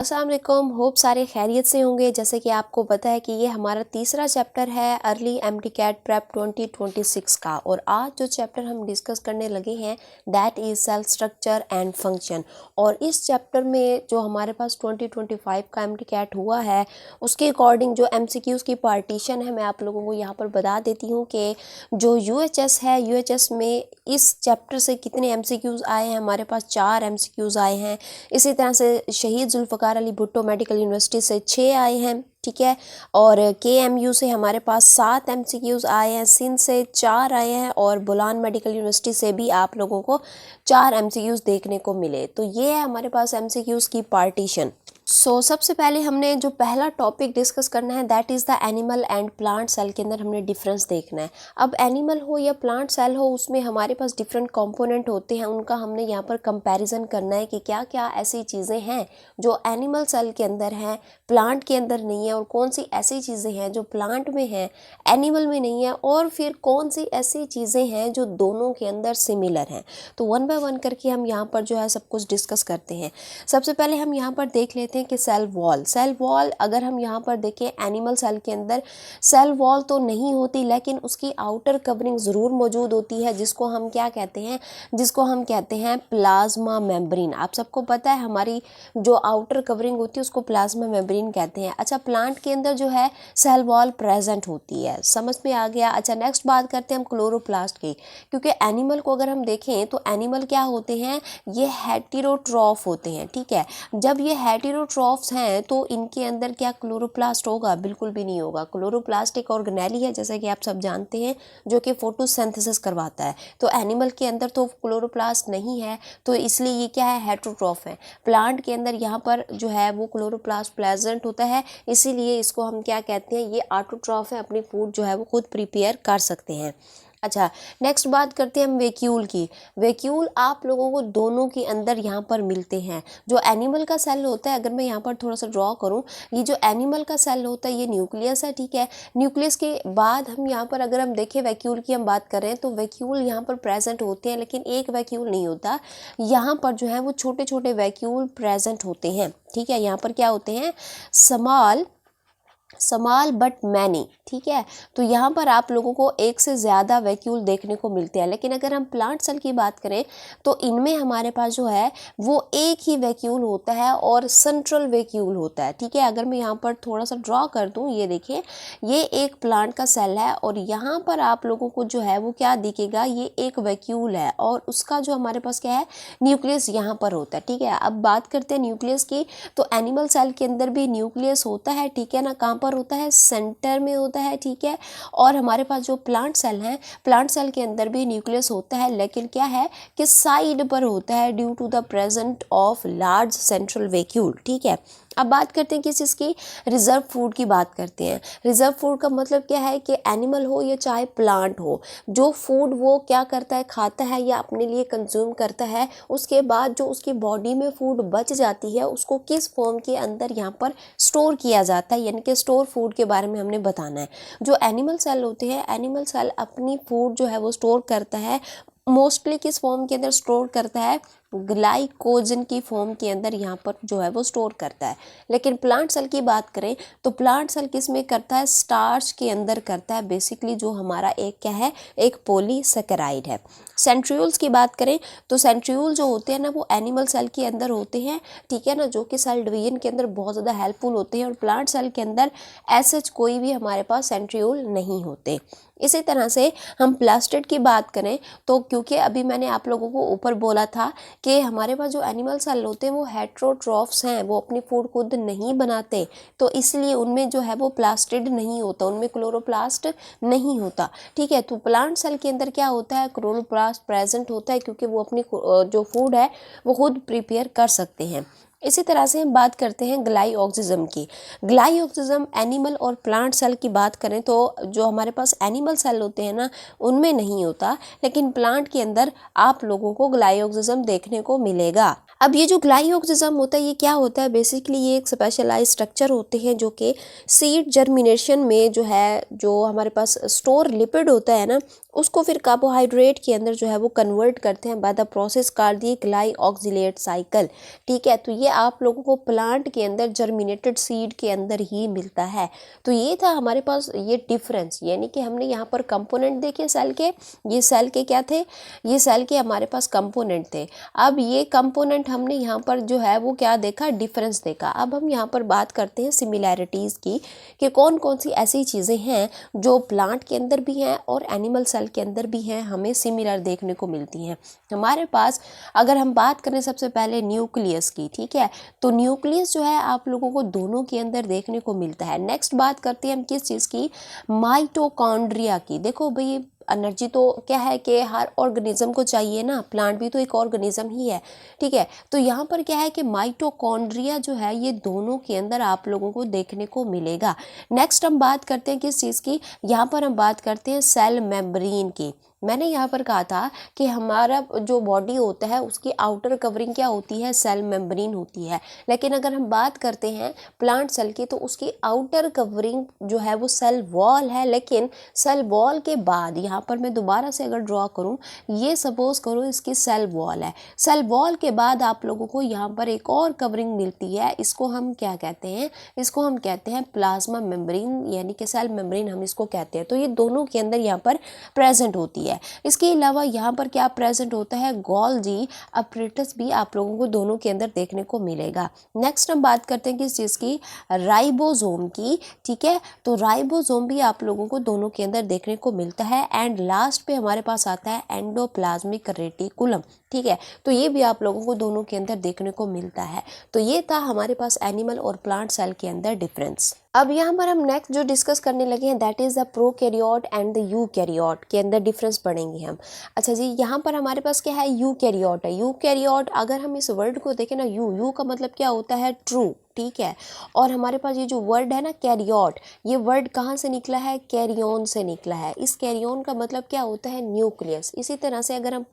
अस्सलाम वालेकुम, होप सारे खैरियत से होंगे। जैसे कि आपको पता है कि ये हमारा तीसरा चैप्टर है अर्ली एमटीकैट प्रेप 2026 का, और आज जो चैप्टर हम डिस्कस करने लगे हैं that is cell structure and function. और इस चैप्टर में जो हमारे पास 2025 का एमटीकैट हुआ है उसके अकॉर्डिंग जो एमसीक्यूज़ की पार्टीशन है मैं आप लोगों को यहाँ पर बता देती हूँ कि जो यूएचएस है, यूएचएस में इस चैप्टर से कितने एमसीक्यूज़ आए हैं। हमारे पास 4 एमसीक्यूज़ आए हैं। इसी तरह से शहीद जुल्फ़िकार अली भुट्टो मेडिकल यूनिवर्सिटी से 6 आए हैं, ठीक है। और केएमयू से हमारे पास 7 एमसीक्यूज़ आए हैं, सिंध से 4 आए हैं, और बुलान मेडिकल यूनिवर्सिटी से भी आप लोगों को 4 एमसीक्यूज़ देखने को मिले। तो ये है हमारे पास एमसीक्यूज़ की पार्टीशन। सबसे पहले हमने जो पहला टॉपिक डिस्कस करना है that is the animal and plant cell के अंदर हमने डिफरेंस देखना है। अब एनिमल हो या प्लांट सेल हो उसमें हमारे पास डिफरेंट कंपोनेंट होते हैं, उनका हमने यहाँ पर कंपैरिजन करना है कि क्या क्या ऐसी चीज़ें हैं जो एनिमल सेल के अंदर हैं प्लांट के अंदर नहीं है, और कौन सी ऐसी चीज़ें हैं जो प्लांट में हैं एनिमल में नहीं है, और फिर कौन सी ऐसी चीज़ें हैं जो दोनों के अंदर सिमिलर हैं। तो वन बाय वन करके हम यहाँ पर जो है सब कुछ डिस्कस करते हैं। सबसे पहले हम यहाँ पर देख लेते हैं कि सेल वॉल अगर हम यहाँ पर देखें एनिमल सेल के अंदर सेल वॉल तो नहीं होती, लेकिन उसकी आउटर कवरिंग ज़रूर मौजूद होती है जिसको हम क्या कहते हैं, जिसको हम कहते हैं प्लाज्मा मेम्ब्रेन। आप सबको पता है हमारी जो आउटर कवरिंग होती है उसको प्लाज्मा मेम्ब्रेन कहते हैं। अच्छा, प्लांट के अंदर जो है सेल वॉल प्रेजेंट होती है, समझ में आ गया। अच्छा, नेक्स्ट बात करते हैं हम क्लोरोप्लास्ट की, क्योंकि एनिमल को अगर हम देखें तो एनिमल क्या होते हैं, ये हेटेरोट्रॉफ होते हैं, ठीक है। जब ये हेटेरोट्रॉफ्स हैं तो इनके अंदर क्या क्लोरोप्लास्ट होगा, बिल्कुल भी नहीं होगा। क्लोरोप्लास्ट एक ऑर्गेनेली है जैसा कि आप सब जानते हैं जो कि फोटोसिंथेसिस करवाता है, तो एनिमल के अंदर तो क्लोरोप्लास्ट नहीं है, तो इसलिए ये क्या है, हेटेरोट्रॉफ है। प्लांट के अंदर यहाँ पर जो है वो क्लोरोप्लास्ट प्रेजेंट होता है, इसीलिए इसको हम क्या कहते हैं, ये ऑटोट्रॉफ है, अपनी फूड जो है वो खुद प्रिपेयर कर सकते हैं। अच्छा, नेक्स्ट बात करते हैं हम वैक्यूल की। वैक्यूल आप लोगों को दोनों के अंदर यहाँ पर मिलते हैं। जो एनिमल का सेल होता है, अगर मैं यहाँ पर थोड़ा सा ड्रॉ करूँ, ये जो एनिमल का सेल होता है ये न्यूक्लियस है, ठीक है। न्यूक्लियस के बाद हम यहाँ पर अगर हम देखें वैक्यूल की हम बात कर रहे हैं तो वैक्यूल यहाँ पर प्रेजेंट होते हैं, लेकिन एक वैक्यूल नहीं होता, यहाँ पर जो है वो छोटे छोटे वैक्यूल प्रेजेंट होते हैं, ठीक है। यहाँ पर क्या होते हैं, स्मॉल बट मैनी, ठीक है। तो यहाँ पर आप लोगों को एक से ज़्यादा वैक्यूल देखने को मिलते हैं, लेकिन अगर हम प्लांट सेल की बात करें तो इनमें हमारे पास जो है वो एक ही वैक्यूल होता है और सेंट्रल वैक्यूल होता है, ठीक है। अगर मैं यहाँ पर थोड़ा सा ड्रॉ कर दूँ, ये देखिए ये एक प्लांट का सेल है और यहाँ पर आप लोगों को जो है वो क्या दिखेगा, ये एक वैक्यूल है और उसका जो हमारे पास क्या है, न्यूक्लियस यहाँ पर होता है, ठीक है। अब बात करते हैं न्यूक्लियस की, तो एनिमल सेल के अंदर भी न्यूक्लियस होता है, ठीक है ना। कहाँ पर होता है, सेंटर में होता है, ठीक है। और हमारे पास जो प्लांट सेल हैं, प्लांट सेल के अंदर भी न्यूक्लियस होता है, लेकिन क्या है कि साइड पर होता है due to the present of large central vacuole, ठीक है। अब बात करते हैं किस चीज़ की, रिजर्व फूड की बात करते हैं। रिजर्व फूड का मतलब क्या है कि एनिमल हो या चाहे प्लांट हो, जो फूड वो क्या करता है, खाता है या अपने लिए कंज्यूम करता है, उसके बाद जो उसकी बॉडी में फूड बच जाती है उसको किस फॉर्म के अंदर यहाँ पर स्टोर किया जाता है, यानी कि स्टोर फूड के बारे में हमने बताना है। जो एनिमल सेल होते हैं, एनिमल सेल अपनी फूड जो है वो स्टोर करता है, मोस्टली किस फॉर्म के अंदर स्टोर करता है, ग्लाइकोजन की फॉर्म के अंदर यहाँ पर जो है वो स्टोर करता है। लेकिन प्लांट सेल की बात करें तो प्लांट सेल किस में करता है, स्टार्च के अंदर करता है, बेसिकली जो हमारा एक क्या है, एक पॉलीसेकेराइड है। सेंट्रियोल्स की बात करें तो सेंट्रियोल जो होते हैं ना वो एनिमल सेल के अंदर होते हैं, ठीक है ना, जो कि सेल डिवीजन के अंदर बहुत ज़्यादा हेल्पफुल होते हैं, और प्लांट सेल के अंदर ऐसा कोई भी हमारे पास सेंट्रियोल नहीं होते। इसी तरह से हम प्लास्टिड की बात करें तो क्योंकि अभी मैंने आप लोगों को ऊपर बोला था कि हमारे पास जो एनिमल सेल होते हैं वो हेटेरोट्रॉफ्स हैं, वो अपनी फूड खुद नहीं बनाते, तो इसलिए उनमें जो है वो प्लास्टिड नहीं होता, उनमें क्लोरोप्लास्ट नहीं होता, ठीक है। तो प्लांट सेल के अंदर क्या होता है, क्लोरोप्लास्ट प्रेजेंट होता है, क्योंकि वो अपनी जो फूड है वो खुद प्रिपेयर कर सकते हैं। इसी तरह से हम बात करते हैं ग्लाइऑक्सिज्म की। ग्लाइऑक्सिज्म एनिमल और प्लांट सेल की बात करें तो जो हमारे पास एनिमल सेल होते हैं ना उनमें नहीं होता, लेकिन प्लांट के अंदर आप लोगों को ग्लाइऑक्सिज्म देखने को मिलेगा। अब ये जो ग्लाइऑक्सिज्म होता है ये क्या होता है, बेसिकली ये एक स्पेशलाइज स्ट्रक्चर होते हैं जो कि सीड जर्मिनेशन में जो है, जो हमारे पास स्टोर लिपिड होता है ना उसको फिर कार्बोहाइड्रेट के अंदर जो है वो कन्वर्ट करते हैं by the process called the glyoxylate cycle. ठीक है, तो ये आप लोगों को प्लांट के अंदर जर्मिनेटेड सीड के अंदर ही मिलता है। तो ये था हमारे पास ये डिफरेंस, यानी कि हमने यहाँ पर कंपोनेंट देखे सेल के, ये सेल के क्या थे, ये सेल के हमारे पास कंपोनेंट थे। अब ये कंपोनेंट हमने यहाँ पर जो है वो क्या देखा, डिफरेंस देखा। अब हम यहाँ पर बात करते हैं सिमिलैरिटीज़ की, कि कौन कौन सी ऐसी चीज़ें हैं जो प्लांट के अंदर भी हैं और एनिमल सेल के अंदर भी हैं, हमें सिमिलर देखने को मिलती हैं। हमारे पास अगर हम बात करें सबसे पहले न्यूक्लियस की, ठीक है, तो न्यूक्लियस जो है आप लोगों को दोनों के अंदर देखने को मिलता है। नेक्स्ट बात करते हैं हम किस चीज़ की, माइटोकॉन्ड्रिया की। देखो भाई एनर्जी तो क्या है कि हर ऑर्गेनिज्म को चाहिए ना, प्लांट भी तो एक ऑर्गेनिज्म ही है। ठीक है, तो यहाँ पर क्या है कि माइटोकॉन्ड्रिया जो है ये दोनों के अंदर आप लोगों को देखने को मिलेगा। नेक्स्ट हम बात करते हैं किस चीज़ की, यहाँ पर हम बात करते हैं सेल मेम्ब्रेन की। मैंने यहाँ पर कहा था कि हमारा जो बॉडी होता है उसकी आउटर कवरिंग क्या होती है, सेल मेम्ब्रेन होती है। लेकिन अगर हम बात करते हैं प्लांट सेल की, तो उसकी आउटर कवरिंग जो है वो सेल वॉल है। लेकिन सेल वॉल के बाद यहाँ पर मैं दोबारा से अगर ड्रॉ करूँ, ये सपोज करो इसकी सेल वॉल है, सेल वॉल के बाद आप लोगों को यहाँ पर एक और कवरिंग मिलती है। इसको हम क्या कहते हैं, इसको हम कहते हैं प्लाज्मा मेम्ब्रेन, यानी कि सेल मेम्ब्रेन हम इसको कहते हैं। तो ये दोनों के अंदर यहाँ पर प्रेजेंट होती है। इसके अलावा यहाँ पर क्या प्रेजेंट होता है, गोल्जी अपरेटस भी आप लोगों को दोनों के अंदर देखने को मिलेगा। नेक्स्ट हम बात करते हैं किस चीज़ की, राइबोसोम की। ठीक है, तो राइबोसोम भी आप लोगों को दोनों के अंदर देखने को मिलता है। एंड लास्ट पे हमारे पास आता है एंडोप्लाज्मिक रेटिकुलम। ठीक है, तो ये भी आप लोगों को दोनों के अंदर देखने को मिलता है। तो ये था हमारे पास एनिमल और प्लांट सेल के अंदर डिफरेंस। अब यहाँ पर हम नेक्स्ट जो डिस्कस करने लगे हैं that is the prokaryote and the eukaryote के अंदर डिफरेंस पढ़ेंगे हम। अच्छा जी, यहाँ पर हमारे पास क्या है, यूकैरियोट है। यूकैरियोट अगर हम इस वर्ड को देखें ना, यू का मतलब क्या होता है, ट्रू। ठीक है, और हमारे पास ये जो वर्ड है ना कैरियोट, ये वर्ड कहाँ से निकला है, कैरियन से निकला है। इस कैरियन का मतलब क्या होता है, न्यूक्लियस। इसी तरह से अगर हम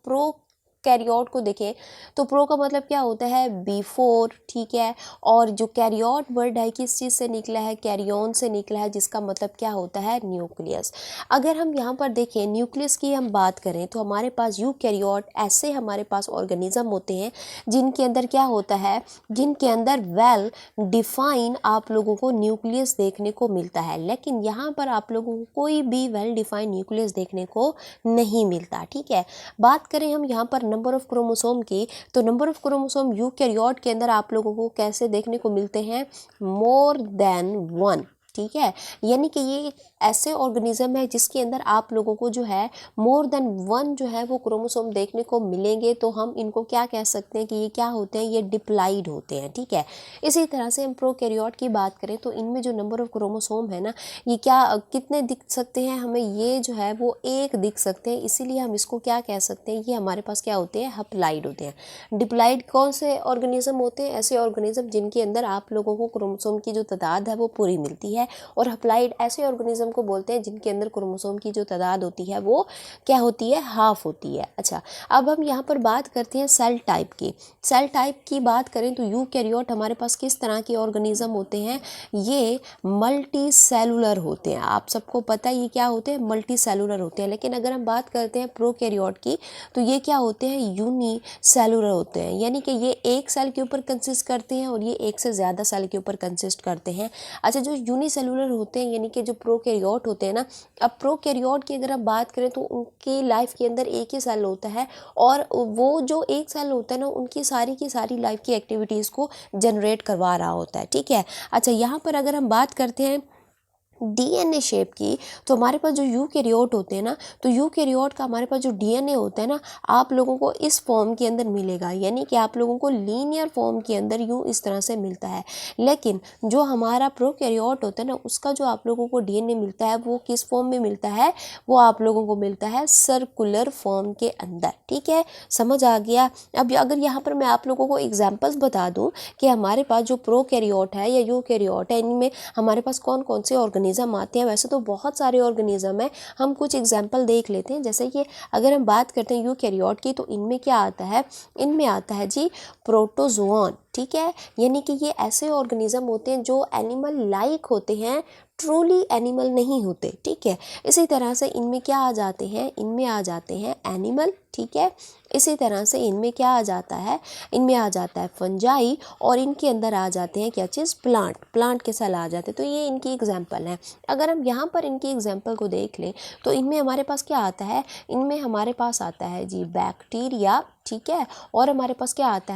कैरियोट को देखें तो प्रो का मतलब क्या होता है, बिफोर। ठीक है, और जो कैरियोट वर्ड है किस चीज़ से निकला है, कैरियन से निकला है, जिसका मतलब क्या होता है, न्यूक्लियस। अगर हम यहाँ पर देखें न्यूक्लियस की हम बात करें तो हमारे पास यूकैरियोट ऐसे हमारे पास ऑर्गेनिज्म होते हैं जिनके अंदर क्या होता है, जिनके अंदर वेल डिफाइन आप लोगों को न्यूक्लियस देखने को मिलता है। लेकिन यहाँ पर आप लोगों को कोई भी वेल डिफाइन न्यूक्लियस देखने को नहीं मिलता। ठीक है, बात करें हम यहाँ पर नंबर ऑफ क्रोमोसोम की, तो नंबर ऑफ क्रोमोसोम यूकैरियोट के अंदर आप लोगों को कैसे देखने को मिलते हैं, मोर देन 1। ठीक है, यानी कि ये ऐसे ऑर्गेनिज्म है जिसके अंदर आप लोगों को जो है मोर देन 1 जो है वो क्रोमोसोम देखने को मिलेंगे। तो हम इनको क्या कह सकते हैं कि ये क्या होते हैं, ये डिप्लाइड होते हैं। ठीक है, इसी तरह से हम प्रोकैरियोट की बात करें तो इनमें जो नंबर ऑफ क्रोमोसोम है ना, ये क्या कितने दिख सकते हैं हमें, ये जो है वो 1 दिख सकते हैं। इसीलिए हम इसको क्या कह सकते हैं, ये हमारे पास क्या होते हैं, हैप्लाइड होते हैं। डिप्लाइड कौन से ऑर्गेनिज्म होते हैं, ऐसे ऑर्गेनिज्म जिनके अंदर आप लोगों को क्रोमोसोम की जो तादाद है वो पूरी मिलती है। और हैप्लाइड ऐसे ऑर्गेनिज्म को बोलते हैं जिनके अंदर क्रोमोसोम की जो तादाद होती है वो क्या होती है, हाफ होती है। अच्छा, अब हम यहाँ पर बात करते हैं सेल टाइप की। सेल टाइप की बात करें तो यूकैरियोट हमारे पास किस तरह के ऑर्गेनिज्म होते हैं, ये मल्टी सेलुलर होते हैं। आप सबको पता है ये क्या होते हैं, मल्टी सेलुलर होते हैं। लेकिन अगर हम बात करते हैं प्रोकैरियोट की तो ये क्या होते हैं, यूनी सेलुलर होते हैं। यानी कि ये एक सेल के ऊपर कंसिस्ट करते हैं और ये एक से ज़्यादा सेल के ऊपर कंसिस्ट करते हैं। अच्छा, जो यूनी सेलुलर होते हैं यानी कि जो प्रोकैरियोट होते हैं ना, अब प्रोकैरियोट की अगर आप बात करें तो उनकी लाइफ के अंदर एक ही सेल होता है और वो जो एक सेल होता है ना, उनकी सारी की सारी लाइफ की एक्टिविटीज़ को जनरेट करवा रहा होता है। ठीक है, अच्छा यहाँ पर अगर हम बात करते हैं डीएनए शेप की, तो हमारे पास जो यूकैरियोट होते हैं ना, तो यूकैरियोट का हमारे पास जो डीएनए होता है ना, आप लोगों को इस फॉर्म के अंदर मिलेगा। यानी कि आप लोगों को लीनियर फॉर्म के अंदर यूँ इस तरह से मिलता है। लेकिन जो हमारा प्रोकैरियोट होता है ना, उसका जो आप लोगों को डीएनए मिलता है वो किस फॉर्म में मिलता है, वो आप लोगों को मिलता है सर्कुलर फॉर्म के अंदर। ठीक है, समझ आ गया। अब अगर यहाँ पर मैं आप लोगों को एग्जाम्पल्स बता दूँ कि हमारे पास जो प्रोकैरियोट है या यूकैरियोट है, इनमें हमारे पास कौन कौन से ऑर्गेनिज्म आते हैं। वैसे तो बहुत सारे ऑर्गेनिज्म हैं, हम कुछ एग्जाम्पल देख लेते हैं। जैसे कि अगर हम बात करते हैं यूकैरियोट की, तो इनमें क्या आता है, इनमें आता है जी प्रोटोजोआन। ठीक है, यानी कि ये ऐसे ऑर्गेनिज्म होते हैं जो एनिमल लाइक होते हैं, ट्रूली एनिमल नहीं होते। ठीक है, इसी तरह से इनमें क्या आ जाते हैं, इनमें आ जाते हैं एनिमल। ठीक है, इसी तरह से इनमें क्या आ जाता है, इनमें आ जाता है फंजाई, और इनके अंदर आ जाते हैं क्या चीज़, प्लांट के सेल आ जाते हैं। तो ये इनकी एग्जाम्पल है। अगर हम यहाँ पर इनकी एग्जाम्पल को देख लें तो इनमें हमारे पास क्या आता है, इनमें हमारे पास आता है जी बैक्टीरिया। ठीक है, और हमारे पास क्या आता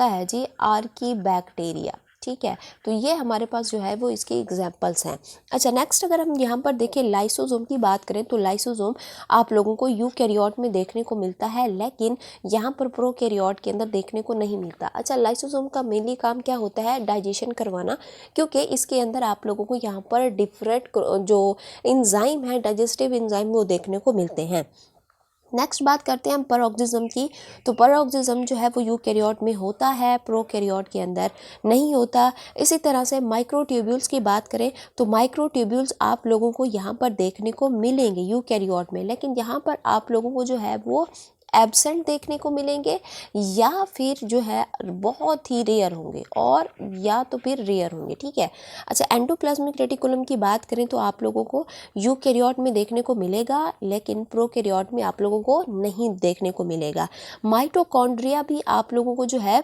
है जी आर्कीबैक्टीरिया। ठीक है, तो ये हमारे पास जो है वो इसके एग्जाम्पल्स हैं। अच्छा, नेक्स्ट अगर हम यहाँ पर देखें लाइसोसोम की बात करें तो लाइसोसोम आप लोगों को यूकैरियोट में देखने को मिलता है, लेकिन यहाँ पर प्रोकैरियोट के अंदर देखने को नहीं मिलता। अच्छा, लाइसोसोम का मेनली काम क्या होता है, डाइजेशन करवाना, क्योंकि इसके अंदर आप लोगों को यहाँ पर डिफरेंट जो एंजाइम है, डाइजेस्टिव एंजाइम, वो देखने को मिलते हैं। नेक्स्ट बात करते हैं हम पैरोक्सिज्म की। तो पैरोक्सिज्म जो है वो यूकैरियोट में होता है, प्रोकैरियोट के अंदर नहीं होता। इसी तरह से माइक्रोट्यूब्यूल्स की बात करें तो माइक्रोट्यूब्यूल्स आप लोगों को यहाँ पर देखने को मिलेंगे यूकैरियोट में, लेकिन यहाँ पर आप लोगों को जो है वो एब्सेंट देखने को मिलेंगे, या फिर जो है बहुत ही रेयर होंगे, और या तो फिर रेयर होंगे। ठीक है, अच्छा, एंडोप्लाज्मिक रेटिकुलम की बात करें तो आप लोगों को यूकैरियोट में देखने को मिलेगा, लेकिन प्रोकैरियोट में आप लोगों को नहीं देखने को मिलेगा। माइटोकॉन्ड्रिया भी आप लोगों को जो है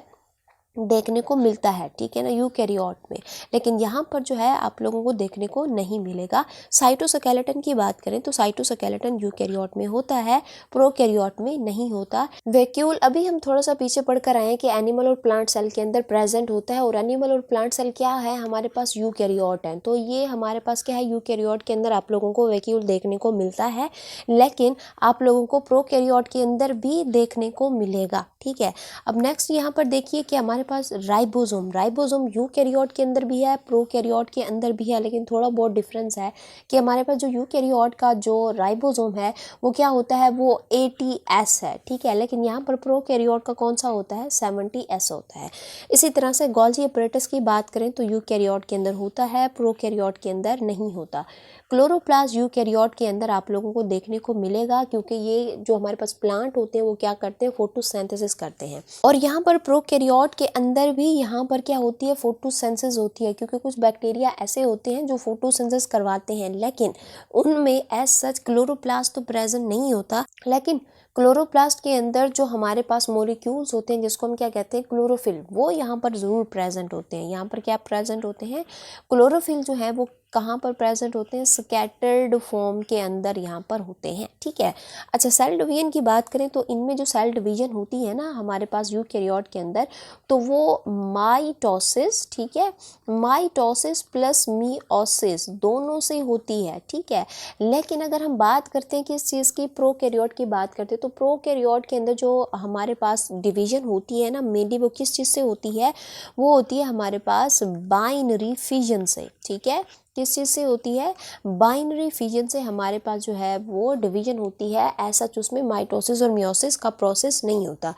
देखने को मिलता है, ठीक है ना, यूकैरियोट में, लेकिन यहाँ पर जो है आप लोगों को देखने को नहीं मिलेगा। साइटोस्केलेटन की बात करें तो साइटोस्केलेटन यूकैरियोट में होता है, प्रोकैरियोट में नहीं होता। वैक्यूल अभी हम थोड़ा सा पीछे पढ़कर आए हैं कि एनिमल और प्लांट सेल के अंदर प्रेजेंट होता है, और एनिमल और प्लांट सेल क्या है, हमारे पास यूकैरियोट है। तो ये हमारे पास क्या है, यूकैरियोट के अंदर आप लोगों को वैक्यूल देखने को मिलता है, लेकिन आप लोगों को प्रोकैरियोट के अंदर भी देखने को मिलेगा। ठीक है, अब नेक्स्ट यहाँ पर देखिए कि हमारे पास राइबोसोम यूकैरियोट के अंदर भी है, प्रोकैरियोट के अंदर भी है, लेकिन थोड़ा बहुत डिफरेंस है कि हमारे पास जो यूकैरियोट का जो राइबोसोम है वो क्या होता है, वो 80S है। ठीक है, लेकिन यहाँ पर प्रोकैरियोट का कौन सा होता है, 70S होता है। इसी तरह से गोल्जी अपैरेटस की बात करें तो यूकैरियोट के अंदर होता है, प्रोकैरियोट के अंदर नहीं होता। क्लोरोप्लास्ट यूकैरियोट के अंदर आप लोगों को देखने को मिलेगा, क्योंकि ये जो हमारे पास प्लांट होते हैं वो क्या करते हैं, फोटोसिंथेसिस करते हैं। और यहाँ पर प्रोकैरियोट के अंदर भी यहाँ पर क्या होती है, फोटोसिंथेसिस होती है, क्योंकि कुछ बैक्टीरिया ऐसे होते हैं जो फोटोसिंथेसिस करवाते हैं, लेकिन उनमें एज सच क्लोरोप्लास्ट तो प्रेजेंट नहीं होता। लेकिन क्लोरोप्लास्ट के अंदर जो हमारे पास मॉलिक्यूल्स होते हैं, जिसको हम क्या कहते हैं, क्लोरोफिल, वो यहाँ पर ज़रूर प्रेजेंट होते हैं। यहाँ पर क्या प्रेजेंट होते हैं, क्लोरोफिल जो है वो कहाँ पर प्रेजेंट होते हैं, स्कैटर्ड फॉर्म के अंदर यहाँ पर होते हैं। ठीक है, अच्छा, सेल डिवीजन की बात करें तो इनमें जो सेल डिवीजन होती है ना हमारे पास यूकैरियोट के अंदर, तो वो माइटोसिस, ठीक है, माइटोसिस प्लस मियोसिस दोनों से होती है। ठीक है, लेकिन अगर हम बात करते हैं किस चीज़ की, प्रोकैरियोट की बात करते हैं, तो प्रोकैरियोट के अंदर जो हमारे पास डिवीजन होती है ना, मेनली वो किस चीज़ से होती है, वो होती है हमारे पास बाइनरी फिजन से। ठीक है, किस चीज़ से होती है, बाइनरी फिजन से हमारे पास जो है वो डिवीजन होती है। ऐसा उसमें माइटोसिस और मियोसिस का प्रोसेस नहीं होता।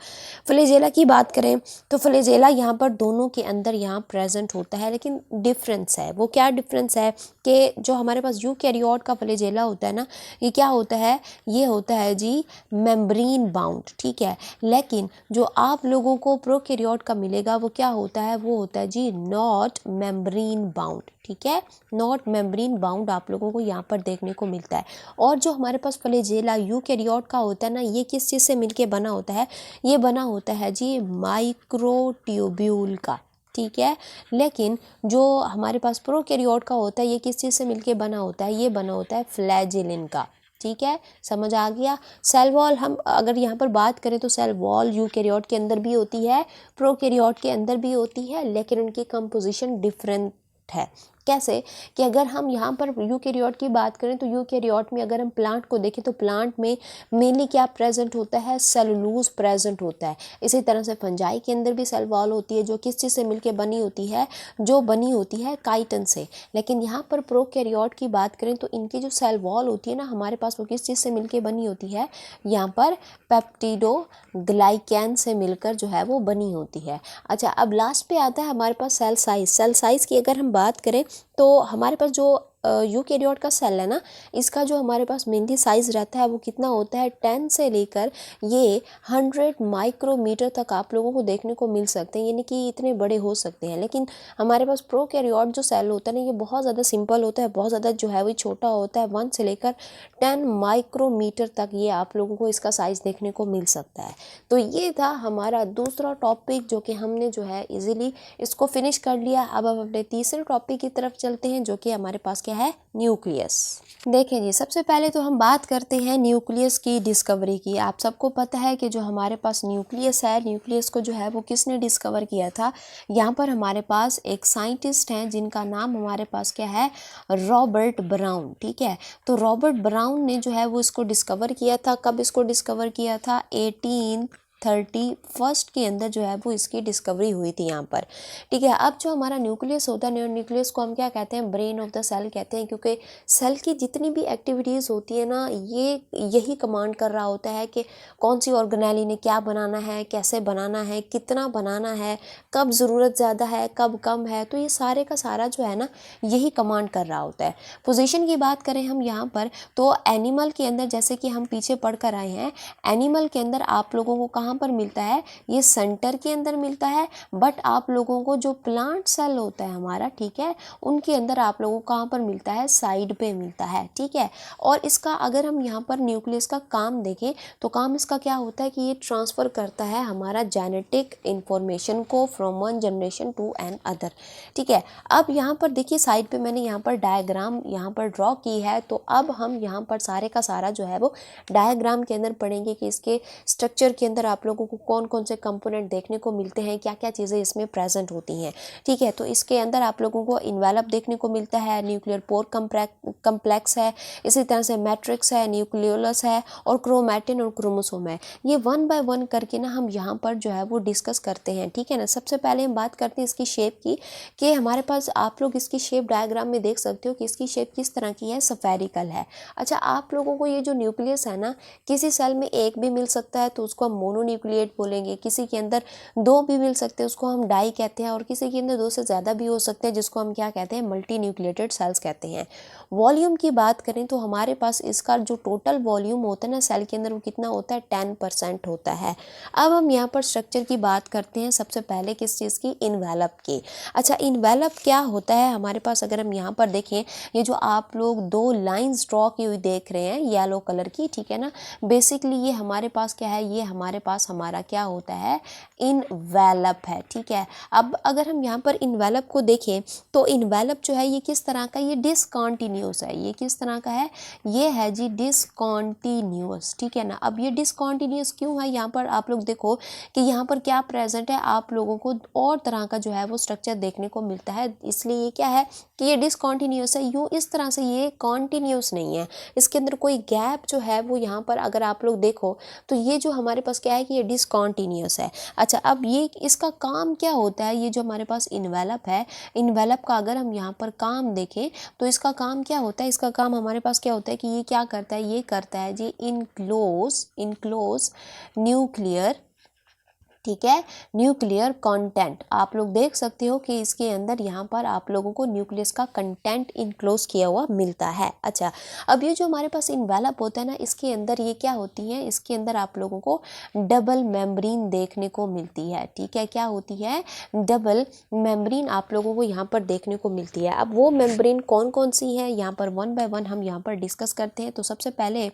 फ्लैजेला की बात करें तो फ्लैजेला यहाँ पर दोनों के अंदर यहाँ प्रेजेंट होता है, लेकिन डिफरेंस है। वो क्या डिफरेंस है कि जो हमारे पास यूकैरियोट का फ्लैजेला होता है ना, ये क्या होता है, ये होता है जी मेम्ब्रेन बाउंड। ठीक है, लेकिन जो आप लोगों को प्रोकैरियोट का मिलेगा वो क्या होता है, वो होता है जी नॉट मेम्ब्रेन बाउंड। ठीक है, नॉट मेम्ब्रेन बाउंड आप लोगों को यहाँ पर देखने को मिलता है। और जो हमारे पास फ्लैजेला यूकैरियोट का होता है ना, ये किस चीज़ से मिलके बना होता है, ये बना होता है जी माइक्रोट्यूब्यूल का। ठीक है, लेकिन जो हमारे पास प्रोकैरियोट का होता है ये किस चीज़ से मिलके बना होता है, ये बना होता है फ्लैजेलिन का। ठीक है, समझ आ गया। सेल वॉल हम अगर यहाँ पर बात करें तो सेल वॉल यूकैरियोट के अंदर भी होती है, प्रोकैरियोट के अंदर भी होती है, लेकिन उनकी कंपोजिशन डिफरेंट है। कैसे कि अगर हम यहाँ पर यूकैरियोट की बात करें तो यूकैरियोट में अगर हम प्लांट को देखें तो प्लांट में मेनली क्या प्रेजेंट होता है, सेलुलोज प्रेजेंट होता है। इसी तरह से फंजाई के अंदर भी सेल वॉल होती है, जो किस चीज़ से मिलके बनी होती है, जो बनी होती है काइटिन से। लेकिन यहाँ पर प्रोकैरियोट की बात करें तो इनकी जो सेल वॉल होती है ना हमारे पास, वो किस चीज़ से मिलके बनी होती है, यहाँ पर पेप्टिडोग्लाइकैन से मिलकर जो है वो बनी होती है। अच्छा, अब लास्ट पे आता है हमारे पास सेल साइज। सेल साइज की अगर हम बात करें तो हमारे पास जो यूकेरियोट का सेल है ना, इसका जो हमारे पास मेनली साइज़ रहता है वो कितना होता है, 10 से लेकर ये 100 माइक्रोमीटर तक आप लोगों को देखने को मिल सकते हैं, यानी कि इतने बड़े हो सकते हैं। लेकिन हमारे पास प्रोकैरियोट जो सेल होता है ना, ये बहुत ज़्यादा सिंपल होता है, बहुत ज़्यादा जो है वो छोटा होता है, 1 से लेकर 10 माइक्रोमीटर तक ये आप लोगों को इसका साइज़ देखने को मिल सकता है। तो ये था हमारा दूसरा टॉपिक जो कि हमने जो है इजीली इसको फिनिश कर लिया। अब हम अपने तीसरे टॉपिक की तरफ चलते हैं जो कि हमारे पास क्या है, न्यूक्लियस। देखिए जी, सबसे पहले तो हम बात करते हैं न्यूक्लियस की डिस्कवरी की। आप सबको पता है कि जो हमारे पास न्यूक्लियस है, न्यूक्लियस को जो है वो किसने डिस्कवर किया था। यहाँ पर हमारे पास एक साइंटिस्ट हैं जिनका नाम हमारे पास क्या है, रॉबर्ट ब्राउन। ठीक है, तो रॉबर्ट ब्राउन ने जो है वो इसको डिस्कवर किया था। कब इसको डिस्कवर किया था, 1831 के अंदर जो है वो इसकी डिस्कवरी हुई थी यहाँ पर। ठीक है, अब जो हमारा न्यूक्लियस होता है, न्यूक्लियस को हम क्या कहते हैं, ब्रेन ऑफ द सेल कहते हैं, क्योंकि सेल की जितनी भी एक्टिविटीज़ होती है ना, ये यही कमांड कर रहा होता है कि कौन सी ऑर्गेनेली ने क्या बनाना है, कैसे बनाना है, कितना बनाना है, कब ज़रूरत ज़्यादा है, कब कम है। तो ये सारे का सारा जो है ना, यही कमांड कर रहा होता है। पोजीशन की बात करें हम यहाँ पर, तो एनिमल के अंदर, जैसे कि हम पीछे पढ़ कर आए हैं, एनिमल के अंदर आप लोगों को कहाँ पर मिलता है, ये सेंटर के अंदर मिलता है। बट आप लोगों को जो प्लांट सेल होता है हमारा, ठीक है, उनके अंदर आप लोगों को कहाँ पर मिलता है, साइड पे मिलता है। ठीक है, और इसका अगर हम यहाँ पर न्यूक्लियस का काम देखें तो काम इसका क्या होता है कि ये ट्रांसफ़र करता है हमारा जेनेटिक इंफॉर्मेशन को from one generation to another. ठीक है, अब यहाँ पर देखिए साइड पे मैंने यहाँ पर डायग्राम यहाँ पर ड्रॉ की है। तो अब हम यहाँ पर सारे का सारा जो है वो डायग्राम के अंदर पढ़ेंगे कि इसके स्ट्रक्चर के अंदर आप लोगों को कौन कौन से कंपोनेंट देखने को मिलते हैं, क्या क्या चीज़ें इसमें प्रेजेंट होती हैं। ठीक है, तो इसके अंदर आप लोगों को इन्वेलप देखने को मिलता है, न्यूक्लियर पोर कम्प्लेक्स है, इसी तरह से मैट्रिक्स है, न्यूक्लियोलस है, और क्रोमैटिन और क्रोमोसोम है। ये 1 बाय 1 करके ना हम यहाँ पर जो है वो डिस्कस करते हैं। ठीक है ना, सबसे पहले हम बात करते हैं इसकी शेप की, कि हमारे पास आप लोग इसकी शेप डायग्राम में देख सकते हो कि इसकी शेप किस तरह की है, स्फेरिकल है। अच्छा, आप लोगों को ये जो न्यूक्लियस है ना, किसी सेल में एक भी मिल सकता है तो उसको हम मोनोन्यूक्लिएट बोलेंगे, किसी के अंदर 2 भी मिल सकते हैं उसको हम डाई कहते हैं, और किसी के अंदर 2 से ज़्यादा भी हो सकते हैं जिसको हम क्या कहते हैं, मल्टी न्यूक्लिएटेड सेल्स कहते हैं। वॉल्यूम की बात करें तो हमारे पास इसका जो टोटल वॉल्यूम होता है ना सेल के अंदर, वो कितना होता है, 10% होता है। अब हम यहाँ पर स्ट्रक्चर की बात करते हैं, सबसे पहले किस चीज़ की, इन्वेलप की। अच्छा, इन्वेलप क्या होता है हमारे पास, अगर हम यहाँ पर देखें, ये जो आप लोग 2 लाइंस ड्रॉ की हुई देख रहे हैं येलो कलर की, ठीक है ना, बेसिकली ये हमारे पास क्या है, ये हमारे पास हमारा क्या होता है, इन्वेलप है। ठीक है, अब अगर हम यहाँ पर इन्वेलप को देखें तो इन्वेलप जो है ये किस तरह का, ये डिसकॉन्टिन्यूस है। ये किस तरह का है, ये है जी डिसकॉन्टिन्यूस। ठीक है ना, अब ये डिसकॉन्टिन्यूस क्यों है, यहाँ पर आप लोग देखो कि यहाँ पर क्या प्रेजेंट है, आप लोगों को और तरह का जो है वो स्ट्रक्चर देखने को मिलता है, इसलिए ये क्या है कि ये डिसकॉन्टिन्यूस है। यूँ इस तरह से ये कॉन्टिन्यूस नहीं है, इसके अंदर कोई गैप जो है वो यहाँ पर अगर आप लोग देखो तो ये जो हमारे पास क्या है कि ये डिसकॉन्टिन्यूस है। अच्छा, अब ये इसका काम क्या होता है, ये जो हमारे पास इन्वेलप है, इन्वेलप का अगर हम यहाँ पर काम देखें तो इसका काम क्या होता है, इसका काम हमारे पास क्या होता है कि ये क्या करता है, ये करता है जी इनक्लोज न्यूक्लियर, ठीक है, न्यूक्लियर कंटेंट। आप लोग देख सकते हो कि इसके अंदर यहाँ पर आप लोगों को न्यूक्लियस का कंटेंट इनक्लोज किया हुआ मिलता है। अच्छा, अब ये जो हमारे पास इन्वेलप होता है ना, इसके अंदर ये क्या होती है, इसके अंदर आप लोगों को डबल मेम्ब्रेन देखने को मिलती है। ठीक है, क्या होती है, डबल मेम्ब्रेन आप लोगों को यहाँ पर देखने को मिलती है। अब वो मेम्ब्रेन कौन कौन सी है, यहाँ पर 1 बाय 1 हम यहाँ पर डिस्कस करते हैं। तो सबसे पहले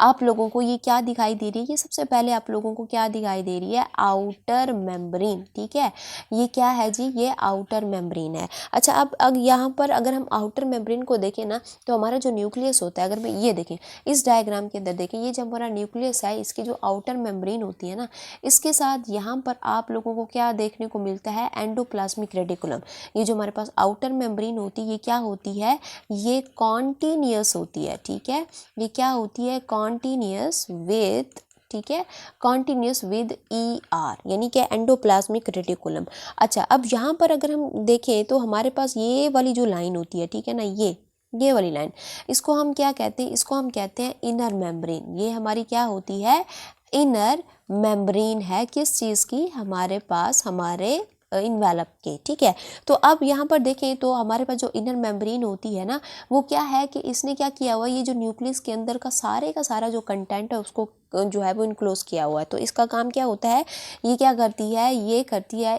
आप लोगों को ये क्या दिखाई दे रही है, ये सबसे पहले आप लोगों को क्या दिखाई दे रही है, आउटर मेम्ब्रेन। ठीक है, ये क्या है जी, ये आउटर मेम्ब्रेन है। अच्छा, अब यहाँ पर अगर हम आउटर मेम्ब्रेन को देखें ना, तो हमारा जो न्यूक्लियस होता है, अगर मैं ये देखें इस डायग्राम के अंदर देखें, ये जो हमारा न्यूक्लियस है, इसकी जो आउटर मेम्ब्रेन होती है ना, इसके साथ यहाँ पर आप लोगों को क्या देखने को मिलता है, एंडोप्लाज्मिक रेटिकुलम। ये जो हमारे पास आउटर मेम्ब्रेन होती है, ये क्या होती है, ये कॉन्टिन्यूस होती है। ठीक है, ये क्या होती है, कॉन्टिन्यूस विद, ठीक है, कॉन्टिन्यूस विद ER, यानी कि एंडोप्लाज्मिक रेटिकुलम। अच्छा, अब यहाँ पर अगर हम देखें तो हमारे पास ये वाली जो लाइन होती है, ठीक है ना, ये वाली लाइन, इसको हम क्या कहते हैं, इसको हम कहते हैं इनर मेम्ब्रेन। ये हमारी क्या होती है, इनर मेम्ब्रेन है, किस चीज़ की, हमारे पास हमारे इन्वेलप के, ठीक है। तो अब यहाँ पर देखें तो हमारे पास जो इनर मेम्ब्रेन होती है ना, वो क्या है कि इसने क्या किया हुआ है, ये जो न्यूक्लियस के अंदर का सारा जो कंटेंट है उसको जो है वो इनक्लोज किया हुआ है। तो इसका काम क्या होता है, ये क्या करती है, ये करती है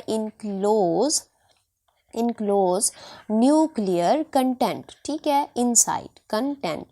इनक्लोज न्यूक्लियर कंटेंट, ठीक है, इनसाइड कंटेंट।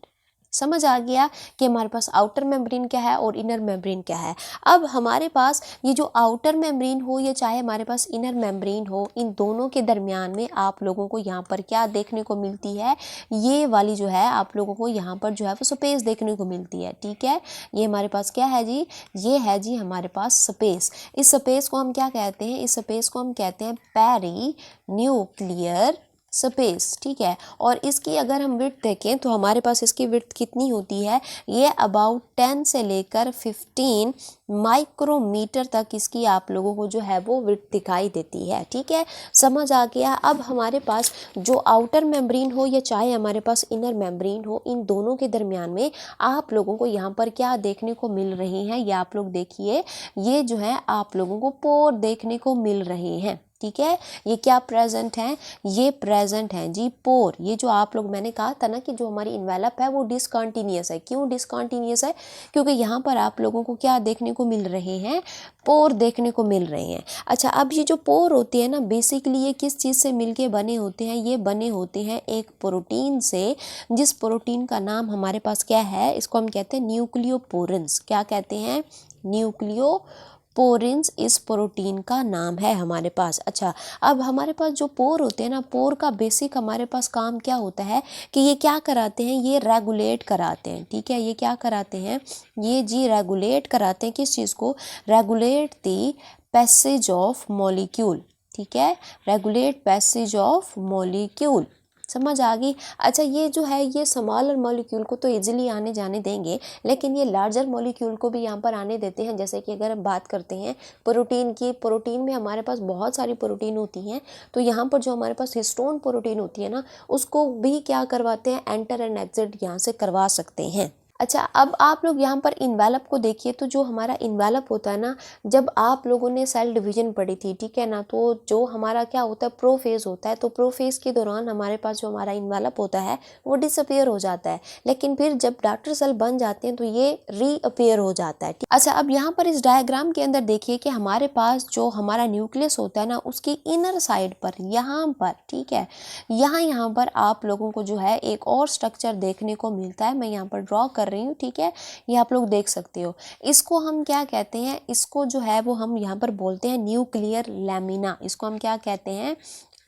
समझ आ गया कि हमारे पास आउटर मेम्ब्रेन क्या है और इनर मेम्ब्रेन क्या है। अब हमारे पास ये जो आउटर मेम्ब्रेन हो या चाहे हमारे पास इनर मेम्ब्रेन हो, इन दोनों के दरमियान में आप लोगों को यहाँ पर क्या देखने को मिलती है, ये वाली जो है आप लोगों को यहाँ पर जो है वो स्पेस देखने को मिलती है, ठीक है। ये हमारे पास क्या है जी, ये है जी हमारे पास स्पेस। इस स्पेस को हम क्या कहते हैं, इस स्पेस को हम कहते हैं पेरी न्यूक्लियर स्पेस, ठीक है। और इसकी अगर हम विड्थ देखें तो हमारे पास इसकी विड्थ कितनी होती है, ये अबाउट 10 से लेकर 15 माइक्रोमीटर तक इसकी आप लोगों को जो है वो विड्थ दिखाई देती है, ठीक है। समझ आ गया। अब हमारे पास जो आउटर मेम्ब्रेन हो या चाहे हमारे पास इनर मेम्ब्रेन हो, इन दोनों के दरमियान में आप लोगों को यहाँ पर क्या देखने को मिल रहे हैं, ये आप लोग देखिए, ये जो है आप लोगों को पोर देखने को मिल रहे हैं, ठीक है। ये क्या प्रेजेंट हैं, ये प्रेजेंट हैं जी पोर। ये जो आप लोग, मैंने कहा था ना कि जो हमारी इन्वेलप है वो डिसकंटिन्यूअस है। क्यों डिसकंटिन्यूअस है, क्योंकि यहाँ पर आप लोगों को क्या देखने को मिल रहे हैं, पोर देखने को मिल रहे हैं। अच्छा, अब ये जो पोर होते हैं ना, बेसिकली ये किस चीज़ से मिलके बने होते हैं, ये बने होते हैं एक प्रोटीन से, जिस प्रोटीन का नाम हमारे पास क्या है, इसको हम कहते हैं न्यूक्लियोपोरेंस। क्या कहते हैं, न्यूक्लियोपोरेंस इस प्रोटीन का नाम है हमारे पास। अच्छा, अब हमारे पास जो पोर होते हैं ना, पोर का बेसिक हमारे पास काम क्या होता है कि ये क्या कराते हैं, ये रेगुलेट कराते हैं, ठीक है। ये क्या कराते हैं, ये जी रेगुलेट कराते हैं, किस चीज़ को, regulate the passage of molecule, ठीक है, रेगुलेट पैसेज ऑफ मॉलिक्यूल। समझ आ गई। अच्छा, ये जो है ये स्मॉलर मॉलिक्यूल को तो इजीली आने जाने देंगे, लेकिन ये लार्जर मॉलिक्यूल को भी यहाँ पर आने देते हैं। जैसे कि अगर हम बात करते हैं प्रोटीन की, प्रोटीन में हमारे पास बहुत सारी प्रोटीन होती हैं, तो यहाँ पर जो हमारे पास हिस्टोन प्रोटीन होती है ना, उसको भी क्या करवाते हैं, एंटर एंड एग्जिट यहाँ से करवा सकते हैं। अच्छा, अब आप लोग यहाँ पर इन्वेलप को देखिए, तो जो हमारा इन्वेलप होता है ना, जब आप लोगों ने सेल डिवीजन पढ़ी थी, ठीक है ना, तो जो हमारा क्या होता है, प्रोफेज होता है। तो प्रोफेज के दौरान हमारे पास जो हमारा इन्वेलप होता है वो डिसअपियर हो जाता है, लेकिन फिर जब डॉटर सेल बन जाते हैं तो ये रीअपियर हो जाता है। अच्छा, अब यहाँ पर इस डायग्राम के अंदर देखिए कि हमारे पास जो हमारा न्यूक्लियस होता है ना, उसकी इनर साइड पर यहाँ पर, ठीक है, यहाँ पर आप लोगों को जो है एक और स्ट्रक्चर देखने को मिलता है। मैं यहाँ पर ड्रॉ कर रही हूँ, ठीक है, ये आप लोग देख सकते हो। इसको हम क्या कहते हैं, इसको जो है वो हम यहाँ पर बोलते हैं न्यूक्लियर लैमिना। इसको हम क्या कहते हैं,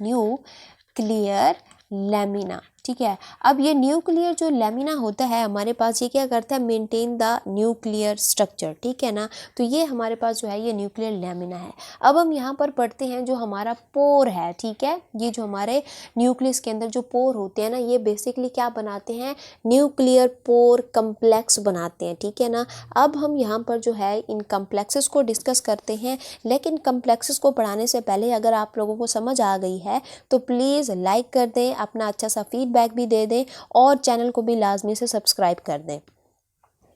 न्यूक्लियर लैमिना, ठीक है। अब ये न्यूक्लियर जो लैमिना होता है हमारे पास, ये क्या करता है, मेंटेन द न्यूक्लियर स्ट्रक्चर, ठीक है ना। तो ये हमारे पास जो है ये न्यूक्लियर लैमिना है। अब हम यहाँ पर पढ़ते हैं जो हमारा पोर है, ठीक है। ये जो हमारे न्यूक्लियस के अंदर जो पोर होते हैं ना, ये बेसिकली क्या बनाते हैं, न्यूक्लियर पोर कम्प्लेक्स बनाते हैं, ठीक है ना। अब हम यहाँ पर जो है इन कम्प्लेक्सेस को डिस्कस करते हैं, लेकिन कम्प्लेक्सेस को पढ़ाने से पहले अगर आप लोगों को समझ आ गई है तो प्लीज़ लाइक कर दें, अपना अच्छा सा फीडबैक भी दे दें और चैनल को भी लाजमी से सब्सक्राइब कर दें।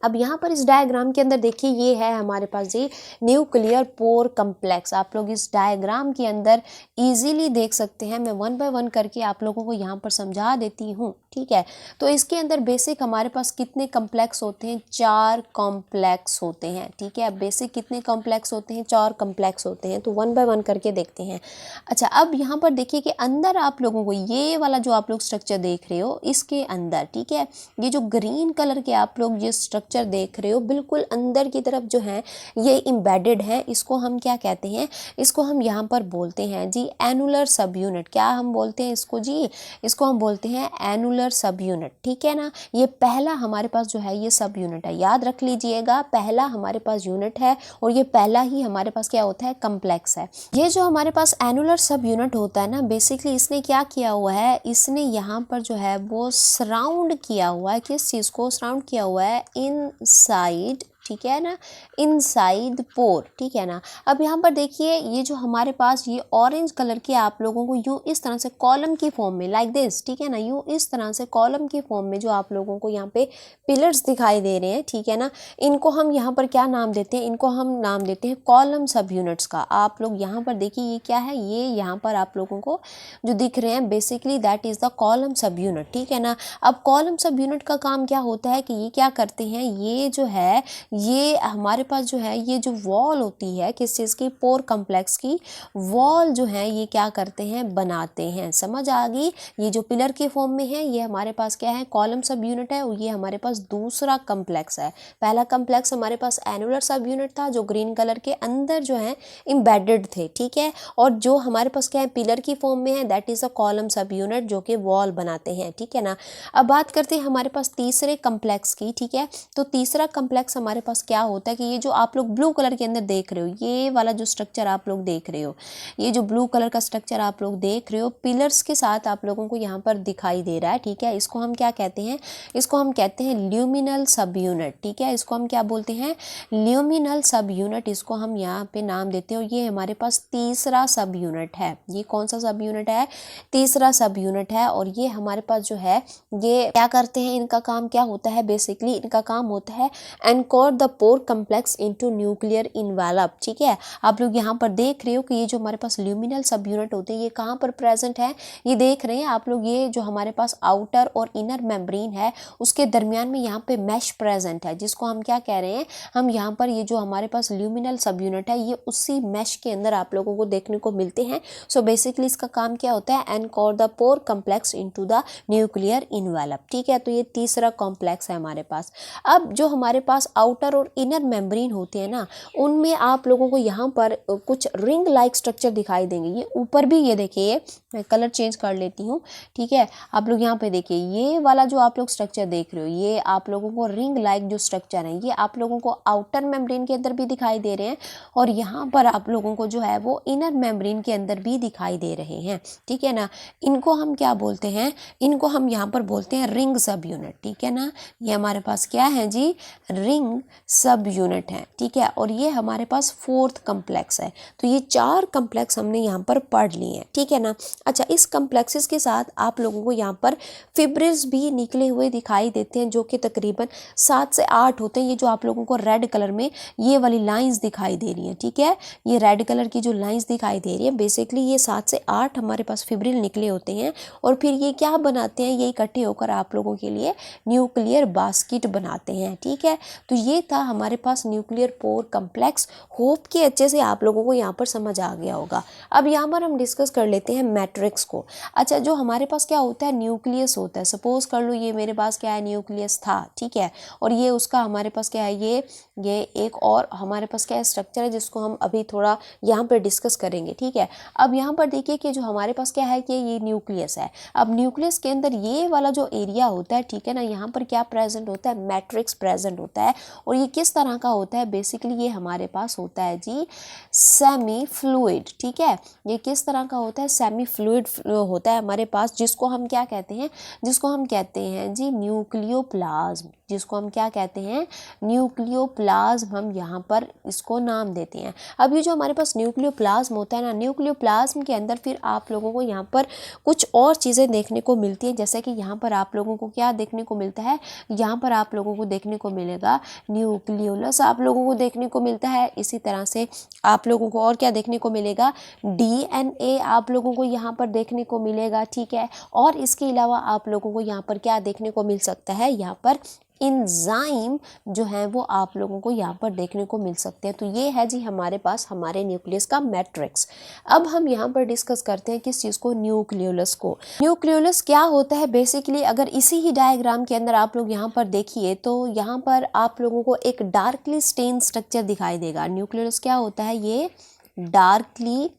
अब यहाँ पर इस डायग्राम के अंदर देखिए, ये है हमारे पास जी न्यूक्लियर पोर कम्प्लेक्स। आप लोग इस डायग्राम के अंदर इजीली देख सकते हैं, मैं वन बाय वन करके आप लोगों को यहाँ पर समझा देती हूँ, ठीक है। तो इसके अंदर बेसिक हमारे पास कितने कम्प्लेक्स होते हैं, 4 कॉम्प्लेक्स होते हैं, ठीक है। अब बेसिक कितने कॉम्प्लेक्स होते हैं, 4 कॉम्प्लेक्स होते हैं। तो वन बाय वन करके देखते हैं। अच्छा, अब यहाँ पर देखिए कि अंदर आप लोगों को ये वाला जो आप लोग स्ट्रक्चर देख रहे हो, इसके अंदर, ठीक है, ये जो ग्रीन कलर के आप लोग ये स्ट्रक्चर देख रहे हो, बिल्कुल अंदर की तरफ जो है ये एम्बेडेड है। इसको हम क्या कहते हैं, इसको हम यहाँ पर बोलते हैं जी एनुलर सब यूनिट। क्या हम बोलते हैं इसको जी, इसको हम बोलते हैं एनुलर सब यूनिट, ठीक है ना। ये पहला हमारे पास जो है ये सब यूनिट है, याद रख लीजिएगा, पहला हमारे पास यूनिट है और ये पहला ही हमारे पास क्या होता है, कम्प्लेक्स है। ये जो हमारे पास एनुलर सब यूनिट होता है ना, बेसिकली इसने क्या किया हुआ है, इसने यहाँ पर जो है वो सराउंड किया हुआ है, किस चीज़ को सराउंड किया हुआ है, इनसाइड ठीक है ना, इनसाइड पोर, ठीक है ना। अब यहाँ पर देखिए ये जो हमारे पास ये ऑरेंज कलर के आप लोगों को यूँ इस तरह से कॉलम की फॉर्म में लाइक दिस, ठीक है ना, यूँ इस तरह से कॉलम की फॉर्म में जो आप लोगों को यहाँ पे पिलर्स दिखाई दे रहे हैं, ठीक है ना, इनको हम यहाँ पर क्या नाम देते हैं, इनको हम नाम देते हैं कॉलम सब यूनिट्स का। आप लोग यहाँ पर देखिए ये क्या है, ये यहाँ पर आप लोगों को जो दिख रहे हैं basically that is the column सब यूनिट, ठीक है ना। अब कॉलम सब यूनिट का काम क्या होता है कि ये क्या करते हैं, ये जो है ये हमारे पास जो है ये जो वॉल होती है किस चीज़ की, पोर कम्प्लेक्स की वॉल जो है ये क्या करते हैं, बनाते हैं। समझ आ गई, ये जो पिलर के फॉर्म में है ये हमारे पास क्या है, कॉलम सब यूनिट है, और ये हमारे पास दूसरा कम्प्लेक्स है। पहला कम्प्लेक्स हमारे पास एनुलर सब यूनिट था जो ग्रीन कलर के अंदर जो है एम्बेडेड थे, ठीक है, और जो हमारे पास क्या है पिलर की फॉर्म में है दैट इज़ अ कॉलम सब यूनिट जो कि वॉल बनाते हैं, ठीक है ना। अब बात करते हैं हमारे पास तीसरे कम्प्लेक्स की, ठीक है। तो तीसरा कम्प्लेक्स हमारे पास क्या होता है कि ये जो आप लोग ब्लू कलर के अंदर देख रहे हो, ये वाला जो स्ट्रक्चर आप लोग देख रहे हो, ये जो ब्लू कलर का स्ट्रक्चर आप लोग देख रहे हो पिलर्स के साथ आप लोगों को यहाँ पर दिखाई दे रहा है, ठीक है। इसको हम क्या कहते हैं, इसको हम कहते हैं ल्यूमिनल सब यूनिट, ठीक है। इसको हम क्या बोलते हैं, ल्यूमिनल सब यूनिट, इसको हम यहाँ पे नाम देते हैं। और ये हमारे पास तीसरा सब यूनिट है, ये कौन सा सब यूनिट है, तीसरा सब यूनिट है। और ये हमारे पास जो है ये क्या करते हैं, इनका काम क्या होता है, बेसिकली इनका काम होता है anchor the pore complex into nuclear envelope, ठीक है। आप लोग यहाँ पर देख रहे हो कि ये जो हमारे पास ल्यूमिनल सब यूनिट होते हैं ये कहाँ पर प्रेजेंट है, ये देख रहे हैं आप लोग, ये जो हमारे पास आउटर और इनर मेम्ब्रेन है उसके दरमियान में यहाँ पे मैश प्रेजेंट है, जिसको हम क्या कह रहे हैं, हम यहाँ पर ये जो हमारे पास ल्यूमिनल सब यूनिट है ये उसी मैश के अंदर आप लोगों को देखने को मिलते हैं। सो बेसिकली इसका काम क्या होता है, anchor the pore complex into the nuclear envelope, ठीक है। तो ये तीसरा कॉम्प्लेक्स है हमारे पास। अब जो हमारे पास आउटर और इनर मेम्ब्रेन होते हैं ना, उनमें आप लोगों को यहाँ पर कुछ रिंग लाइक स्ट्रक्चर दिखाई देंगे। ये ऊपर भी ये देखिए, मैं कलर चेंज कर लेती हूँ, ठीक है। आप लोग यहाँ पे देखिए ये वाला जो आप लोग स्ट्रक्चर देख रहे हो ये आप लोगों को रिंग लाइक जो स्ट्रक्चर है ये आप लोगों को आउटर मेम्ब्रेन के अंदर भी दिखाई दे रहे हैं, और यहाँ पर आप लोगों को जो है वो इनर मेम्ब्रेन के अंदर भी दिखाई दे रहे हैं, ठीक है ना। इनको हम क्या बोलते हैं, इनको हम यहाँ पर बोलते हैं रिंग सब यूनिट, ठीक है ना। ये हमारे पास क्या है जी, रिंग सब यूनिट है, ठीक है। और ये हमारे पास फोर्थ कम्प्लेक्स है। तो ये चार कम्प्लेक्स हमने यहाँ पर पढ़ लिए हैं, ठीक है ना। अच्छा, इस कम्प्लेक्सेस के साथ आप लोगों को यहाँ पर फिब्रिल्स भी निकले हुए दिखाई देते हैं जो कि तकरीबन 7 से 8 होते हैं। ये जो आप लोगों को रेड कलर में ये वाली लाइंस दिखाई दे रही हैं, ठीक है, ये रेड कलर की जो लाइंस दिखाई दे रही है बेसिकली ये 7 से 8 हमारे पास फिब्रिल निकले होते हैं, और फिर ये क्या बनाते हैं, ये इकट्ठे होकर आप लोगों के लिए न्यूक्लियर बास्केट बनाते हैं, ठीक है। तो ये था हमारे पास न्यूक्लियर पोर कम्प्लेक्स। होप कि अच्छे से आप लोगों को यहाँ पर समझ आ गया होगा। अब यहाँ पर हम डिस्कस कर लेते हैं मैट्रिक्स को। अच्छा, जो हमारे पास क्या होता है, न्यूक्लियस होता है। सपोज कर लो ये मेरे पास क्या है, न्यूक्लियस था, ठीक है, और ये उसका हमारे पास क्या है, ये एक और हमारे पास क्या है स्ट्रक्चर है जिसको हम अभी थोड़ा यहाँ पर डिस्कस करेंगे, ठीक है। अब यहाँ पर देखिए कि जो हमारे पास क्या है कि ये न्यूक्लियस है। अब न्यूक्लियस के अंदर ये वाला जो एरिया होता है, ठीक है ना, यहाँ पर क्या प्रेजेंट होता है, मैट्रिक्स प्रेजेंट होता है। और ये किस तरह का होता है, बेसिकली ये हमारे पास होता है जी सेमी फ्लूइड, ठीक है। ये किस तरह का होता है, सेमी फ्लूइड होता है हमारे पास, जिसको हम क्या कहते हैं, जिसको हम कहते हैं जी न्यूक्लियोप्लाज्म, जिसको हम क्या कहते हैं, न्यूक्लियोप्लाज्म, हम यहाँ पर इसको नाम देते हैं। अब ये जो हमारे पास न्यूक्लियोप्लाज्म होता है ना, न्यूक्लियोप्लाज्म के अंदर फिर आप लोगों को यहाँ पर कुछ और चीज़ें देखने को मिलती हैं, जैसे कि यहाँ पर आप लोगों को क्या देखने को मिलता है, यहाँ पर आप लोगों को देखने को मिलेगा न्यूक्लियोलस आप लोगों को देखने को मिलता है। इसी तरह से आप लोगों को और क्या देखने को मिलेगा, डीएनए आप लोगों को यहाँ पर देखने को मिलेगा, ठीक है। और इसके अलावा आप लोगों को यहाँ पर क्या देखने को मिल सकता है, यहाँ पर एंजाइम जो है वो आप लोगों को यहाँ पर देखने को मिल सकते हैं। तो ये है जी हमारे पास हमारे न्यूक्लियस का मैट्रिक्स। अब हम यहाँ पर डिस्कस करते हैं किस चीज़ को, न्यूक्लियोलस को। न्यूक्लियोलस क्या होता है, बेसिकली अगर इसी ही डायग्राम के अंदर आप लोग यहाँ पर देखिए तो यहाँ पर आप लोगों को एक डार्कली स्टेन स्ट्रक्चर दिखाई देगा। न्यूक्लियोलस क्या होता है, ये डार्कली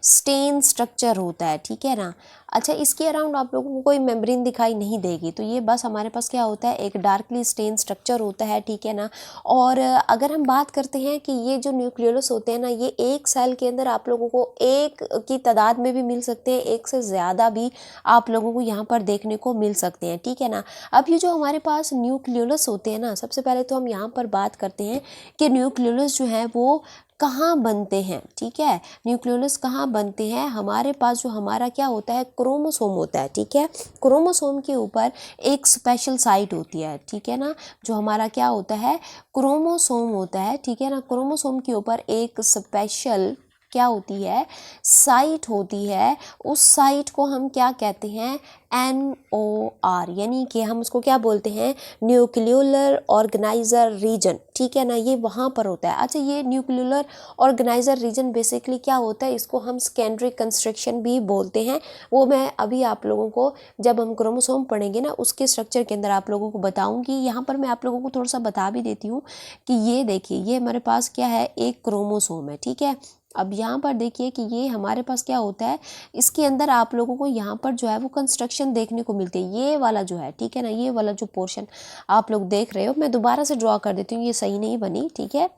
स्टेन स्ट्रक्चर होता है, ठीक है ना। अच्छा, इसके अराउंड आप लोगों को कोई मेम्ब्रेन दिखाई नहीं देगी, तो ये बस हमारे पास क्या होता है, एक डार्कली स्टेन स्ट्रक्चर होता है, ठीक है ना। और अगर हम बात करते हैं कि ये जो न्यूक्लियोलस होते हैं ना, ये एक सेल के अंदर आप लोगों को एक की तादाद में भी मिल सकते हैं, एक से ज़्यादा भी आप लोगों को यहाँ पर देखने को मिल सकते हैं, ठीक है ना। अब ये जो हमारे पास न्यूक्लियोलस होते हैं ना, सबसे पहले तो हम यहाँ पर बात करते हैं कि न्यूक्लियोलस जो है वो कहाँ बनते हैं, ठीक है। न्यूक्लियोलस कहाँ बनते हैं, हमारे पास जो हमारा क्या होता है, क्रोमोसोम होता है, ठीक है। क्रोमोसोम के ऊपर एक स्पेशल साइट होती है, ठीक है ना। जो हमारा क्या होता है, क्रोमोसोम होता है, ठीक है ना। क्रोमोसोम के ऊपर एक स्पेशल क्या होती है, साइट होती है। उस साइट को हम क्या कहते हैं, NOR, यानी कि हम उसको क्या बोलते हैं, न्यूक्लियोलर ऑर्गेनाइजर रीजन, ठीक है ना। ये वहाँ पर होता है। अच्छा, ये न्यूक्लियोलर ऑर्गेनाइजर रीजन बेसिकली क्या होता है, इसको हम सेकेंडरी कंस्ट्रक्शन भी बोलते हैं। वो मैं अभी आप लोगों को जब हम क्रोमोसोम पढ़ेंगे ना, उसके स्ट्रक्चर के अंदर आप लोगों को बताऊंगी। यहाँ पर मैं आप लोगों को थोड़ा सा बता भी देती हूँ कि ये देखिए, ये हमारे पास क्या है, एक क्रोमोसोम है, ठीक है। अब यहाँ पर देखिए कि ये हमारे पास क्या होता है, इसके अंदर आप लोगों को यहाँ पर जो है वो कंस्ट्रक्शन देखने को मिलती है, ये वाला जो है, ठीक है ना। ये वाला जो पोर्शन आप लोग देख रहे हो, मैं दोबारा से ड्रॉ कर देती हूँ, ये सही नहीं बनी, ठीक है।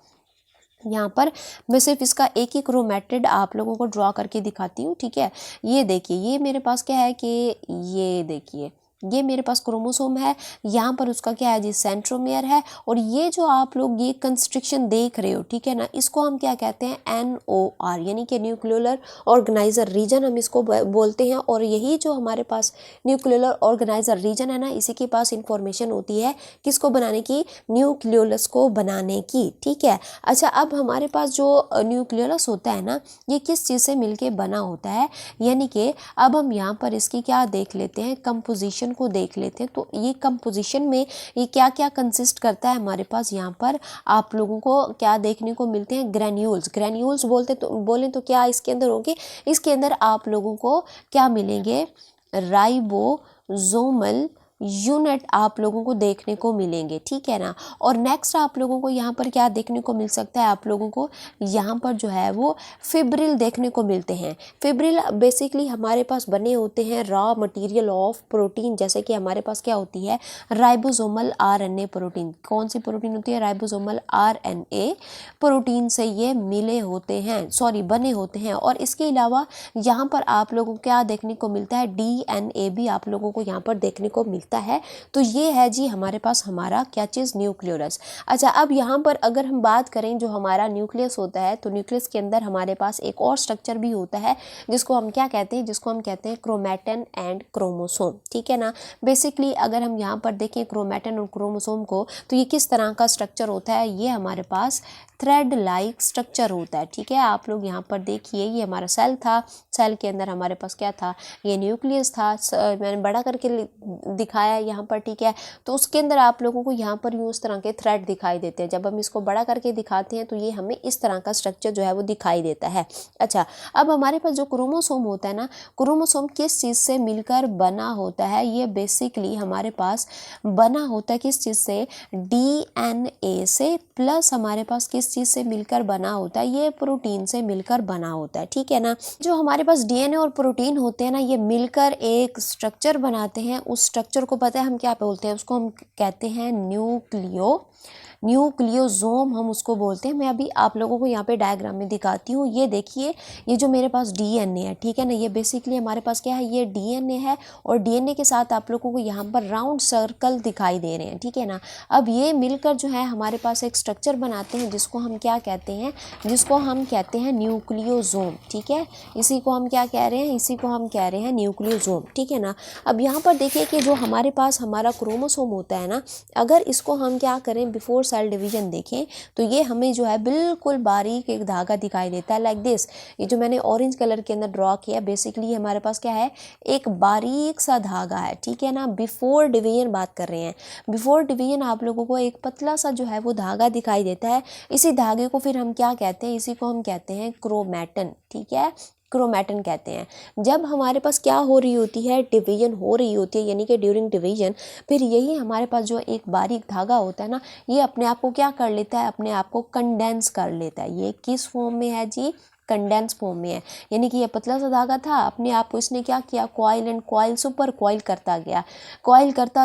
यहाँ पर मैं सिर्फ इसका एक ही क्रोमेटिड आप लोगों को ड्रॉ करके दिखाती हूँ, ठीक है। ये देखिए, ये मेरे पास क्या है कि ये देखिए, ये मेरे पास क्रोमोसोम है, यहाँ पर उसका क्या है जी, सेंट्रोमियर है। और ये जो आप लोग ये कंस्ट्रक्शन देख रहे हो, ठीक है ना, इसको हम क्या कहते हैं, NOR, यानी कि न्यूक्लियोलर ऑर्गेनाइजर रीजन हम इसको बोलते हैं। और यही जो हमारे पास न्यूक्लियोलर ऑर्गेनाइजर रीजन है ना, इसी के पास इंफॉर्मेशन होती है किसको बनाने की, न्यूक्लियोलस को बनाने की, ठीक है। अच्छा, अब हमारे पास जो न्यूक्लियोलस होता है ना, ये किस चीज़ से मिलके बना होता है, यानी कि अब हम यहाँ पर इसकी क्या देख लेते हैं, कंपोजिशन को देख लेते हैं। तो ये कंपोजिशन में ये क्या क्या कंसिस्ट करता है, हमारे पास यहाँ पर आप लोगों को क्या देखने को मिलते हैं, ग्रेन्यूल्स। ग्रेन्यूल्स बोलें तो क्या इसके अंदर होंगे, इसके अंदर आप लोगों को क्या मिलेंगे, राइबोसोमल यूनिट आप लोगों को देखने को मिलेंगे, ठीक है ना। और नेक्स्ट आप लोगों को यहाँ पर क्या देखने को मिल सकता है, आप लोगों को यहाँ पर जो है वो फिब्रिल देखने को मिलते हैं। फिब्रिल बेसिकली हमारे पास बने होते हैं रॉ मटेरियल ऑफ प्रोटीन, जैसे कि हमारे पास क्या होती है, राइबोसोमल RNA प्रोटीन। कौन सी प्रोटीन होती है, राइबोसोमल RNA प्रोटीन से ये मिले होते हैं, सॉरी बने होते हैं। और इसके अलावा यहाँ पर आप लोगों को क्या देखने को मिलता है, DNA भी आप लोगों को यहाँ पर देखने को मिलता है। तो ये है जी हमारे पास हमारा क्या चीज़, न्यूक्लियोलस। अच्छा, अब यहाँ पर अगर हम बात करें जो हमारा न्यूक्लियस होता है, तो न्यूक्लियस के अंदर हमारे पास एक और स्ट्रक्चर भी होता है जिसको हम क्या कहते हैं, जिसको हम कहते हैं क्रोमैटिन एंड क्रोमोसोम, ठीक है ना। बेसिकली अगर हम यहाँ पर देखें क्रोमैटिन और क्रोमोसोम को, तो ये किस तरह का स्ट्रक्चर होता है, ये हमारे पास थ्रेड लाइक स्ट्रक्चर होता है, ठीक है। आप लोग यहाँ पर देखिए, ये हमारा सेल था, सेल के अंदर हमारे पास क्या था, ये न्यूक्लियस था। मैंने बड़ा करके दिखाया है यहाँ पर, ठीक है। तो उसके अंदर आप लोगों को यहाँ पर यूँ इस तरह के थ्रेड दिखाई देते हैं। जब हम इसको बड़ा करके दिखाते हैं तो ये हमें इस तरह का स्ट्रक्चर जो है वो दिखाई देता है। अच्छा, अब हमारे पास जो क्रोमोसोम होता है ना, क्रोमोसोम किस चीज़ से मिलकर बना होता है, ये बेसिकली हमारे पास बना होता है किस चीज़ से, DNA से, प्लस हमारे पास किस चीज़ से मिलकर बना होता है, ये प्रोटीन से मिलकर बना होता है, ठीक है ना। जो हमारे पास DNA और प्रोटीन होते हैं ना, ये मिलकर एक स्ट्रक्चर बनाते हैं। उस स्ट्रक्चर को पता है हम क्या बोलते हैं, उसको हम कहते हैं न्यूक्लियोसोम हम उसको बोलते हैं। मैं अभी आप लोगों को यहाँ पे डायग्राम में दिखाती हूँ। ये देखिए, ये जो मेरे पास DNA है, ठीक है ना, ये बेसिकली हमारे पास क्या है, ये DNA है। और DNA के साथ आप लोगों को यहाँ पर राउंड सर्कल दिखाई दे रहे हैं, ठीक है ना। अब ये मिलकर जो है हमारे पास एक स्ट्रक्चर बनाते हैं जिसको हम क्या कहते हैं, जिसको हम कहते हैं न्यूक्लियोसोम, ठीक है। इसी को हम क्या कह रहे हैं, इसी को हम कह रहे हैं न्यूक्लियोसोम, ठीक है ना। अब यहाँ पर देखिए कि जो हमारे पास हमारा क्रोमोसोम होता है ना, अगर इसको हम क्या करें, बिफोर सेल डिवीजन देखें, तो ये हमें जो है बिल्कुल बारीक एक धागा दिखाई देता है, लाइक दिस। ये जो मैंने ऑरेंज कलर के अंदर ड्रॉ किया, बेसिकली हमारे पास क्या है, एक बारीक सा धागा है, ठीक है ना। बिफोर डिवीजन बात कर रहे हैं, बिफोर डिवीजन आप लोगों को एक पतला सा जो है वो धागा दिखाई देता है। इसी धागे को फिर हम क्या कहते हैं, इसी को हम कहते हैं क्रोमैटिन, ठीक है, क्रोमैटिन कहते हैं। जब हमारे पास क्या हो रही होती है, डिवीजन हो रही होती है, यानी कि ड्यूरिंग डिवीजन, फिर यही हमारे पास जो एक बारीक धागा होता है ना, ये अपने आप को क्या कर लेता है, अपने आप को कंडेंस कर लेता है। ये किस फॉर्म में है जी, कंडेंस फॉर्म में है, यानी कि ये पतला सा धागा था, अपने आप को इसने क्या किया, coil and coil super coil करता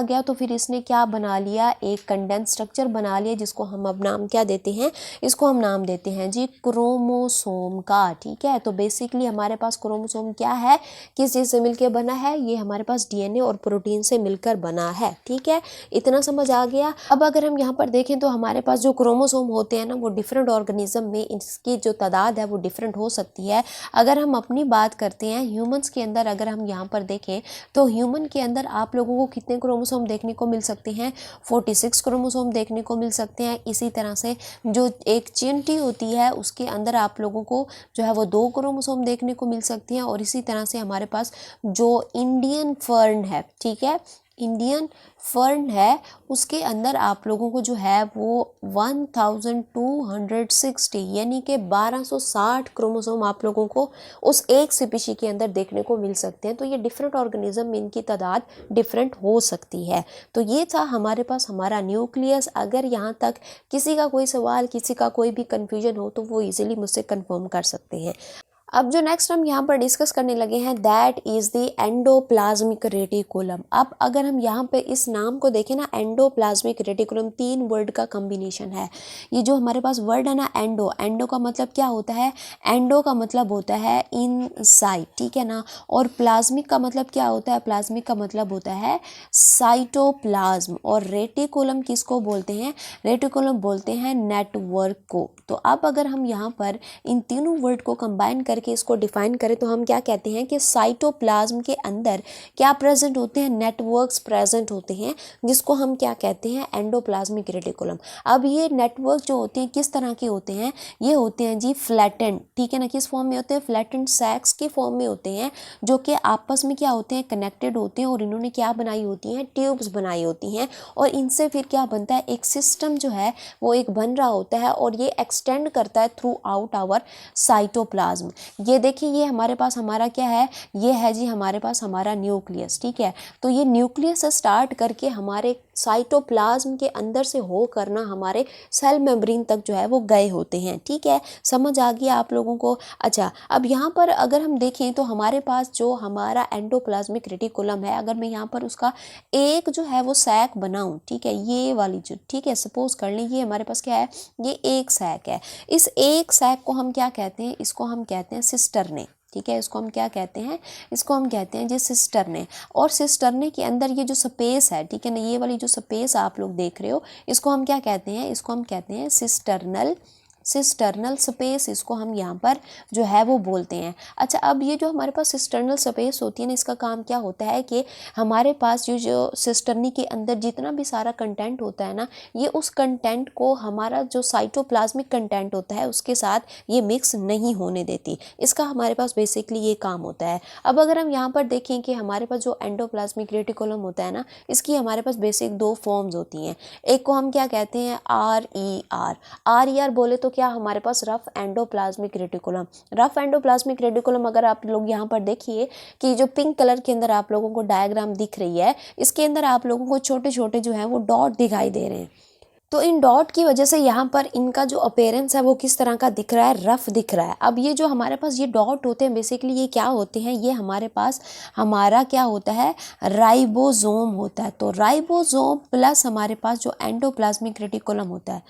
गया, तो फिर इसने क्या बना लिया, एक कंडेंस स्ट्रक्चर बना लिया, जिसको हम अब नाम क्या देते हैं, इसको हम नाम देते हैं जी क्रोमोसोम का। ठीक है, तो बेसिकली हमारे पास क्रोमोसोम क्या है, किस चीज़ से मिलकर बना है, ये हमारे पास डीएनए और प्रोटीन से मिलकर बना है। ठीक है, इतना समझ आ गया। अब अगर हम यहाँ पर देखें तो हमारे पास जो क्रोमोसोम होते हैं ना, वो डिफरेंट ऑर्गेनिज्म में इसकी जो तादाद है वो डिफरेंट हो सकती है। अगर हम अपनी बात करते हैं ह्यूमंस के अंदर, अगर हम यहाँ पर देखें तो ह्यूमन के अंदर आप लोगों को कितने क्रोमोसोम देखने को मिल सकते हैं, 46 क्रोमोसोम देखने को मिल सकते हैं। इसी तरह से जो एक चींटी होती है उसके अंदर आप लोगों को जो है वो 2 क्रोमोसोम देखने को मिल सकती हैं। और इसी तरह से हमारे पास जो इंडियन फर्न है, ठीक है, इंडियन फर्न है, उसके अंदर आप लोगों को जो है वो 1260 यानी कि 1260 क्रोमोसोम आप लोगों को उस एक स्पीशी के अंदर देखने को मिल सकते हैं। तो ये डिफरेंट ऑर्गेनिज्म में इनकी तादाद डिफरेंट हो सकती है। तो ये था हमारे पास हमारा न्यूक्लियस। अगर यहाँ तक किसी का कोई सवाल, किसी का कोई भी कन्फ्यूजन हो तो वो इजीली मुझसे कंफर्म कर सकते हैं। अब जो नेक्स्ट हम यहाँ पर डिस्कस करने लगे हैं, that is the endoplasmic reticulum. अब अगर हम यहाँ पे इस नाम को देखें ना, एंडोप्लाज्मिक रेटिकुलम 3 वर्ड का कॉम्बिनेशन है। ये जो हमारे पास वर्ड है ना, एंडो का मतलब क्या होता है, एंडो का मतलब होता है इनसाइड, ठीक है ना। और प्लाज्मिक का मतलब क्या होता है, प्लाज्मिक का मतलब होता है साइटोप्लाज्म। और रेटिकुलम किसको बोलते हैं, रेटिकुलम बोलते हैं नेटवर्क को। तो अब अगर हम यहाँ पर इन तीनों वर्ड को कंबाइन करके इसको डिफाइन करें तो हम क्या कहते हैं कि साइटोप्लाज्म के अंदर क्या प्रेजेंट होते हैं, नेटवर्क्स प्रेजेंट होते हैं, जिसको हम क्या कहते हैं, एंडोप्लाज्मिक रेटिकुलम। अब ये नेटवर्क जो होते हैं किस तरह के होते हैं, ये होते हैं जी फ्लैटेंड, ठीक है ना। किस फॉर्म में होते हैं, फ्लैटेंड सैक्स के फॉर्म में होते हैं, जो कि आपस में क्या होते हैं, कनेक्टेड होते हैं। और इन्होंने क्या बनाई होती हैं, ट्यूब्स बनाई होती हैं। और इनसे फिर क्या बनता है, एक सिस्टम जो है वो एक बन रहा होता है और ये एक्सटेंड करता है थ्रू आउट आवर साइटोप्लाज्म। ये देखिए, ये हमारे पास हमारा क्या है, ये है जी हमारे पास हमारा न्यूक्लियस, ठीक है। तो ये न्यूक्लियस से स्टार्ट करके हमारे साइटोप्लाज्म के अंदर से हो करना हमारे सेल मेम्ब्रेन तक जो है वो गए होते हैं। ठीक है, समझ आ गया आप लोगों को। अच्छा, अब यहाँ पर अगर हम देखें तो हमारे पास जो हमारा एंडोप्लाज्मिक रेटिकुलम है, अगर मैं यहाँ पर उसका एक जो है वो सैक बनाऊँ, ठीक है, ये वाली जो, ठीक है, सपोज कर लें ये हमारे पास क्या है, ये एक सैक है। इस एक सैक को हम क्या कहते हैं, इसको हम कहते हैं सिस्टरने, ठीक है। इसको हम क्या कहते हैं, इसको हम कहते हैं जी सिस्टरने। और सिस्टरने के अंदर ये जो स्पेस है, ठीक है ना, ये वाली जो स्पेस आप लोग देख रहे हो, इसको हम क्या कहते हैं, इसको हम कहते हैं सिस्टर्नल स्पेस, इसको हम यहाँ पर जो है वो बोलते हैं। अच्छा, अब ये जो हमारे पास सिस्टर्नल स्पेस होती है ना, इसका काम क्या होता है कि हमारे पास जो सिस्टर्नी के अंदर जितना भी सारा कंटेंट होता है ना, ये उस कंटेंट को हमारा जो साइटोप्लाज्मिक कंटेंट होता है उसके साथ ये मिक्स नहीं होने देती। इसका हमारे पास बेसिकली ये काम होता है। अब अगर हम यहाँ पर देखें कि हमारे पास जो एंडोप्लाज्मिक रेटिकुलम होता है ना, इसकी हमारे पास बेसिक 2 फॉर्म्स होती हैं। एक को हम क्या कहते हैं, RER बोले तो क्या हमारे पास rough endoplasmic reticulum. Rough endoplasmic reticulum अगर आप लोग यहाँ पर देखिए कि जो पिंक कलर के अंदर आप लोगों को डायग्राम दिख रही है, इसके अंदर आप लोगों को छोटे छोटे जो है वो डॉट दिखाई दे रहे हैं। तो इन डॉट की वजह से यहाँ पर इनका जो अपीयरेंस है वो किस तरह का दिख रहा है, रफ दिख रहा है। अब ये जो हमारे पास ये डॉट होते हैं, बेसिकली ये क्या होते हैं, ये हमारे पास हमारा क्या होता है, राइबोसोम होता है। तो राइबोसोम प्लस हमारे पास जो एंडोप्लाज्मिक रेटिकुलम होता है,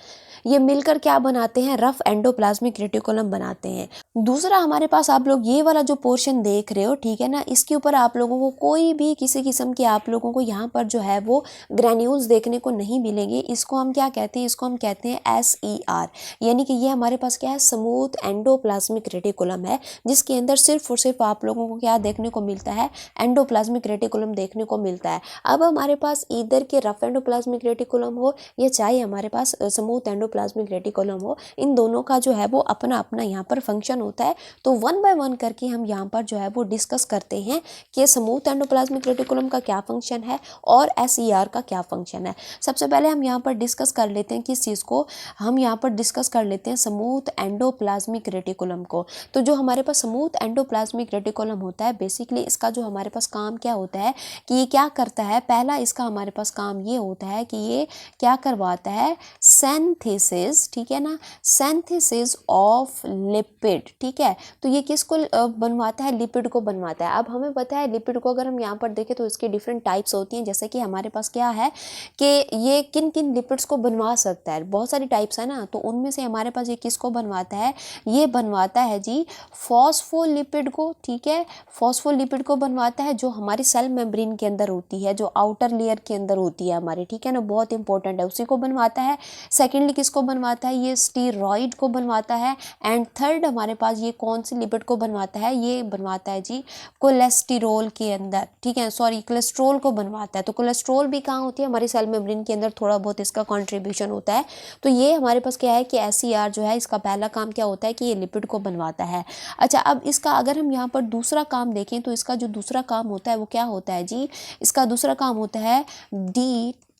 ये मिलकर क्या बनाते हैं, रफ एंडोप्लाज्मिक रेटिकुलम बनाते हैं। दूसरा हमारे पास आप लोग ये वाला जो पोर्शन देख रहे हो, ठीक है ना, इसके ऊपर आप लोगों को कोई भी किसी किस्म के आप लोगों को यहाँ पर जो है वो ग्रेन्यूल्स देखने को नहीं मिलेंगे। इसको हम क्या कहते हैं, इसको हम कहते हैं SER, यानी कि ये हमारे पास क्या है, स्मूथ एंडोप्लाज्मिक रेटिकुलम है, जिसके अंदर सिर्फ और सिर्फ आप लोगों को क्या देखने को मिलता है, एंडोप्लाज्मिक रेटिकुलम देखने को मिलता है। अब हमारे पास इधर के रफ एंडोप्लाज्मिक रेटिकुलम हो या चाहे हमारे पास स्मूथ एंडोप्लाज्मिक रेटिकुलम हो, इन दोनों का जो है वो अपना अपना यहाँ पर फंक्शन होता है। तो 1 बाय 1 करके हम यहाँ पर जो है वो डिस्कस करते हैं कि स्मूथ एंडोप्लाज्मिक रेटिकुलम का क्या फंक्शन है और SER का क्या फंक्शन है। सबसे पहले हम यहाँ पर डिस्कस कर लेते हैं किस चीज़ को, हम यहाँ पर डिस्कस कर लेते हैं स्मूथ एंडोप्लाज्मिक रेटिकुलम को। तो जो हमारे पास स्मूथ एंडोप्लाज्मिक रेटिकुलम होता है, बेसिकली इसका जो हमारे पास काम क्या होता है कि ये क्या करता है, पहला इसका हमारे पास काम ये होता है कि ये क्या करवाता है, सिंथेसिस, ठीक है ना, सिंथेसिस ऑफ लिपिड, ठीक है। तो ये किसको बनवाता है, लिपिड को बनवाता है। अब हमें पता है लिपिड को अगर हम यहाँ पर देखें तो इसकी डिफरेंट टाइप्स होती हैं, जैसे कि हमारे पास क्या है कि ये किन किन लिपिड्स को बनवा सकता है, बहुत सारी टाइप्स है ना, तो उनमें से हमारे पास ये किसको बनवाता है, ये बनवाता है जी फॉस्फोलिपिड को, ठीक है, फॉस्फोलिपिड को बनवाता है जो हमारी सेल मेम्ब्रेन के अंदर होती है, जो आउटर लेयर के अंदर होती है हमारी, ठीक है ना, बहुत इंपॉर्टेंट है, उसी को बनवाता है। सेकेंडली किसको बनवाता है, ये स्टीरॉइड को बनवाता है। एंड थर्ड हमारे पास ये कौन सी लिपिड को बनवाता है, ये बनवाता है जी कोलेस्टेरोल के अंदर, ठीक है, सॉरी कोलेस्ट्रॉल को बनवाता है। तो कोलेस्ट्रॉल भी कहाँ होती है, हमारी सेल मेम्ब्रेन के अंदर थोड़ा बहुत इसका कंट्रीब्यूशन होता है। तो ये हमारे पास क्या है कि SCR जो है इसका पहला काम क्या होता है कि ये लिपिड को बनवाता है। अच्छा, अब इसका अगर हम यहाँ पर दूसरा काम देखें तो इसका जो दूसरा काम होता है वो क्या होता है जी, इसका दूसरा काम होता है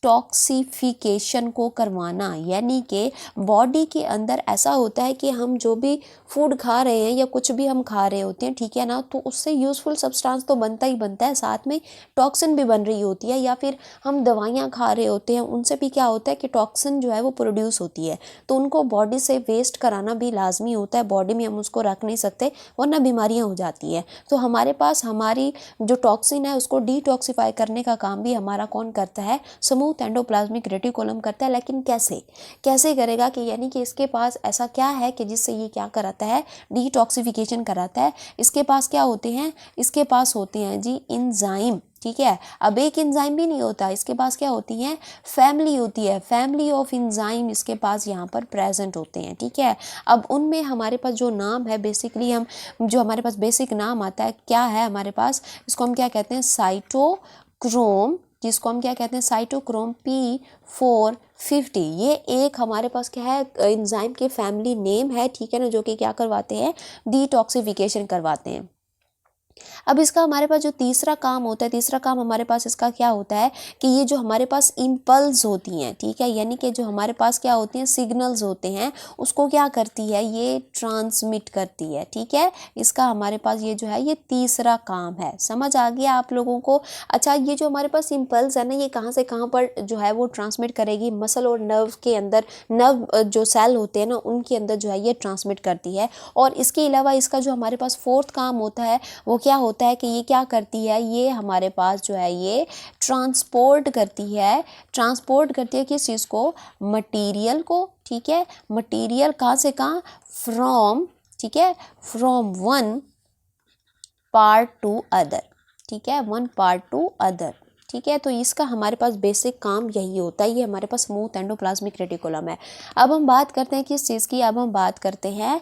डिटॉक्सिफिकेशन को करवाना, यानी कि बॉडी के अंदर ऐसा होता है कि हम जो भी फूड खा रहे हैं या कुछ भी हम खा रहे होते हैं, ठीक है ना, तो उससे यूज़फुल सब्सटेंस तो बनता ही बनता है, साथ में टॉक्सिन भी बन रही होती है, या फिर हम दवाइयाँ खा रहे होते हैं उनसे भी क्या होता है कि टॉक्सिन जो है वो प्रोड्यूस होती है, तो उनको बॉडी से वेस्ट कराना भी लाजमी होता है, बॉडी में हम उसको रख नहीं सकते वरना बीमारियाँ हो जाती हैं। तो हमारे पास हमारी जो टॉक्सिन है उसको डिटॉक्सिफाई करने का काम भी हमारा कौन करता है, स्मूथ एंडोप्लाज्मिक रेटिकुलम करता है। लेकिन कैसे करेगा कि, यानी कि इसके पास ऐसा क्या है कि जिससे ये क्या कराता है, डिटॉक्सिफिकेशन कराता है। इसके पास क्या होते हैं, इसके पास होते हैं जी एंजाइम, ठीक है। अब एक एंजाइम भी नहीं होता, इसके पास क्या होती है, फैमिली होती है, फैमिली ऑफ एंजाइम इसके पास यहाँ पर प्रेजेंट होते हैं, ठीक है। अब उनमें हमारे पास जो नाम है, बेसिकली हम जो हमारे पास बेसिक नाम आता है क्या है हमारे पास, इसको हम क्या कहते हैं, साइटोक्रोम, जिसको हम क्या कहते हैं, साइटोक्रोम P450। ये एक हमारे पास क्या है, एंजाइम के फैमिली नेम है, ठीक है ना, जो कि क्या करवाते हैं, डिटॉक्सिफिकेशन करवाते हैं। अब इसका हमारे पास जो तीसरा काम होता है, तीसरा काम हमारे पास इसका क्या होता है कि ये जो हमारे पास इम्पल्स होती हैं, ठीक है, यानी कि जो हमारे पास क्या होती हैं, सिग्नल्स होते हैं, उसको क्या करती है, ये ट्रांसमिट करती है, ठीक है। इसका हमारे पास ये जो है ये तीसरा काम है। समझ आ गया आप लोगों को। अच्छा, ये जो हमारे पास इम्पल्स है ना, ये कहाँ से कहाँ पर जो है वो ट्रांसमिट करेगी, मसल और नर्व के अंदर, नर्व जो सेल होते हैं ना उनके अंदर जो है ये ट्रांसमिट करती है। और इसके अलावा इसका जो हमारे पास फोर्थ काम होता है वो क्या होता है कि ये क्या करती है, ये हमारे पास जो है ये ट्रांसपोर्ट करती है किस चीज़ को, मटेरियल को, ठीक है। मटेरियल कहाँ से कहाँ, फ्रॉम, ठीक है, from one part two other, ठीक है, वन पार्ट टू अदर, ठीक है। तो इसका हमारे पास बेसिक काम यही होता है, ये हमारे पास स्मूथ एंडोप्लाज्मिक रेटिकुलम है। अब हम बात करते हैं किस चीज़ की, अब हम बात करते हैं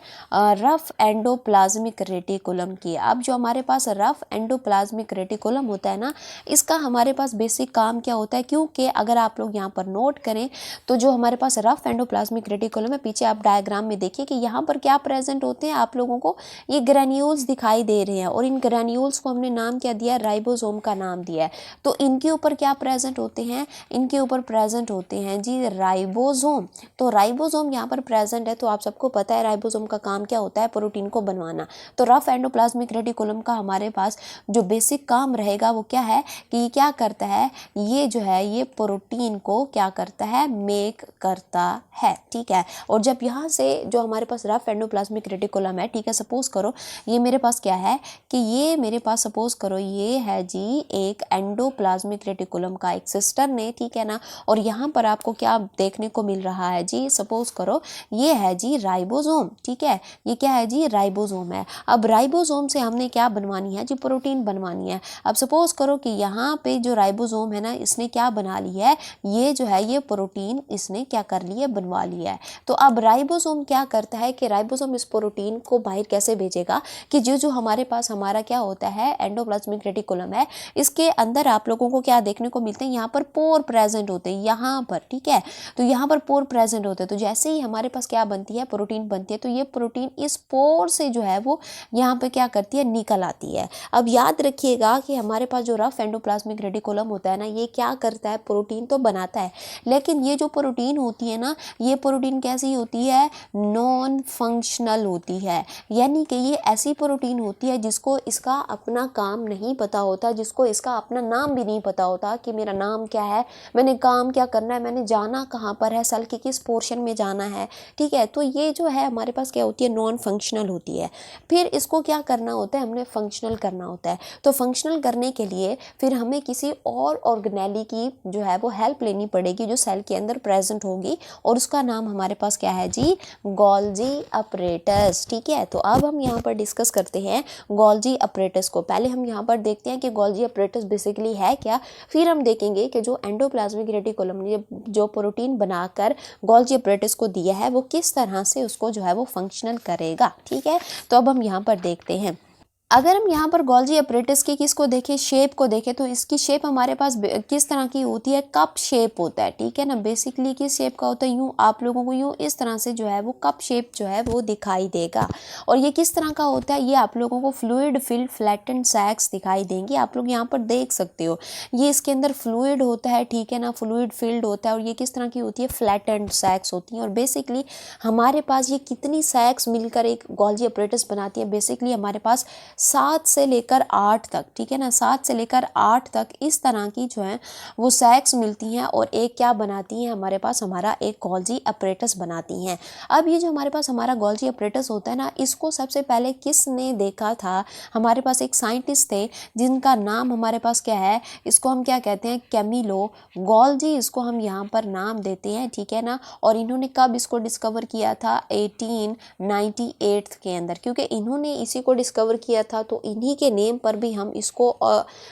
रफ एंडोप्लाज्मिक रेटिकुलम की। अब जो हमारे पास रफ एंडोप्लाज्मिक रेटिकुलम होता है ना, इसका हमारे पास बेसिक काम क्या होता है, क्योंकि अगर आप लोग यहाँ पर नोट करें तो जो हमारे पास रफ एंडोप्लाज्मिक रेटिकुलम है, पीछे आप डायग्राम में देखिए कि यहाँ पर क्या प्रेजेंट होते हैं, आप लोगों को ये ग्रेन्यूल्स दिखाई दे रहे हैं, और इन ग्रेन्यूल्स को हमने नाम क्या दिया, राइबोसोम का नाम दिया है। तो इनके ऊपर क्या प्रेजेंट होते हैं, इनके ऊपर प्रेजेंट होते हैं जी राइबोसोम। तो राइबोसोम यहाँ पर प्रेजेंट है, तो आप सबको पता है राइबोसोम का काम क्या होता है, प्रोटीन को बनवाना। तो रफ एंडोप्लाज्मिक रेटिकुलम का हमारे पास जो बेसिक काम रहेगा वो क्या है कि ये क्या करता है, ये जो है ये प्रोटीन को क्या करता है, मेक करता है, ठीक है। और जब यहाँ से जो हमारे पास रफ एंडोप्लाज्मिक रेटिकुलम है, ठीक है, सपोज करो ये मेरे पास क्या है कि ये मेरे पास सपोज करो ये है जी एक एंडोप्लाज्मिक रेटिकुलम का एक सिस्टर ने, ठीक है ना। और यहाँ पर आपको क्या देखने को मिल रहा है जी, सपोज करो ये है जी राइबोसोम, ठीक है, ये क्या है जी, राइबोसोम है। अब राइबोसोम से हमने क्या बनवानी है जी, प्रोटीन बनवानी है। अब सपोज करो कि यहाँ पे जो राइबोसोम है ना, इसने क्या बना लिया है, ये जो है ये प्रोटीन इसने क्या कर लिया, बनवा लिया है। तो अब राइबोसोम क्या करता है कि राइबोसोम इस प्रोटीन को बाहर कैसे भेजेगा कि जो हमारे पास हमारा क्या होता है, एंडोप्लाज्मिक रेटिकुलम है, इसके अंदर आप लोगों को क्या देखने को मिलते हैं, यहाँ पर पोर प्रेजेंट होते हैं यहाँ पर, ठीक है। तो यहाँ पर पोर प्रेजेंट होते हैं, तो जैसे ही हमारे पास क्या बनती है, प्रोटीन बनती है, तो ये प्रोटीन इस पोर से जो है वो यहाँ पे क्या करती है, निकल आती है। अब याद रखिएगा कि हमारे पास जो रफ एंडोप्लाज्मिक रेटिकुलम होता है ना, ये क्या करता है, प्रोटीन तो बनाता है, लेकिन ये जो प्रोटीन होती है ना, ये प्रोटीन कैसी होती है, नॉन फंक्शनल होती है। यानी कि ये ऐसी प्रोटीन होती है जिसको इसका अपना काम नहीं पता होता, जिसको इसका अपना नाम भी नहीं पता होता कि मेरा नाम क्या है, मैंने काम क्या करना है, मैंने जाना कहाँ पर है, सेल के किस पोर्शन में जाना है, ठीक है। तो ये जो है हमारे पास क्या होती है, नॉन फंक्शनल होती है। फिर इसको क्या करना होता है, हमने फंक्शनल करना होता है। तो फंक्शनल करने के लिए फिर हमें किसी और ऑर्गेनेली की जो है वो हेल्प लेनी पड़ेगी, जो सेल के अंदर प्रेजेंट होगी, और उसका नाम हमारे पास क्या है जी, गोल्जी अपरेटस, ठीक है। तो अब हम यहाँ पर डिस्कस करते हैं गोल्जी अपरेटस को। पहले हम यहाँ पर देखते हैं कि गोल्जी अपरेटस बेसिकली है क्या, फिर हम देखेंगे कि जो एंडोप्लाज्मिक रेटिकुलम ने जो प्रोटीन बनाकर गोल्जी अपरेटस को दिया है, वो किस तरह से उसको जो है वो फंक्शनल करेगा, ठीक है। तो अब हम यहाँ पर देखते हैं, अगर हम यहाँ पर गोल्जी अपरेटस की किसको देखें, शेप को देखें, तो इसकी शेप हमारे पास किस तरह की होती है, कप शेप होता है, ठीक है ना। बेसिकली किस शेप का होता है, यूँ आप लोगों को यूँ इस तरह से जो है वो कप शेप जो है वो दिखाई देगा। और ये किस तरह का होता है, ये आप लोगों को फ्लूइड फिल्ड फ्लैटेंड सैक्स दिखाई देंगे। आप लोग यहाँ पर देख सकते हो, ये इसके अंदर फ्लूइड होता है, ठीक है ना, फ्लूइड फिल्ड होता है, और ये किस तरह की होती है, फ्लैटेंड सैक्स होती हैं। और बेसिकली हमारे पास ये कितनी सैक्स मिलकर एक गोल्जी अपरेटस बनाती है, बेसिकली हमारे पास 7 से लेकर 8 तक, ठीक है ना, 7 से लेकर 8 तक इस तरह की जो है वो सैक्स मिलती हैं, और एक क्या बनाती हैं, हमारे पास हमारा एक गोल्जी अपरेटस बनाती हैं। अब ये जो हमारे पास हमारा गोल्जी अपरेटस होता है ना, इसको सबसे पहले किसने देखा था, हमारे पास एक साइंटिस्ट थे जिनका नाम हमारे पास क्या है, इसको हम क्या कहते हैं, कैमिलो गोल्जी, इसको हम यहाँ पर नाम देते हैं, ठीक है ना। और इन्होंने कब इसको डिस्कवर किया था, 1898 के अंदर, क्योंकि इन्होंने इसी को डिस्कवर किया था, तो इन्हीं के नेम पर भी हम इसको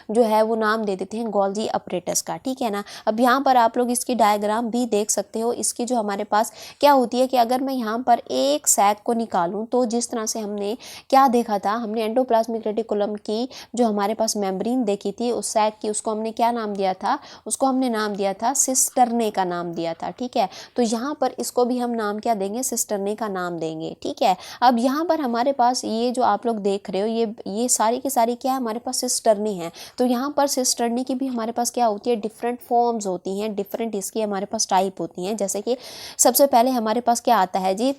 जो है वो नाम दे देते हैं गोल्जी अपरेटस का, ठीक है ना। अब यहाँ पर आप लोग इसकी डायग्राम भी देख सकते हो। इसकी जो हमारे पास क्या होती है कि अगर मैं यहाँ पर एक सैक को निकालूं, तो जिस तरह से हमने क्या देखा था, हमने एंडोप्लाज्मिक रेटिकुलम की जो हमारे पास मेम्ब्रेन देखी थी उस सैक की, उसको हमने क्या नाम दिया था, उसको हमने नाम दिया था सिस्टर्ने का नाम दिया था, ठीक है। तो यहाँ पर इसको भी हम नाम क्या देंगे, सिस्टर्ने का नाम देंगे, ठीक है। अब यहाँ पर हमारे पास ये जो आप लोग देख रहे हो, ये सारी की सारी क्या है, हमारे पास सिस्टर्नी है। तो यहाँ पर सिस्टर्नी की भी हमारे पास क्या होती है, डिफरेंट फॉर्म्स होती हैं, डिफरेंट इसकी हमारे पास टाइप होती हैं। जैसे कि सबसे पहले हमारे पास क्या आता है जी,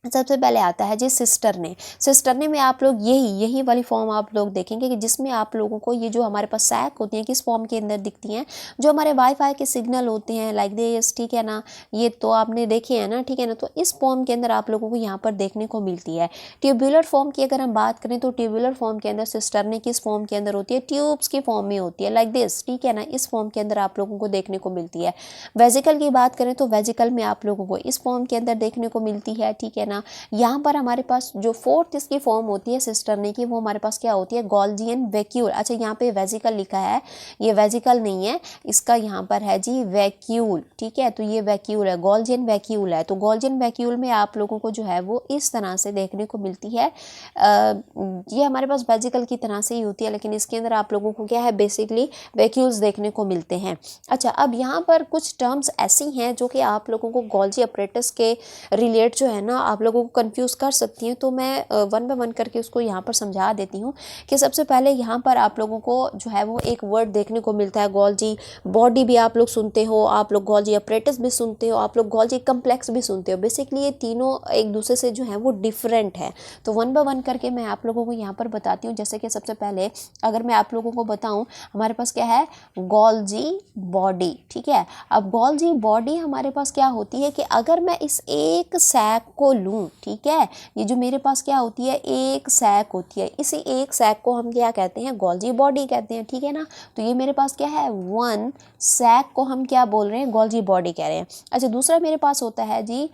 सबसे पहले आता है जी सिस्टर्ने। सिस्टर्ने में आप लोग यही वाली फॉर्म आप लोग देखेंगे कि जिसमें आप लोगों को ये जो हमारे पास सैक होती हैं किस फॉर्म के अंदर दिखती हैं, जो हमारे वाईफाई के सिग्नल होते हैं लाइक दिस, ठीक है ना, ये तो आपने देखे हैं ना, ठीक है ना। तो इस फॉर्म के अंदर आप लोगों को यहाँ पर देखने को मिलती है। ट्यूबुलर फॉर्म की अगर हम बात करें, तो ट्यूबुलर फॉर्म के अंदर सिस्टर्ने किस फॉर्म के अंदर होती है, ट्यूब्स की फॉर्म में होती है लाइक दिस, ठीक है ना, इस फॉर्म के अंदर आप लोगों को देखने को मिलती है। वेजिकल की बात करें तो वेजिकल में आप लोगों को इस फॉर्म के अंदर देखने को मिलती है, ठीक है ना। यहाँ पर हमारे पास जो फोर्थ इसकी फॉर्म होती है सिस्टर्ने की, वो हमारे पास क्या होती है, गोल्जियन वैक्यूल। अच्छा यहाँ पे वेजिकल लिखा है, ये वेजिकल नहीं है, इसका यहाँ पर है जी वैक्यूल, ठीक है। तो ये वैक्यूल है, गोल्जियन वैक्यूल है। तो गोल्जियन वैक्यूल में आप लोगों को जो है वो इस तरह से देखने को मिलती है। ये हमारे पास वेजिकल की तरह से ही होती है, लेकिन इसके अंदर आप लोगों को क्या है, बेसिकली वैक्यूल्स देखने को मिलते हैं। अच्छा, अब यहाँ पर कुछ टर्म्स ऐसी हैं जो कि आप लोगों को गोल्जी अपरेटस के रिलेट जो है ना, आप लोगों को कंफ्यूज कर सकती हैं। तो मैं वन बाय वन करके उसको यहाँ पर समझा देती हूँ कि सबसे पहले यहाँ पर आप लोगों को जो है वो एक वर्ड देखने को मिलता है, गोल्जी बॉडी भी आप लोग सुनते हो, आप लोग गोल्जी अपरेटस भी सुनते हो, आप लोग गोल्जी कम्प्लेक्स भी सुनते हो। बेसिकली ये तीनों एक दूसरे से जो है वो डिफरेंट है। तो वन बाय वन करके मैं आप लोगों को यहाँ पर बताती हूँ। जैसे कि सबसे पहले अगर मैं आप लोगों को बताऊँ, हमारे पास क्या है, गोल्जी बॉडी, ठीक है। अब गोल्जी बॉडी हमारे पास क्या होती है कि अगर मैं इस एक सैक को लूँ, ठीक है, ये जो मेरे पास क्या होती है, एक सैक होती है, इसी एक सैक को हम क्या कहते हैं, गोल्जी बॉडी कहते हैं, ठीक है ना। तो ये मेरे पास क्या है, वन सैक को हम क्या बोल रहे हैं, गोल्जी बॉडी कह रहे हैं। अच्छा, दूसरा मेरे पास होता है जी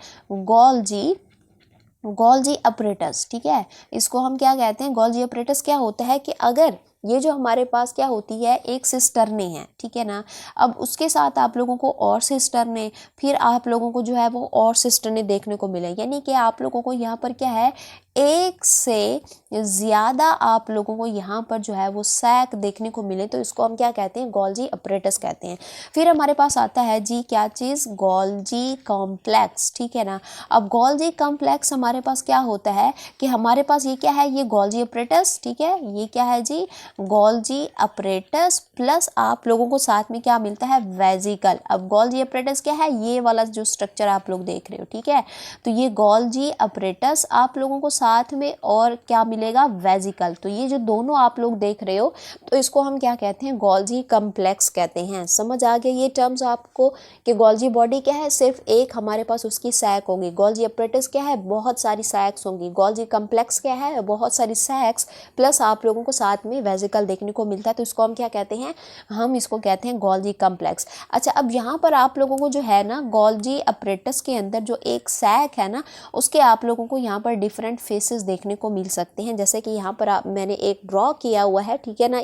गोल्जी अपरेटस, ठीक है। इसको हम क्या कहते हैं, गोल्जी अपरेटस क्या होता है कि अगर ये जो हमारे पास क्या होती है, एक सिस्टरने है, ठीक है ना। अब उसके साथ आप लोगों को और सिस्टरने, फिर आप लोगों को जो है वो और सिस्टरने देखने को मिले, यानी कि आप लोगों को यहाँ पर क्या है, एक से ज़्यादा आप लोगों को यहाँ पर जो है वो सैक देखने को मिले, तो इसको हम क्या कहते हैं, गोल्जी अपरेटस कहते हैं। फिर हमारे पास आता है जी क्या चीज़, गोल्जी कॉम्प्लेक्स, ठीक है ना। अब गोल्जी कॉम्प्लेक्स हमारे पास क्या होता है कि हमारे पास ये क्या है, ये गोल्जी अपरेटस, ठीक है, ये क्या है जी, गोल्जी अपरेटस प्लस आप लोगों को साथ में क्या मिलता है, वेजिकल। अब गोल्जी अपरेटस क्या है, ये वाला जो स्ट्रक्चर आप लोग देख रहे हो, ठीक है, तो ये गोल्जी अपरेटस आप लोगों को साथ में और क्या मिलेगा, वेजिकल। तो ये जो दोनों आप लोग देख रहे हो, तो इसको हम क्या कहते हैं, गोल्जी कॉम्प्लेक्स कहते हैं। समझ आ गया ये टर्म्स आपको कि गोल्जी बॉडी क्या है, सिर्फ एक हमारे पास उसकी सैक होगी, गोल्जी अपरेटस क्या है, बहुत सारी सैक्स होंगी, गोल्जी कॉम्प्लेक्स क्या है, बहुत सारी सैक्स प्लस आप लोगों को साथ में वेजिकल देखने को मिलता है, तो इसको हम क्या कहते हैं, हम इसको कहते हैं गोल्जी कॉम्प्लेक्स। अच्छा, अब यहाँ पर आप लोगों को जो है ना, गोल्जी अपरेटस के अंदर जो एक सैक है ना, उसके आप लोगों को यहाँ पर डिफरेंट फेसेस देखने को मिल सकते हैं, जैसे कि यहाँ पर मैंने एक ड्रॉ किया हुआ है, ठीक है ना,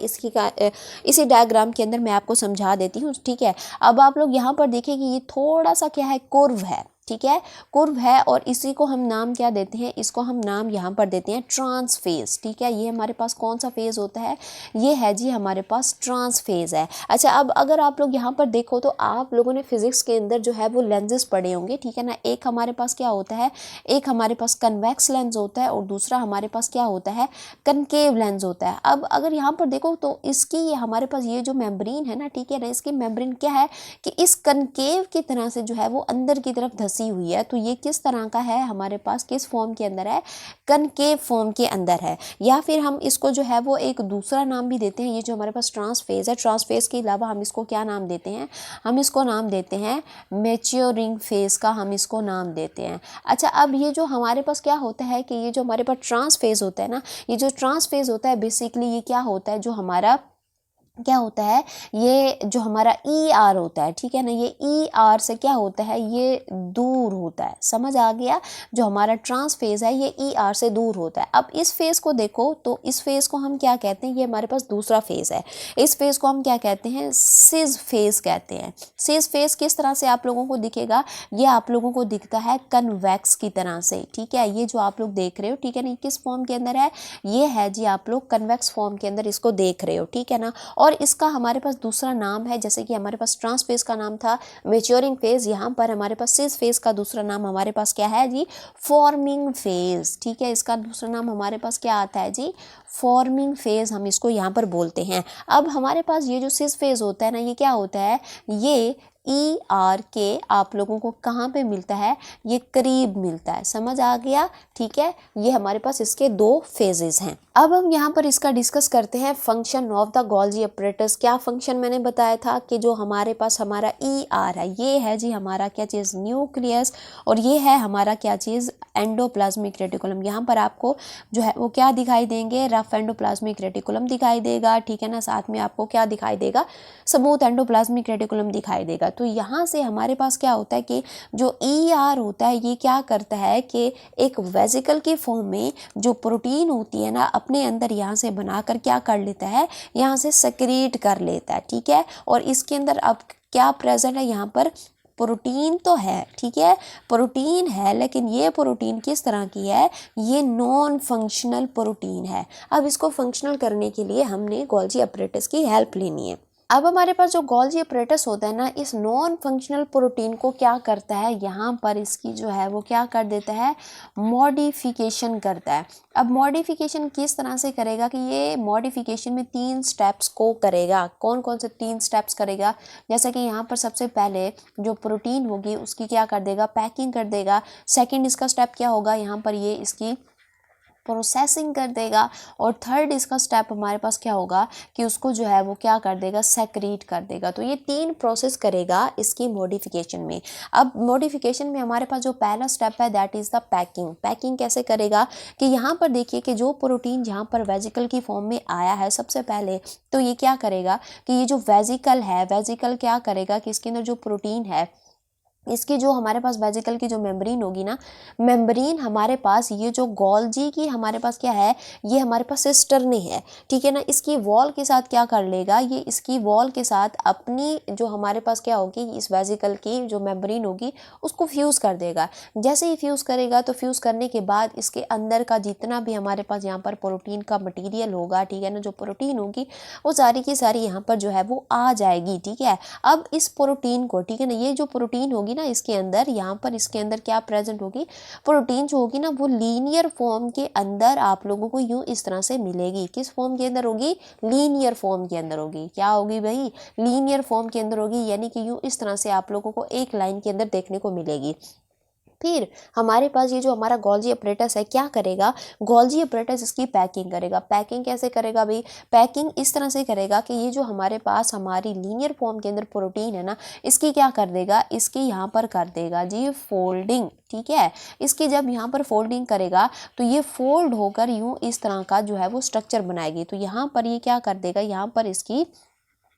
इसी डायग्राम के अंदर मैं आपको समझा देती हूँ, ठीक है। अब आप लोग यहाँ पर देखिए कि ये थोड़ा सा क्या है, कुर्व है, ठीक है, कुर्व है, और इसी को हम नाम क्या देते हैं, इसको हम नाम यहाँ पर देते हैं ट्रांस फेज, ठीक है। ये हमारे पास कौन सा फेज होता है, ये है जी हमारे पास ट्रांस फेज है। अच्छा, अब अगर आप लोग यहाँ पर देखो तो आप लोगों ने फिजिक्स के अंदर जो है वो लेंसेज पढ़े होंगे, ठीक है ना। एक हमारे पास क्या होता है, एक हमारे पास कन्वेक्स लेंस होता है और दूसरा हमारे पास क्या होता है, कनकेव लेंस होता है। अब अगर यहाँ पर देखो तो इसकी हमारे पास ये जो मेम्ब्रेन है ना, ठीक है ना, इसकी मेम्ब्रेन क्या है कि इस कनकेव की तरह से जो है वो अंदर की तरफ धसी हुई है, तो ये किस तरह का है, हमारे पास किस फॉर्म के अंदर है, कनकेव फॉर्म के अंदर है। या फिर हम इसको जो है वो एक दूसरा नाम भी देते हैं, ये जो हमारे पास ट्रांस फेज है, ट्रांस फेज के अलावा हम इसको क्या नाम देते हैं, हम इसको नाम देते हैं मैच्योरिंग फेज का, हम इसको नाम देते हैं। अच्छा, अब ये जो हमारे पास क्या होता है कि ये जो हमारे पास ट्रांस फेज होता है ना, ये जो ट्रांस फेज होता है बेसिकली ये क्या होता है, जो हमारा क्या होता है, ये जो हमारा ई आर होता है, ठीक है ना, ये ई आर से क्या होता है, ये दूर होता है। समझ आ गया, जो हमारा ट्रांस फेज है ये ई आर से दूर होता है। अब इस फेज को देखो तो इस फेज को हम क्या कहते हैं, ये हमारे पास दूसरा फेज है, इस फेज को हम क्या कहते हैं, सिज फेज कहते हैं। सिज फेज किस तरह से आप लोगों को दिखेगा, ये आप लोगों को दिखता है कन्वेक्स की तरह से, ठीक है। ये जो आप लोग देख रहे हो, ठीक है ना, किस फॉर्म के अंदर है, ये है जी आप लोग कन्वेक्स फॉर्म के अंदर इसको देख रहे हो, ठीक है ना। और इसका हमारे पास दूसरा नाम है, जैसे कि हमारे पास ट्रांस फेज का नाम था मैच्योरिंग फेज, यहाँ पर हमारे पास सिज फेज का दूसरा नाम हमारे पास क्या है जी, फॉर्मिंग फेज, ठीक है। इसका दूसरा नाम हमारे पास क्या आता है जी, फॉर्मिंग फेज, हम इसको यहाँ पर बोलते हैं। अब हमारे पास ये जो सिज फेज होता है ना, ये क्या होता है, ये ई आर के आप लोगों को कहाँ पे मिलता है, ये करीब मिलता है। समझ आ गया, ठीक है। ये हमारे पास इसके दो फेजेस हैं। अब हम यहाँ पर इसका डिस्कस करते हैं function of the Golgi apparatus. क्या फंक्शन मैंने बताया था कि जो हमारे पास हमारा ई आर है, ये है जी हमारा क्या चीज़, न्यूक्लियस, और ये है हमारा क्या चीज़, एंडोप्लाज्मिक रेटिकुलम। यहाँ पर आपको जो है वो क्या दिखाई देंगे, रफ एंडोप्लाज्मिक रेटिकुलम दिखाई देगा, ठीक है ना। साथ में आपको क्या दिखाई देगा, स्मूथ एंडोप्लाज्मिक रेटिकुलम दिखाई देगा। तो यहाँ से हमारे पास क्या होता है कि जो ई आर होता है ये क्या करता है कि एक वेसिकल के फॉर्म में जो प्रोटीन होती है ना, अपने अंदर यहाँ से बनाकर क्या कर लेता है, यहाँ से सेक्रेट कर लेता है, ठीक है। और इसके अंदर अब क्या प्रेजेंट है, यहाँ पर प्रोटीन तो है, ठीक है, प्रोटीन है, लेकिन ये प्रोटीन किस तरह की है, ये नॉन फंक्शनल प्रोटीन है। अब इसको फंक्शनल करने के लिए हमने गोल्जी अपरेटस की हेल्प लेनी है। अब हमारे पास जो गोल्जी अपरेटस होता है ना, इस नॉन फंक्शनल प्रोटीन को क्या करता है, यहाँ पर इसकी जो है वो क्या कर देता है, मॉडिफिकेशन करता है। अब मॉडिफिकेशन किस तरह से करेगा कि ये मॉडिफिकेशन में 3 स्टेप्स को करेगा। कौन कौन से 3 स्टेप्स करेगा, जैसे कि यहाँ पर सबसे पहले जो प्रोटीन होगी उसकी क्या कर देगा, पैकिंग कर देगा। सेकेंड इसका स्टेप क्या होगा, यहाँ पर ये इसकी प्रोसेसिंग कर देगा। और थर्ड इसका स्टेप हमारे पास क्या होगा कि उसको जो है वो क्या कर देगा, सेक्रीट कर देगा। तो ये 3 प्रोसेस करेगा इसकी मॉडिफिकेशन में। अब मॉडिफिकेशन में हमारे पास जो पहला स्टेप है that is the packing. Packing कैसे करेगा कि यहाँ पर देखिए कि जो प्रोटीन जहाँ पर वेजिकल की फॉर्म में आया है सबसे पहले, तो ये क्या करेगा कि ये जो वेजिकल है, वेजिकल क्या करेगा कि इसके अंदर जो प्रोटीन है इसकी जो हमारे पास वेसिकल की जो मेम्ब्रेन होगी ना, मेम्ब्रेन हमारे पास ये जो गोल्जी की हमारे पास क्या है, ये हमारे पास सिस्टरनी है, ठीक है ना। इसकी वॉल के साथ क्या कर लेगा, ये इसकी वॉल के साथ अपनी जो हमारे पास क्या होगी, इस वेसिकल की जो मेम्ब्रेन होगी उसको फ्यूज़ कर देगा। जैसे ही फ्यूज़ करेगा तो फ्यूज़ करने के बाद इसके अंदर का जितना भी हमारे पास यहाँ पर प्रोटीन का मटीरियल होगा, ठीक है ना, जो प्रोटीन होगी वो सारी की सारी यहाँ पर जो है वो आ जाएगी, ठीक है। अब इस प्रोटीन को, ठीक है ना, ये जो प्रोटीन होगी ना इसके अंदर, यहाँ पर इसके अंदर क्या प्रेजेंट होगी, प्रोटीन जो होगी ना वो लीनियर फॉर्म के अंदर आप लोगों को यूं इस तरह से मिलेगी। किस फॉर्म के अंदर होगी, लीनियर फॉर्म के अंदर होगी। क्या होगी भाई, लीनियर फॉर्म के अंदर होगी, यानी कि यूं इस तरह से आप लोगों को एक लाइन के अंदर देखने को मिलेगी। फिर हमारे पास ये जो हमारा गोल्जी अपरेटस है क्या करेगा, गोल्जी अपरेटस इसकी पैकिंग करेगा। पैकिंग कैसे करेगा भाई, पैकिंग इस तरह से करेगा कि ये जो हमारे पास हमारी लीनियर फॉर्म के अंदर प्रोटीन है ना, इसकी क्या कर देगा, इसकी यहाँ पर कर देगा जी फोल्डिंग, ठीक है। इसकी जब यहाँ पर फोल्डिंग करेगा तो ये फोल्ड होकर यूँ इस तरह का जो है वो स्ट्रक्चर बनाएगी। तो यहाँ पर ये क्या कर देगा, यहाँ पर इसकी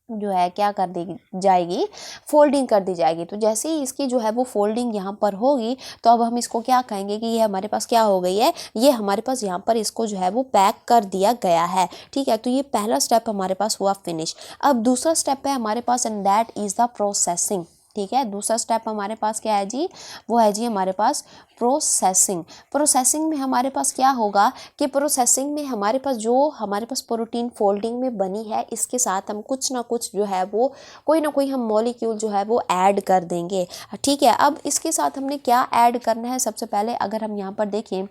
जो है क्या कर दी जाएगी, फोल्डिंग कर दी जाएगी। तो जैसे ही इसकी जो है वो फोल्डिंग यहाँ पर होगी तो अब हम इसको क्या कहेंगे कि ये हमारे पास क्या हो गई है, ये हमारे पास यहाँ पर इसको जो है वो पैक कर दिया गया है, ठीक है। तो ये पहला स्टेप हमारे पास हुआ फिनिश। अब दूसरा स्टेप है हमारे पास, and that is the processing, ठीक है। दूसरा स्टेप हमारे पास क्या है जी, वो है जी हमारे पास प्रोसेसिंग। प्रोसेसिंग में हमारे पास क्या होगा कि प्रोसेसिंग में हमारे पास जो हमारे पास प्रोटीन फोल्डिंग में बनी है इसके साथ हम कुछ ना कुछ जो है वो कोई ना कोई हम मॉलिक्यूल जो है वो ऐड कर देंगे, ठीक है। अब इसके साथ हमने क्या ऐड करना है, सबसे पहले अगर हम यहाँ पर देखें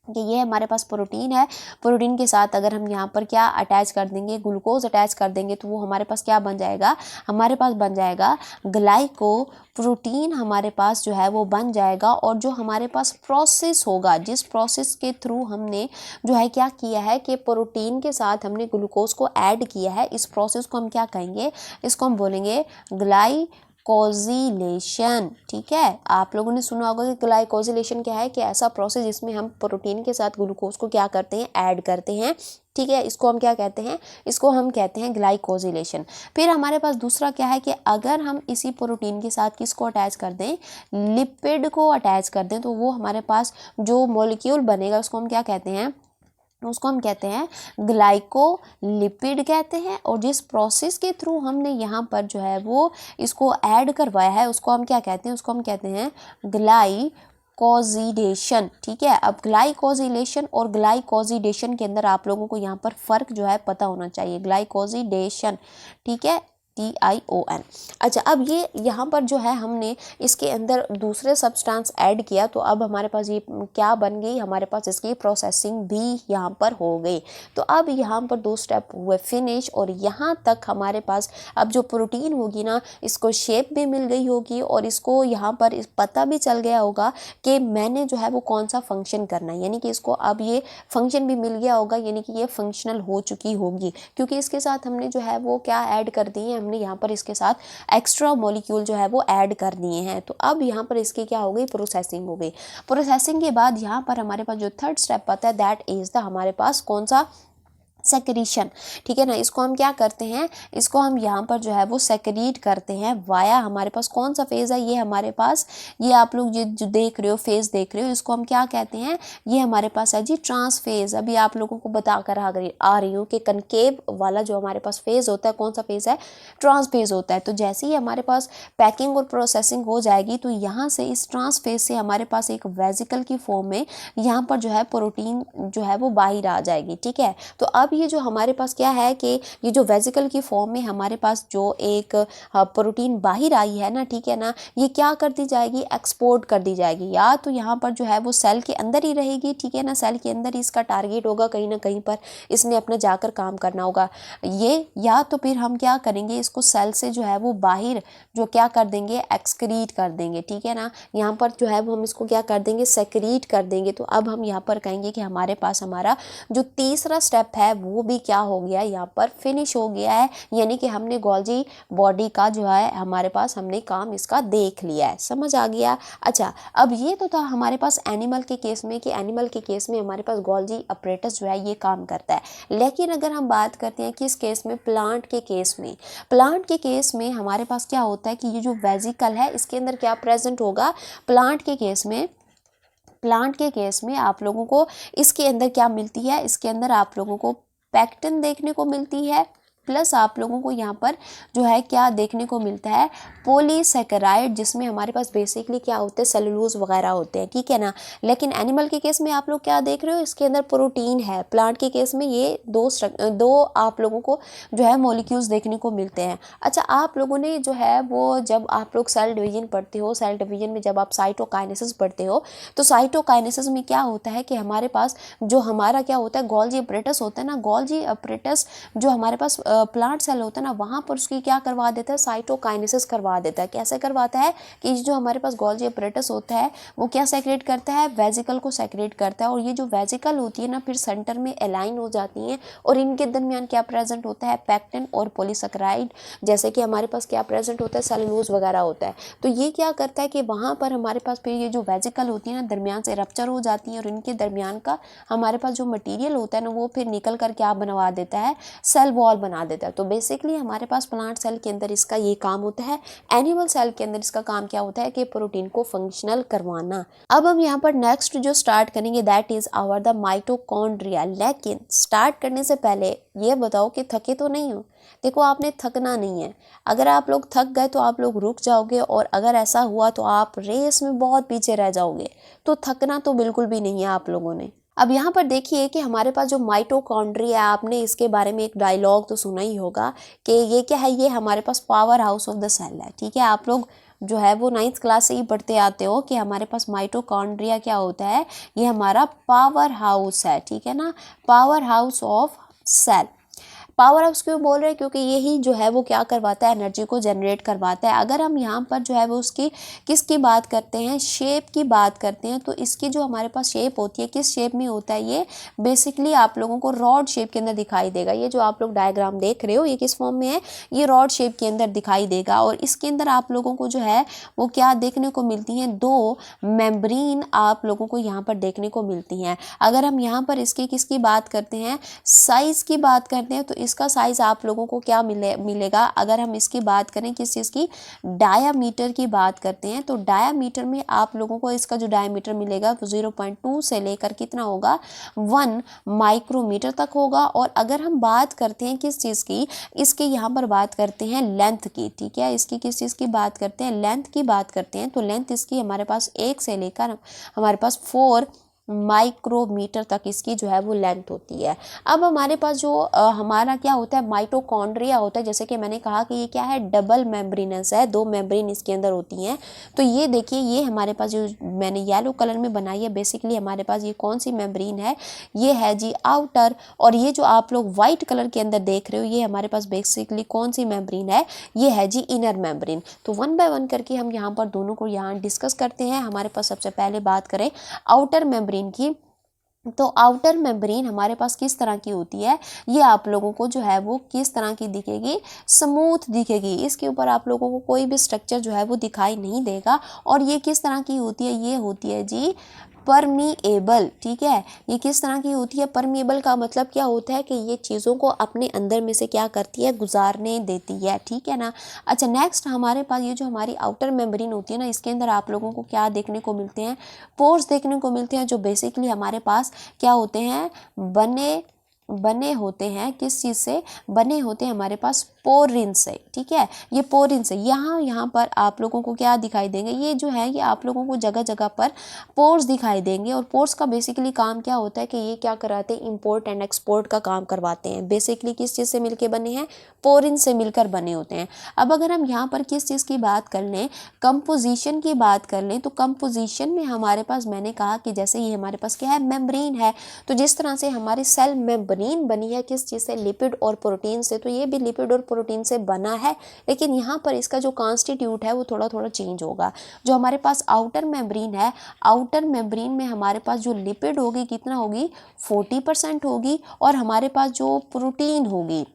कि ये हमारे पास प्रोटीन है, प्रोटीन के साथ अगर हम यहाँ पर क्या अटैच कर देंगे, ग्लूकोज अटैच कर देंगे तो वो हमारे पास क्या बन जाएगा, हमारे पास बन जाएगा ग्लाइको प्रोटीन, हमारे पास जो है वो बन जाएगा। और जो हमारे पास प्रोसेस होगा, जिस प्रोसेस के थ्रू हमने जो है क्या किया है कि प्रोटीन के साथ हमने ग्लूकोज को ऐड किया है, इस प्रोसेस को हम क्या कहेंगे, इसको हम बोलेंगे ग्लाइकोजिलेशन, ठीक है। आप लोगों ने सुना होगा कि ग्लाइकोजिलेशन क्या है, कि ऐसा प्रोसेस जिसमें हम प्रोटीन के साथ ग्लूकोज को क्या करते हैं, ऐड करते हैं, ठीक है। इसको हम क्या कहते हैं, इसको हम कहते हैं ग्लाइकोजिलेशन। फिर हमारे पास दूसरा क्या है कि अगर हम इसी प्रोटीन के साथ किसको अटैच कर दें, लिपिड को अटैच कर दें, तो वो हमारे पास जो मॉलिक्यूल बनेगा उसको हम क्या कहते हैं, उसको हम कहते हैं ग्लाइकोलिपिड कहते हैं। और जिस प्रोसेस के थ्रू हमने यहाँ पर जो है वो इसको ऐड करवाया है उसको हम क्या कहते हैं, उसको हम कहते हैं ग्लाइकोजिडेशन, ठीक है। अब ग्लाइकोजिलेशन और ग्लाइकोजिडेशन के अंदर आप लोगों को यहाँ पर फ़र्क जो है पता होना चाहिए। ग्लाइकोजिडेशन, ठीक है, TION। अच्छा, अब ये यहाँ पर जो है हमने इसके अंदर दूसरे सब्सटेंस ऐड किया तो अब हमारे पास ये क्या बन गई, हमारे पास इसकी प्रोसेसिंग भी यहाँ पर हो गई। तो अब यहाँ पर 2 स्टेप हुए फिनिश, और यहाँ तक हमारे पास अब जो प्रोटीन होगी ना इसको शेप भी मिल गई होगी और इसको यहाँ पर पता भी चल गया होगा कि मैंने जो है वो कौन सा फंक्शन करना है, यानी कि इसको अब ये फंक्शन भी मिल गया होगा, यानी कि ये फंक्शनल हो चुकी होगी, क्योंकि इसके साथ हमने जो है वो क्या ऐड कर दी है, हमने यहाँ पर इसके साथ एक्स्ट्रा मॉलिक्यूल जो है वो ऐड कर दिए हैं। तो अब यहाँ पर इसकी क्या हो गई, प्रोसेसिंग हो गई। प्रोसेसिंग के बाद यहाँ पर हमारे पास जो थर्ड स्टेप आता है दैट इज द हमारे पास कौन सा, सेक्रीशन, ठीक है ना। इसको हम क्या करते हैं, इसको हम यहाँ पर जो है वो सेक्रीट करते हैं वाया हमारे पास कौन सा फेज़ है, ये हमारे पास ये आप लोग जो देख रहे हो फेज़ देख रहे हो, इसको हम क्या कहते हैं, ये हमारे पास है जी ट्रांस फेज़। अभी आप लोगों को बता कर आ रही हूँ कि कनकेव वाला जो हमारे पास फेज़ होता है कौन सा फेज़ है, ट्रांस फेज़ होता है। तो जैसे ही हमारे पास पैकिंग और प्रोसेसिंग हो जाएगी तो यहाँ से इस ट्रांस फेज़ से हमारे पास एक वेसिकल की फॉर्म में यहाँ पर जो है प्रोटीन जो है वो बाहर आ जाएगी, ठीक है। तो अब ये जो हमारे पास क्या है कि ये जो वेसिकल की फॉर्म में हमारे पास जो एक प्रोटीन बाहर आई है ना, ठीक है ना, ये क्या कर दी जाएगी, एक्सपोर्ट कर दी जाएगी। या तो यहाँ पर जो है वो सेल के अंदर ही रहेगी, ठीक है ना, सेल के अंदर ही इसका टारगेट होगा, कहीं ना कहीं पर इसने अपने जाकर काम करना होगा ये, या तो फिर हम क्या करेंगे, इसको सेल से जो है वो बाहर जो क्या कर देंगे, एक्सक्रीट कर देंगे, ठीक है ना। यहाँ पर जो है वो हम इसको क्या कर देंगे, सेक्रीट कर देंगे। तो अब हम यहाँ पर कहेंगे कि हमारे पास हमारा जो तीसरा स्टेप है वो भी क्या हो गया, यहाँ पर फिनिश हो गया है, यानी कि हमने गोल्जी बॉडी का जो है हमारे पास हमने काम इसका देख लिया है। समझ आ गया। अच्छा, अब ये तो था हमारे पास एनिमल के केस में कि एनिमल के केस में हमारे पास गोल्जी अपरेटस जो है ये काम करता है। लेकिन अगर हम बात करते हैं किस केस में, प्लांट के केस में, प्लांट के केस में हमारे पास क्या होता है कि ये जो वेजिकल है इसके अंदर क्या प्रेजेंट होगा, प्लांट के केस में, प्लांट के केस में आप लोगों को इसके अंदर क्या मिलती है, इसके अंदर आप लोगों को पैक्टिन देखने को मिलती है, प्लस आप लोगों को यहाँ पर जो है क्या देखने को मिलता है, पॉलीसेकेराइड, जिसमें हमारे पास बेसिकली क्या होते हैं, सेलुलोज वगैरह होते हैं, ठीक है ना। लेकिन एनिमल के केस में आप लोग क्या देख रहे हो, इसके अंदर प्रोटीन है। प्लांट के केस में ये दो आप लोगों को जो है मॉलिक्यूल्स देखने को मिलते हैं। अच्छा, आप लोगों ने जो है वो जब आप लोग सेल डिवीजन पढ़ते हो, सेल डिवीजन में जब आप साइटोकाइनेसिस पढ़ते हो, तो साइटोकाइनेसिस में क्या होता है कि हमारे पास जो हमारा क्या होता है, गोल्जी अपरेटस होता है ना, गोल्जी अपरेटस जो हमारे पास प्लांट सेल होता है ना, वहाँ पर उसकी क्या करवा देता है, साइटोकाइनेसिस करवा देता है। कैसे करवाता है कि जो हमारे पास गोल्जी अपरेटस होता है वो क्या सेक्रेट करता है, वेजिकल को सेक्रेट करता है, और ये जो वेजिकल होती है ना फिर सेंटर में अलाइन हो जाती हैं, और इनके दरमियान क्या प्रेजेंट होता है, पैक्टिन और पॉलीसेकेराइड, जैसे कि हमारे पास क्या प्रेजेंट होता है, सेलुलोज वगैरह होता है। तो ये क्या करता है कि वहाँ पर हमारे पास फिर ये जो वेजिकल होती है ना दरमियान से रप्चर हो जाती है, और इनके दरमियान का हमारे पास जो मटीरियल होता है ना वो फिर निकल कर क्या बनवा देता है, सेल वॉल बना देता है। तो बेसिकली हमारे पास प्लांट सेल के अंदर इसका ये काम होता है। एनिमल सेल के अंदर इसका काम क्या होता है कि प्रोटीन को फंक्शनल करवाना। अब हम यहाँ पर नेक्स्ट जो स्टार्ट करेंगे that is our the mitochondria. लेकिन स्टार्ट करने से पहले ये बताओ कि थके तो नहीं हो। देखो, आपने थकना नहीं है। अगर आप लोग थक गए तो आप लोग रुक जाओगे, और अगर ऐसा हुआ तो आप रेस में बहुत पीछे रह जाओगे। तो थकना तो बिल्कुल भी नहीं है आप लोगों ने। अब यहाँ पर देखिए कि हमारे पास जो माइटोकॉन्ड्रिया है, आपने इसके बारे में एक डायलॉग तो सुना ही होगा कि ये क्या है, ये हमारे पास power house of the cell है, ठीक है। आप लोग जो है वो 9th क्लास से ही पढ़ते आते हो कि हमारे पास माइटोकॉन्ड्रिया क्या होता है, ये हमारा पावर हाउस है, ठीक है ना, power house of cell. Power house क्यों बोल रहे हैं, क्योंकि यही जो है वो क्या करवाता है, एनर्जी को जनरेट करवाता है। अगर हम यहाँ पर जो है वो उसकी किसकी बात करते हैं, शेप की बात करते हैं, तो इसकी जो हमारे पास शेप होती है, किस शेप में होता है, ये बेसिकली आप लोगों को रॉड शेप के अंदर दिखाई देगा। ये जो आप लोग डायग्राम देख रहे हो ये किस फॉर्म में है, ये रॉड शेप के अंदर दिखाई देगा, और इसके अंदर आप लोगों को जो है वो क्या देखने को मिलती हैं, दो मेम्ब्रेन आप लोगों को यहाँ पर देखने को मिलती हैं। अगर हम यहाँ पर इसकी किसकी बात करते हैं, साइज की बात करते हैं, तो इसका साइज आप लोगों को क्या मिलेगा, अगर हम इसकी बात करें किस चीज़ की, डायामीटर की बात करते हैं, तो डायामीटर में आप लोगों को इसका जो डायामीटर मिलेगा वो 0.2 से लेकर कितना होगा, 1 माइक्रोमीटर तक होगा। और अगर हम बात करते हैं किस चीज़ की, इसके यहाँ पर बात करते हैं लेंथ की, ठीक है, इसकी किस चीज़ की बात करते हैं, लेंथ की बात करते हैं, तो लेंथ इसकी हमारे पास 1 से लेकर हमारे पास 4 माइक्रोमीटर तक इसकी जो है वो लेंथ होती है। अब हमारे पास जो हमारा क्या होता है, माइटोकॉन्ड्रिया होता है, जैसे कि मैंने कहा कि ये क्या है, डबल मेम्ब्रेनस है, दो मेम्ब्रेन इसके अंदर होती हैं। तो ये देखिए, ये हमारे पास जो मैंने येलो कलर में बनाई है, बेसिकली हमारे पास ये कौन सी मेम्ब्रेन है, ये है जी आउटर। और ये जो आप लोग व्हाइट कलर के अंदर देख रहे हो, ये हमारे पास बेसिकली कौन सी मेम्ब्रेन है, ये है जी इनर मेम्ब्रेन। तो 1 बाय 1 करके हम यहाँ पर दोनों को यहाँ डिस्कस करते हैं। हमारे पास सबसे पहले बात करें आउटर मेम्ब्रेन की, तो आउटर मेम्ब्रेन हमारे पास किस तरह की होती है, ये आप लोगों को जो है वो किस तरह की दिखेगी, स्मूथ दिखेगी। इसके ऊपर आप लोगों को कोई भी स्ट्रक्चर जो है वो दिखाई नहीं देगा। और ये किस तरह की होती है, ये होती है जी परमीएबल, ठीक है। ये किस तरह की होती है, परमीएबल का मतलब क्या होता है कि ये चीज़ों को अपने अंदर में से क्या करती है, गुजारने देती है, ठीक है ना। अच्छा, नेक्स्ट हमारे पास ये जो हमारी आउटर मेम्ब्रेन होती है ना, इसके अंदर आप लोगों को क्या देखने को मिलते हैं, पोर्स देखने को मिलते हैं, जो बेसिकली हमारे पास क्या होते हैं, बने होते हैं, किस चीज़ से बने होते हैं, हमारे पास पोरिन से, ठीक है। ये पोरिन से यहाँ पर आप लोगों को क्या दिखाई देंगे, ये जो है ये आप लोगों को जगह जगह पर पोर्स दिखाई देंगे। और पोर्स का बेसिकली काम क्या होता है कि ये क्या कराते हैं, इंपोर्ट एंड एक्सपोर्ट का काम करवाते हैं। बेसिकली किस चीज़ से मिलकर बने हैं, पोरिन से मिलकर बने होते हैं। अब अगर हम यहाँ पर किस चीज़ की बात कर लें, कंपोजिशन की बात कर लें, तो कंपोजिशन में हमारे पास मैंने कहा कि जैसे ये हमारे पास क्या है, मेम्ब्रेन है, तो जिस तरह से हमारी सेल मेम्ब्रेन मेम्ब्रेन बनी है किस चीज़ से, लिपिड और प्रोटीन से, तो ये भी लिपिड और प्रोटीन से बना है, लेकिन यहाँ पर इसका जो कॉन्स्टिट्यूट है वो थोड़ा थोड़ा चेंज होगा। जो हमारे पास आउटर मेम्ब्रेन है, आउटर मेम्ब्रेन में हमारे पास जो लिपिड होगी कितना होगी, 40% होगी, और हमारे पास जो प्रोटीन होगी,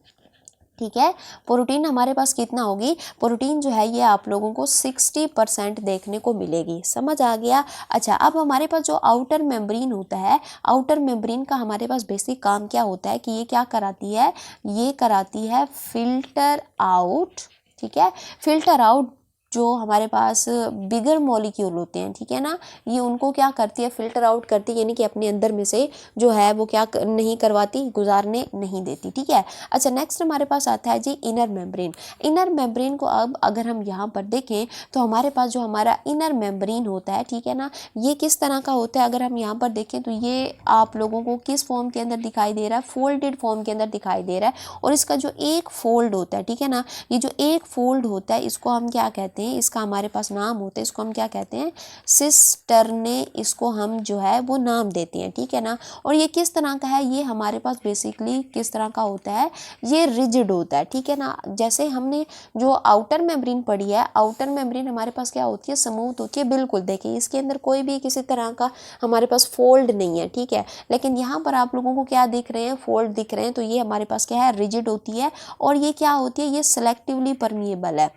ठीक है, प्रोटीन हमारे पास कितना होगी, प्रोटीन जो है ये आप लोगों को 60% देखने को मिलेगी। समझ आ गया। अच्छा, अब हमारे पास जो आउटर मेम्ब्रेन होता है, आउटर मेम्ब्रेन का हमारे पास बेसिक काम क्या होता है कि ये क्या कराती है, ये कराती है फिल्टर आउट, ठीक है, फिल्टर आउट जो हमारे पास बिगर मॉलिक्यूल होते हैं, ठीक है ना, ये उनको क्या करती है, फिल्टर आउट करती है, यानी कि अपने अंदर में से जो है वो क्या नहीं करवाती, गुजारने नहीं देती, ठीक है। अच्छा, नेक्स्ट हमारे पास आता है जी इनर मेम्ब्रेन। इनर मेम्ब्रेन को अब अगर हम यहाँ पर देखें तो हमारे पास जो हमारा इनर मेम्ब्रेन होता है, ठीक है ना, ये किस तरह का होता है, अगर हम यहाँ पर देखें तो ये आप लोगों को किस फॉर्म के अंदर दिखाई दे रहा है, फोल्डेड फॉर्म के अंदर दिखाई दे रहा है, और इसका जो एक फोल्ड होता है, ठीक है ना, ये जो एक फोल्ड होता है इसको हम क्या कहते हैं, इसका हमारे पास नाम होता है, इसको हम क्या कहते हैं, सिस्टर्ने, इसको हम जो है वो नाम देते हैं, ठीक है ना। और ये किस तरह का है, ये हमारे पास बेसिकली किस तरह का होता है, ये रिजिड होता है, ठीक है ना। जैसे हमने जो आउटर मेम्ब्रेन पढ़ी है, आउटर मेम्ब्रेन हमारे पास क्या होती है, स्मूथ होती है, बिल्कुल देखिए इसके अंदर कोई भी किसी तरह का हमारे पास फोल्ड नहीं है, ठीक है, लेकिन यहाँ पर आप लोगों को क्या दिख रहे हैं, फोल्ड दिख रहे हैं, तो ये हमारे पास क्या है, रिजिड होती है, और ये क्या होती है, ये सेलेक्टिवली परमिएबल है,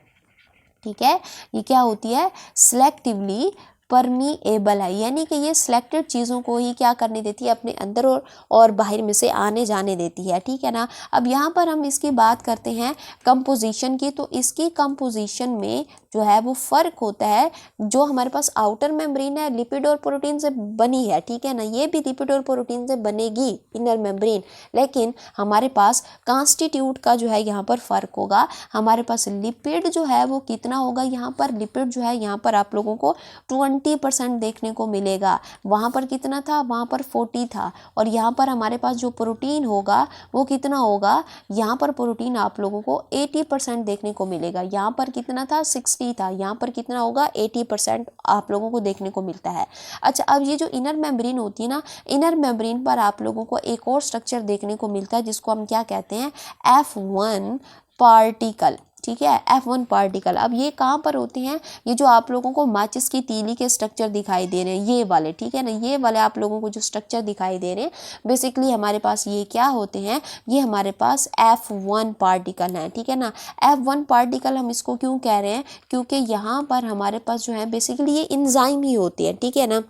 ठीक है, ये क्या होती है, सिलेक्टिवली परमीएबल है, यानी कि ये सिलेक्टेड चीज़ों को ही क्या करने देती है, अपने अंदर और बाहर में से आने जाने देती है, ठीक है ना। अब यहाँ पर हम इसकी बात करते हैं कंपोजिशन की, तो इसकी कंपोजिशन में जो है वो फ़र्क होता है, जो हमारे पास आउटर मेम्ब्रेन है लिपिड और प्रोटीन से बनी है, ठीक है ना, ये भी लिपिड और प्रोटीन से बनेगी इनर मेम्ब्रेन, लेकिन हमारे पास कॉन्स्टिट्यूट का जो है यहाँ पर फ़र्क होगा। हमारे पास लिपिड जो है वो कितना होगा, यहाँ पर लिपिड जो है यहाँ पर आप लोगों को 20% देखने को मिलेगा, वहाँ पर कितना था, वहाँ पर 40 था, और यहाँ पर हमारे पास जो प्रोटीन होगा वो कितना होगा, यहाँ पर प्रोटीन आप लोगों को 80% देखने को मिलेगा, यहाँ पर कितना था, 60 था, यहाँ पर कितना होगा, 80% आप लोगों को देखने को मिलता है। अच्छा, अब ये जो इनर मेम्ब्रेन होती है ना, इनर मेम्ब्रेन पर आप लोगों को एक और स्ट्रक्चर देखने को मिलता है जिसको हम क्या कहते हैं, F1 पार्टिकल, ठीक है, F1 पार्टिकल। अब ये कहाँ पर होते हैं, ये जो आप लोगों को माचिस की तीली के स्ट्रक्चर दिखाई दे रहे हैं, ये वाले, ठीक है ना, ये वाले आप लोगों को जो स्ट्रक्चर दिखाई दे रहे हैं, बेसिकली हमारे पास ये क्या होते हैं, ये हमारे पास F1 पार्टिकल हैं, ठीक है ना। F1 पार्टिकल हम इसको क्यों कह रहे हैं, क्योंकि यहाँ पर हमारे पास जो है बेसिकली ये इंजाइम ही होती है, ठीक है ना।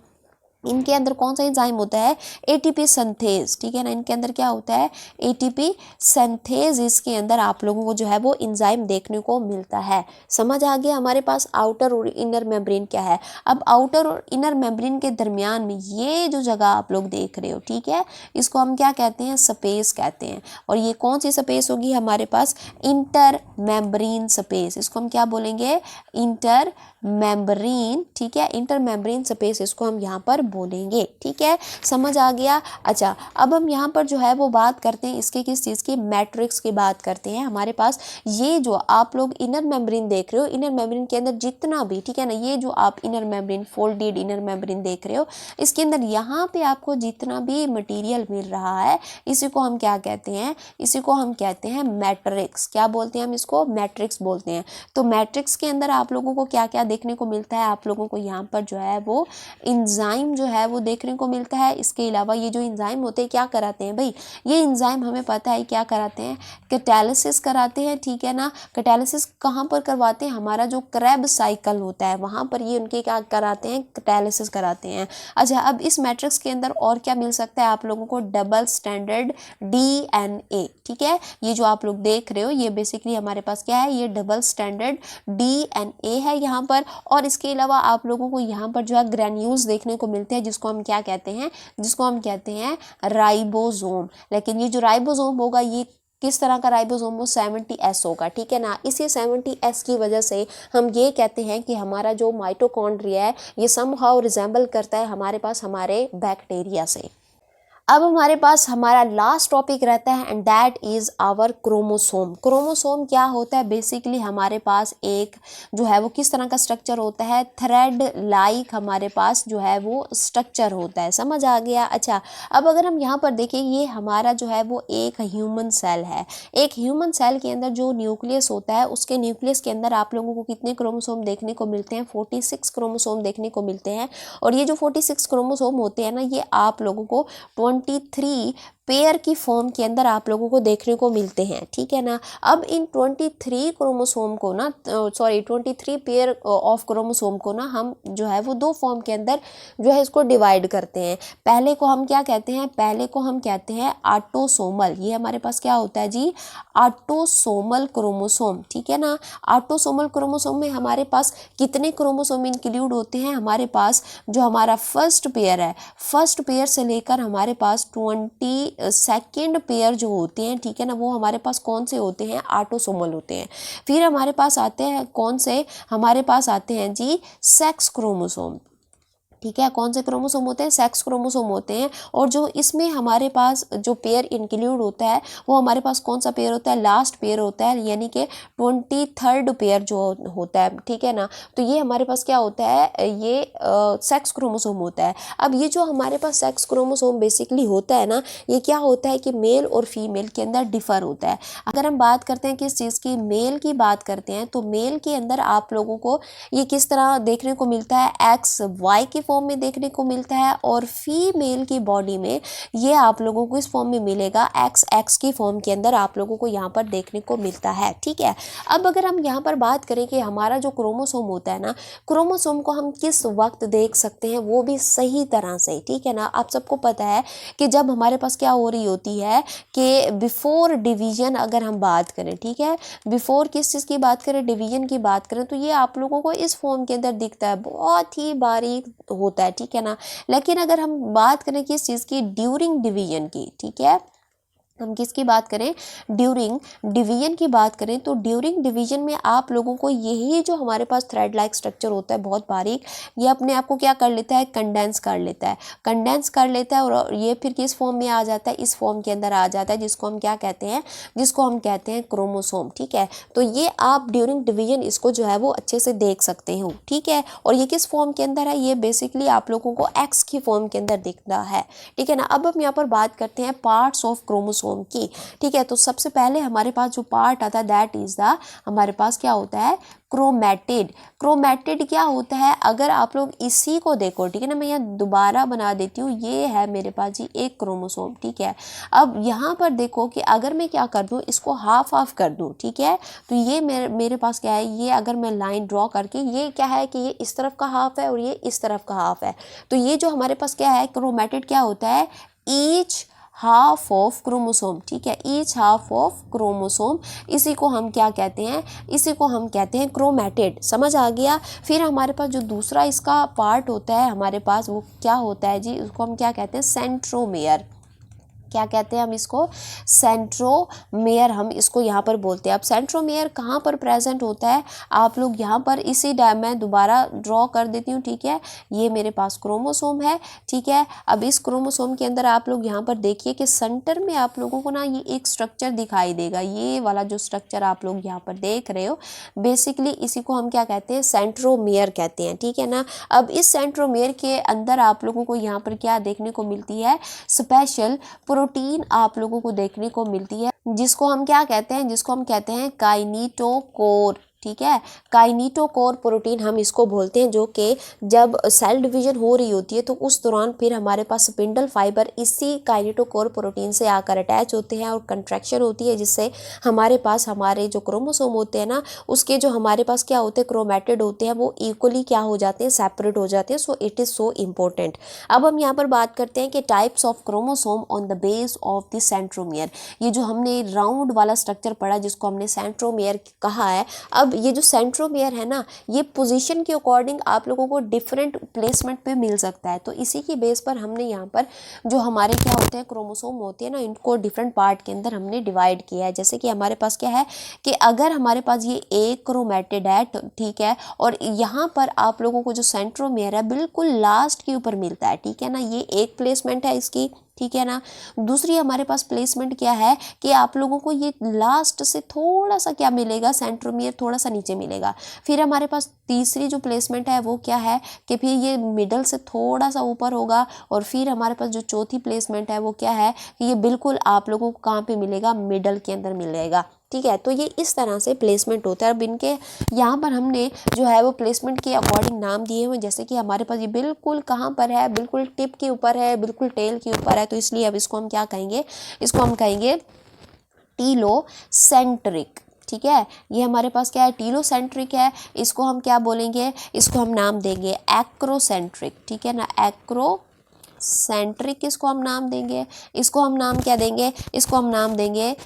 इनके अंदर कौन सा एंजाइम होता है, एटीपी सिंथेज, ठीक है ना, इनके अंदर क्या होता है, एटीपी सिंथेज, इसके अंदर आप लोगों को जो है वो एंजाइम देखने को मिलता है। समझ आ गया हमारे पास आउटर और इनर मेम्ब्रेन क्या है। अब आउटर और इनर मेम्ब्रेन के दरमियान में ये जो जगह आप लोग देख रहे हो, ठीक है, इसको हम क्या कहते हैं, स्पेस कहते हैं, और ये कौन सी स्पेस होगी हमारे पास, इंटर मेम्ब्रेन स्पेस, इसको हम क्या बोलेंगे, इंटर मेम्ब्रेन, ठीक है, इंटर मेम्ब्रेन स्पेस इसको हम यहाँ पर बोलेंगे, ठीक है, समझ आ गया। अच्छा, अब हम यहाँ पर जो है वो बात करते हैं इसके किस चीज़ की, मैट्रिक्स की बात करते हैं। हमारे पास ये जो आप लोग इनर मेम्ब्रेन देख रहे हो, इनर मेम्ब्रेन के अंदर जितना भी, ठीक है ना, ये जो आप inner membrane, folded inner membrane देख रहे हो, इसके अंदर यहाँ पे आपको जितना भी मटेरियल मिल रहा है, इसी को हम क्या कहते हैं, इसी को हम कहते हैं मैट्रिक्स। क्या बोलते हैं हम इसको, मैट्रिक्स बोलते हैं। तो मैट्रिक्स के अंदर आप लोगों को क्या क्या देखने को मिलता है, आप लोगों को यहाँ पर जो है वो एंजाइम जो है वो देखने को मिलता है। इसके अलावा ये जो एंजाइम होते हैं क्या कराते हैं भाई, ये एंजाइम हमें पता है क्या कराते हैं, कैटालिसिस कराते हैं, ठीक है ना। कैटालिसिस कहाँ पर करवाते हैं, हमारा जो क्रेब साइकिल होता है वहाँ पर ये उनके क्या कराते हैं, कैटालिसिस कराते हैं। अच्छा, अब इस मैट्रिक्स के अंदर और क्या मिल सकता है आप लोगों को, डबल स्टैंडर्ड DNA, ठीक है, ये जो आप लोग देख रहे हो ये बेसिकली हमारे पास क्या है, ये डबल स्टैंडर्ड DNA है यहाँ पर। और इसके अलावा आप लोगों को यहाँ पर जो है ग्रेन्यूल्स देखने को मिलते हैं जिसको हम क्या कहते हैं, जिसको हम कहते हैं राइबोसोम। लेकिन ये जो राइबोसोम होगा ये किस तरह का राइबोसोम, वो 70S होगा, ठीक है ना। इसी 70S की वजह से हम ये कहते हैं कि हमारा जो माइटोकॉन्ड्रिया है ये समहाउ रिजेंबल करता है हमारे पास हमारे बैक्टीरिया से। अब हमारे पास हमारा लास्ट टॉपिक रहता है and that is our chromosome. Chromosome क्या होता है? बेसिकली हमारे पास एक जो है वो किस तरह का स्ट्रक्चर होता है, थ्रेड लाइक हमारे पास जो है वो स्ट्रक्चर होता है। समझ आ गया? अच्छा, अब अगर हम यहाँ पर देखें, ये हमारा जो है वो एक ह्यूमन सेल है। एक ह्यूमन सेल के अंदर जो न्यूक्लियस होता है, उसके न्यूक्लियस के अंदर आप लोगों को कितने क्रोमोसोम देखने को मिलते हैं? 46 क्रोमोसोम देखने को मिलते हैं। और ये जो 46 क्रोमोसोम होते हैं ना, ये आप लोगों को 23 पेयर की फॉर्म के अंदर आप लोगों को देखने को मिलते हैं, ठीक है ना। अब इन 23 क्रोमोसोम को ना, 23 पेयर ऑफ क्रोमोसोम को ना हम जो है वो दो फॉर्म के अंदर जो है इसको डिवाइड करते हैं। पहले को हम क्या कहते हैं? पहले को हम कहते हैं ऑटोसोमल। ये हमारे पास क्या होता है जी? ऑटोसोमल क्रोमोसोम, ठीक है ना। ऑटोसोमल क्रोमोसोम में हमारे पास कितने क्रोमोसोम इंक्लूड होते हैं? हमारे पास जो हमारा फर्स्ट पेयर है, फर्स्ट पेयर से लेकर हमारे पास 22nd पेयर जो होते हैं, ठीक है ना, वो हमारे पास कौन से होते हैं? ऑटोसोमल होते हैं। फिर हमारे पास आते हैं कौन से? हमारे पास आते हैं जी सेक्स क्रोमोसोम, ठीक है। कौन से क्रोमोसोम होते हैं? सेक्स क्रोमोसोम होते हैं। और जो इसमें हमारे पास जो पेयर इंक्लूड होता है, वो हमारे पास कौन सा पेयर होता है? लास्ट पेयर होता है, यानी कि 23rd पेयर जो होता है, ठीक है ना। तो ये हमारे पास क्या होता है? ये सेक्स क्रोमोसोम होता है। अब ये जो हमारे पास सेक्स क्रोमोसोम बेसिकली होता है ना, ये क्या होता है कि मेल और फीमेल के अंदर डिफर होता है। अगर हम बात करते हैं किस चीज़ की, मेल की बात करते हैं, तो मेल के अंदर आप लोगों को ये किस तरह देखने को मिलता है? XY की फॉर्म में देखने को मिलता है। और फीमेल की बॉडी में ये आप लोगों को इस फॉर्म में मिलेगा, XX की फॉर्म के अंदर आप लोगों को यहाँ पर देखने को मिलता है, ठीक है। अब अगर हम यहाँ पर बात करें कि हमारा जो क्रोमोसोम होता है ना, क्रोमोसोम को हम किस वक्त देख सकते हैं, वो भी सही तरह से, ठीक है ना। आप सबको पता है कि जब हमारे पास क्या हो रही होती है कि बिफोर डिवीजन अगर हम बात करें, ठीक है, बिफोर किस चीज़ की बात करें? डिवीजन की बात करें, तो ये आप लोगों को इस फॉर्म के अंदर दिखता है, बहुत ही बारीक होता है, ठीक है ना। लेकिन अगर हम बात करें किस चीज़ की? ड्यूरिंग डिवीजन की, ठीक है, हम किसकी बात करें? ड्यूरिंग डिवीजन की बात करें, तो ड्यूरिंग डिवीजन में आप लोगों को यही जो हमारे पास थ्रेड लाइक स्ट्रक्चर होता है बहुत बारीक, ये अपने आप को क्या कर लेता है? कंडेंस कर लेता है, कंडेंस कर लेता है। और ये फिर किस फॉर्म में आ जाता है? इस फॉर्म के अंदर आ जाता है, जिसको हम क्या कहते हैं? जिसको हम कहते हैं क्रोमोसोम, ठीक है। तो ये आप ड्यूरिंग डिवीजन इसको जो है वो अच्छे से देख सकते हो, ठीक है। और ये किस फॉर्म के अंदर है? ये बेसिकली आप लोगों को एक्स की फॉर्म के अंदर दिखता है, ठीक है ना। अब हम यहाँ पर बात करते हैं पार्ट्स ऑफ क्रोमोसोम की, ठीक है। तो सबसे पहले हमारे पास जो पार्ट आता है दैट इज द, हमारे पास क्या होता है? क्रोमैटिड। क्रोमैटिड क्या होता है? अगर आप लोग इसी को देखो, ठीक है ना, मैं यहाँ दोबारा बना देती हूँ, ये है मेरे पास जी एक क्रोमोसोम, ठीक है। अब यहाँ पर देखो कि अगर मैं क्या कर दूँ, इसको हाफ हाफ कर दूँ, ठीक है, तो ये मेरे पास क्या है? ये अगर मैं लाइन ड्रॉ करके, ये क्या है कि ये इस तरफ का हाफ है और ये इस तरफ का हाफ है, तो ये जो हमारे पास क्या है? क्रोमैटिड क्या होता है? ईच हाफ ऑफ क्रोमोसोम, ठीक है, ईच हाफ ऑफ क्रोमोसोम, इसी को हम क्या कहते हैं? इसी को हम कहते हैं क्रोमैटिड। समझ आ गया? फिर हमारे पास जो दूसरा इसका पार्ट होता है हमारे पास, वो क्या होता है जी? उसको हम क्या कहते हैं? सेंट्रोमेयर। क्या कहते हैं हम इसको? सेंट्रोमेयर हम इसको यहाँ पर बोलते हैं। अब सेंट्रोमेयर कहाँ पर प्रेजेंट होता है? आप लोग यहाँ पर इसी मैं दोबारा ड्रॉ कर देती हूँ, ठीक है। ये मेरे पास क्रोमोसोम है, ठीक है। अब इस क्रोमोसोम के अंदर आप लोग यहाँ पर देखिए कि सेंटर में आप लोगों को ना ये एक स्ट्रक्चर दिखाई देगा, ये वाला जो स्ट्रक्चर आप लोग यहाँ पर देख रहे हो, बेसिकली इसी को हम क्या कहते हैं? सेंट्रोमेयर कहते हैं, ठीक है ना। अब इस सेंट्रोमेयर के अंदर आप लोगों को यहाँ पर क्या देखने को मिलती है? स्पेशल प्रोटीन आप लोगों को देखने को मिलती है, जिसको हम क्या कहते हैं? जिसको हम कहते हैं काइनेटोकोर, ठीक है। काइनेटोकोर प्रोटीन हम इसको बोलते हैं, जो कि जब सेल डिवीजन हो रही होती है तो उस दौरान फिर हमारे पास स्पिंडल फाइबर इसी काइनेटोकोर प्रोटीन से आकर अटैच होते हैं और कंट्रैक्शन होती है, जिससे हमारे पास हमारे जो क्रोमोसोम होते हैं ना, उसके जो हमारे पास क्या होते हैं? क्रोमैटिड होते हैं, वो इक्वली क्या हो जाते हैं? सेपरेट हो जाते हैं। So it is so important. अब हम यहाँ पर बात करते हैं कि types of chromosome on the base of the centromere. ये जो हमने राउंड वाला स्ट्रक्चर पढ़ा, जिसको हमने सेंट्रोमियर कहा है। अब ये जो सेंट्रोमियर है ना, ये पोजीशन के अकॉर्डिंग आप लोगों को डिफरेंट प्लेसमेंट पे मिल सकता है। तो इसी की बेस पर हमने यहाँ पर जो हमारे क्या होते हैं? क्रोमोसोम होते हैं ना, इनको डिफरेंट पार्ट के अंदर हमने डिवाइड किया है। जैसे कि हमारे पास क्या है कि अगर हमारे पास ये एक क्रोमैटिड है, ठीक है, और यहाँ पर आप लोगों को जो सेंट्रोमियर है बिल्कुल लास्ट के ऊपर मिलता है, ठीक है ना, ये एक प्लेसमेंट है इसकी। ठीक है ना। दूसरी हमारे पास प्लेसमेंट क्या है कि आप लोगों को ये लास्ट से थोड़ा सा क्या मिलेगा, सेंट्रोमियर थोड़ा सा नीचे मिलेगा। फिर हमारे पास तीसरी जो प्लेसमेंट है वो क्या है कि फिर ये मिडल से थोड़ा सा ऊपर होगा। और फिर हमारे पास जो चौथी प्लेसमेंट है वो क्या है कि ये बिल्कुल आप लोगों को कहाँ पे मिलेगा, मिडल के अंदर मिलेगा, ठीक है। तो ये इस तरह से प्लेसमेंट होता है। अब इनके यहाँ पर हमने जो है वो प्लेसमेंट के अकॉर्डिंग नाम दिए हुए, जैसे कि हमारे पास ये बिल्कुल कहाँ पर है, बिल्कुल टिप के ऊपर है, बिल्कुल टेल के ऊपर है, तो इसलिए अब इसको हम क्या कहेंगे, इसको हम कहेंगे टीलोसेंट्रिक, ठीक है। ये हमारे पास क्या है, टीलोसेंट्रिक है। इसको हम क्या बोलेंगे, इसको हम नाम देंगे एक्रोसेंट्रिक, ठीक है ना, एक्रोसेंट्रिक इसको हम नाम देंगे। इसको हम नाम क्या देंगे, इसको हम नाम देंगे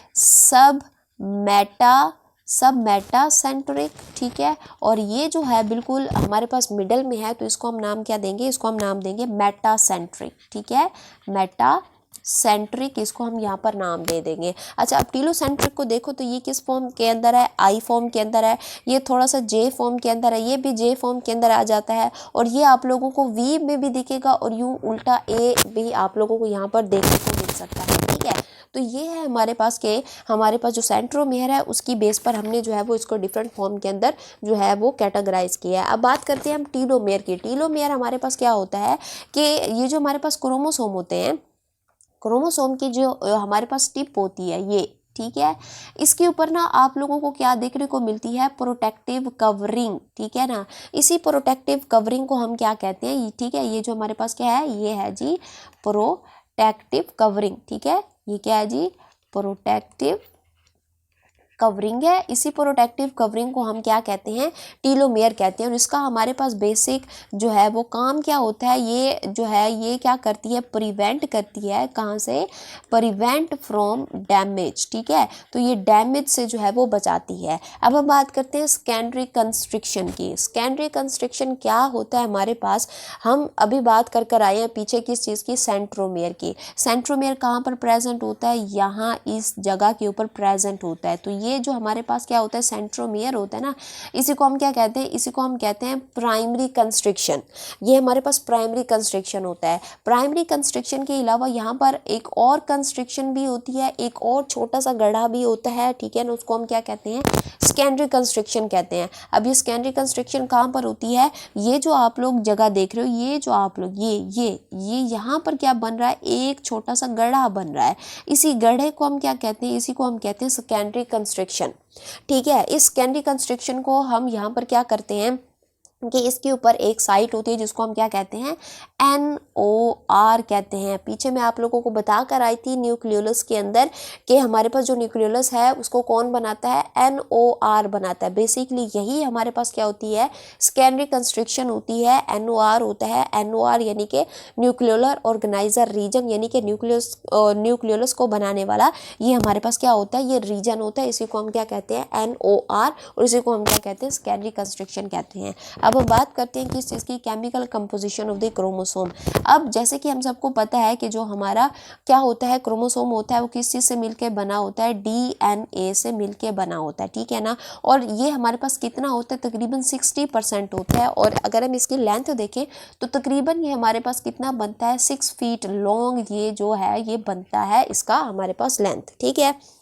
सब मेटा सेंट्रिक, ठीक है। और ये जो है बिल्कुल हमारे पास मिडल में है, तो इसको हम नाम क्या देंगे, इसको हम नाम देंगे मेटा सेंट्रिक, ठीक है, मेटा सेंट्रिक, इसको हम यहाँ पर नाम दे देंगे। अच्छा, अब टीलोसेंट्रिक को देखो तो ये किस फॉर्म के अंदर है, आई फॉर्म के अंदर है। ये थोड़ा सा जे फॉर्म के अंदर है, ये भी जे फॉर्म के अंदर आ जाता है। और ये आप लोगों को वी में भी दिखेगा और यूं उल्टा ए भी आप लोगों को यहाँ पर देखने को मिल सकता है, ठीक है। तो ये है हमारे पास जो सेंट्रोमियर है उसकी बेस पर हमने जो है वो इसको डिफरेंट फॉर्म के अंदर जो है वो कैटेगराइज किया है। अब बात करते हैं हम टीलोमेयर की। टीलोमेयर हमारे पास क्या होता है कि ये जो हमारे पास क्रोमोसोम होते हैं, क्रोमोसोम की जो हमारे पास टिप होती है ये, ठीक है, इसके ऊपर ना आप लोगों को क्या देखने को मिलती है, प्रोटेक्टिव कवरिंग, ठीक है ना। इसी प्रोटेक्टिव कवरिंग को हम क्या कहते हैं, ठीक है, ये जो हमारे पास क्या है, ये है जी प्रोटेक्टिव कवरिंग, ठीक है। ये क्या है जी, प्रोटेक्टिव कवरिंग है। इसी प्रोटेक्टिव कवरिंग को हम क्या कहते हैं, टीलोमेयर कहते हैं। और इसका हमारे पास बेसिक जो है वो काम क्या होता है, ये जो है ये क्या करती है, प्रिवेंट करती है, कहाँ से, प्रिवेंट फ्रॉम डैमेज, ठीक है। तो ये डैमेज से जो है वो बचाती है। अब हम बात करते हैं सेकेंडरी कंस्ट्रिक्शन की। सेकेंडरी कंस्ट्रिक्शन क्या होता है हमारे पास, हम अभी बात कर आए हैं पीछे किस चीज़ की, सेंट्रोमेयर की। सेंट्रोमेयर कहाँ पर प्रेजेंट होता है, यहाँ इस जगह के ऊपर प्रेजेंट होता है। तो ये जो हमारे पास क्या होता है, सेंट्रोमियर होता है ना, इसी को हम क्या कहते हैं, इसी को हम कहते हैं प्राइमरी कंस्ट्रिक्शन। ये हमारे पास प्राइमरी कंस्ट्रिक्शन होता है। प्राइमरी कंस्ट्रिक्शन के अलावा यहाँ पर एक और कंस्ट्रिक्शन भी होती है, एक और छोटा सा गड्ढा भी होता है, ठीक है ना, उसको हम क्या कहते हैं, सेकेंडरी कंस्ट्रिक्शन कहते हैं। अब ये सेकेंडरी कंस्ट्रिक्शन कहाँ पर होती है, ये जो आप लोग जगह देख रहे हो, ये जो आप लोग ये यहाँ पर क्या बन रहा है, एक छोटा सा गड्ढा बन रहा है। इसी गड्ढे को हम क्या कहते हैं, इसी को हम कहते हैं सेकेंडरी कंस्ट्रिक्शन, ठीक है। इस सेकेंडरी कंस्ट्रिक्शन को हम यहाँ पर क्या करते हैं कि इसके ऊपर एक साइट होती है जिसको हम क्या कहते हैं, NOR कहते हैं। पीछे मैं आप लोगों को बता कर आई थी न्यूक्लियोलस के अंदर कि हमारे पास जो न्यूक्लियोलस है उसको कौन बनाता है, NOR बनाता है। बेसिकली यही हमारे पास क्या होती है, सेकेंडरी कंस्ट्रिक्शन होती है, NOR होता है। NOR यानी कि न्यूक्लियोलर ऑर्गेनाइजर रीजन, यानी कि न्यूक्लियोलस को बनाने वाला ये हमारे पास क्या होता है, ये रीजन होता है। इसी को हम क्या कहते हैं, NOR, और इसी को हम क्या कहते हैं, सेकेंडरी कंस्ट्रिक्शन कहते हैं। अब हम बात करते हैं किस चीज़ की, chemical composition of the chromosome. अब जैसे कि हम सबको पता है कि जो हमारा क्या होता है, क्रोमोसोम होता है वो किस चीज़ से मिलके बना होता है, DNA से मिलके बना होता है, ठीक है ना। और ये हमारे पास कितना होता है, तकरीबन 60% होता है। और अगर हम इसकी लेंथ देखें तो तकरीबन ये हमारे पास कितना बनता है, 6 फीट लॉन्ग ये जो है ये बनता है इसका हमारे पास लेंथ, ठीक है।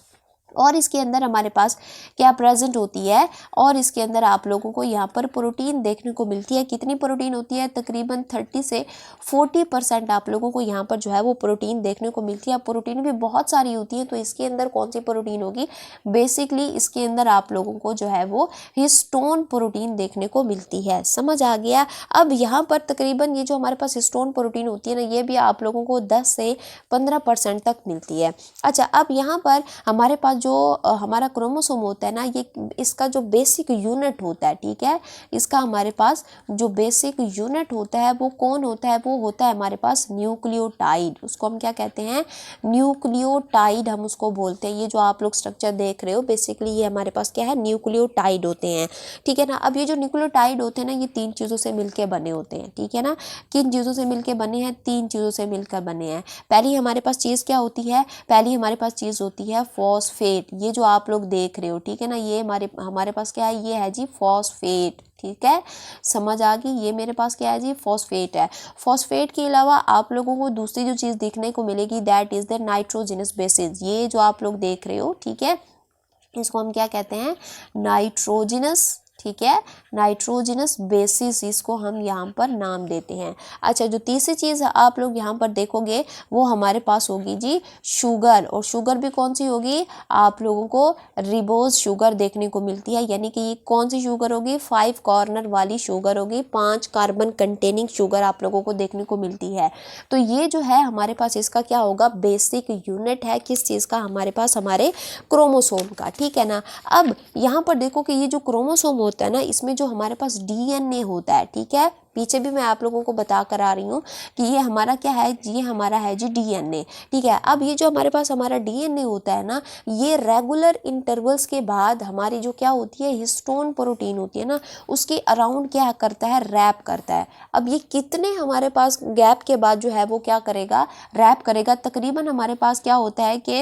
और इसके अंदर हमारे पास क्या प्रेजेंट होती है, और इसके अंदर आप लोगों को यहाँ पर प्रोटीन देखने को मिलती है। कितनी प्रोटीन होती है, तकरीबन 30 से 40% आप लोगों को यहाँ पर जो है वो प्रोटीन देखने को मिलती है। प्रोटीन भी बहुत सारी होती है, तो इसके अंदर कौन सी प्रोटीन होगी, बेसिकली इसके अंदर आप लोगों को जो है वो हिस्टोन प्रोटीन देखने को मिलती है। समझ आ गया। अब यहाँ पर तकरीबन ये जो हमारे पास हिस्टोन प्रोटीन होती है ना, ये भी आप लोगों को 10 से 15% तक मिलती है। अच्छा, अब यहाँ पर हमारे पास जो हमारा क्रोमोसोम होता है ना, ये इसका जो बेसिक यूनिट होता है, ठीक है, इसका हमारे पास जो बेसिक यूनिट होता है वो कौन होता है, वो होता है हमारे पास न्यूक्लियोटाइड। उसको हम क्या कहते हैं, न्यूक्लियोटाइड हम उसको बोलते हैं। ये जो आप लोग स्ट्रक्चर देख रहे हो बेसिकली ये हमारे पास क्या है, न्यूक्लियोटाइड होते हैं, ठीक है ना। अब ये जो न्यूक्लियोटाइड होते हैं ना, ये 3 चीज़ों से मिलकर बने होते हैं, ठीक है ना। किन चीज़ों से मिलकर बने हैं, 3 चीज़ों से मिलकर बने हैं। पहली हमारे पास चीज़ क्या होती है, पहली हमारे पास चीज़ होती है फॉस्फेट। ये जो आप लोग देख रहे हो, ठीक है ना, ये हमारे पास क्या है, ये है जी फॉस्फेट, ठीक है, समझ आ गई। ये मेरे पास क्या है जी, फॉस्फेट है। फॉस्फेट के अलावा आप लोगों को दूसरी जो चीज़ देखने को मिलेगी that is the nitrogenous bases. ये जो आप लोग देख रहे हो, ठीक है, इसको हम क्या कहते हैं, नाइट्रोजनस, ठीक है, नाइट्रोजनस बेसिस इसको हम यहाँ पर नाम देते हैं। अच्छा, जो तीसरी चीज़ आप लोग यहाँ पर देखोगे वो हमारे पास होगी जी शुगर, और शुगर भी कौन सी होगी, आप लोगों को रिबोज शुगर देखने को मिलती है, यानी कि ये कौन सी शुगर होगी, 5 कॉर्नर वाली शुगर होगी, 5 कार्बन कंटेनिंग शुगर आप लोगों को देखने को मिलती है। तो ये जो है हमारे पास इसका क्या होगा, बेसिक यूनिट है, किस चीज़ का, हमारे पास हमारे क्रोमोसोम का, ठीक है ना। अब यहाँ पर देखो कि ये जो क्रोमोसोम होता है ना, इसमें जो हमारे पास डीएनए होता है, ठीक है, पीछे भी मैं आप लोगों को बता कर आ रही हूँ कि ये हमारा क्या है, ये हमारा है जी डीएनए, ठीक है। अब ये जो हमारे पास हमारा डीएनए होता है ना, ये रेगुलर इंटरवल्स के बाद हमारी जो क्या होती है, हिस्टोन प्रोटीन होती है ना, उसके अराउंड क्या करता है, रैप करता है। अब ये कितने हमारे पास गैप के बाद जो है वो क्या करेगा, रैप करेगा। तकरीबन हमारे पास क्या होता है कि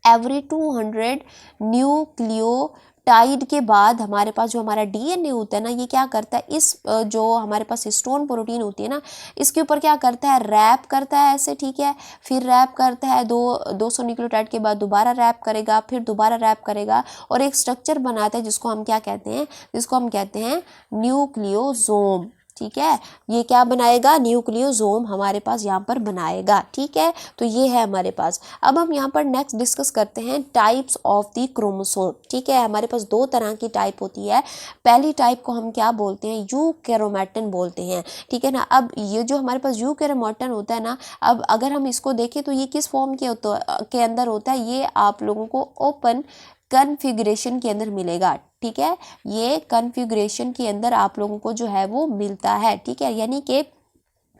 एवरी 200 न्यूक्लियोटाइड के बाद हमारे पास जो हमारा डीएनए होता है ना, ये क्या करता है, इस जो हमारे पास हिस्टोन प्रोटीन होती है ना, इसके ऊपर क्या करता है, रैप करता है ऐसे, ठीक है। फिर रैप करता है 200 न्यूक्लियोटाइड के बाद दोबारा रैप करेगा, फिर दोबारा रैप करेगा और एक स्ट्रक्चर बनाता है जिसको हम क्या कहते हैं, जिसको हम कहते हैं न्यूक्लियोसोम, ठीक है। ये क्या बनाएगा, न्यूक्लियोसोम हमारे पास यहाँ पर बनाएगा, ठीक है। तो ये है हमारे पास। अब हम यहाँ पर नेक्स्ट डिस्कस करते हैं टाइप्स ऑफ द क्रोमोसोम, ठीक है। हमारे पास 2 तरह की टाइप होती है। पहली टाइप को हम क्या बोलते हैं, यूकैरोमेटन बोलते हैं, ठीक है ना। अब ये जो हमारे पास यूकैरोमेटन होता है ना, अब अगर हम इसको देखें तो ये किस फॉर्म के अंदर होता है, ये आप लोगों को ओपन कन्फिगरेशन के अंदर मिलेगा, ठीक है। ये कन्फिगरेशन के अंदर आप लोगों को जो है वो मिलता है, ठीक है। यानी कि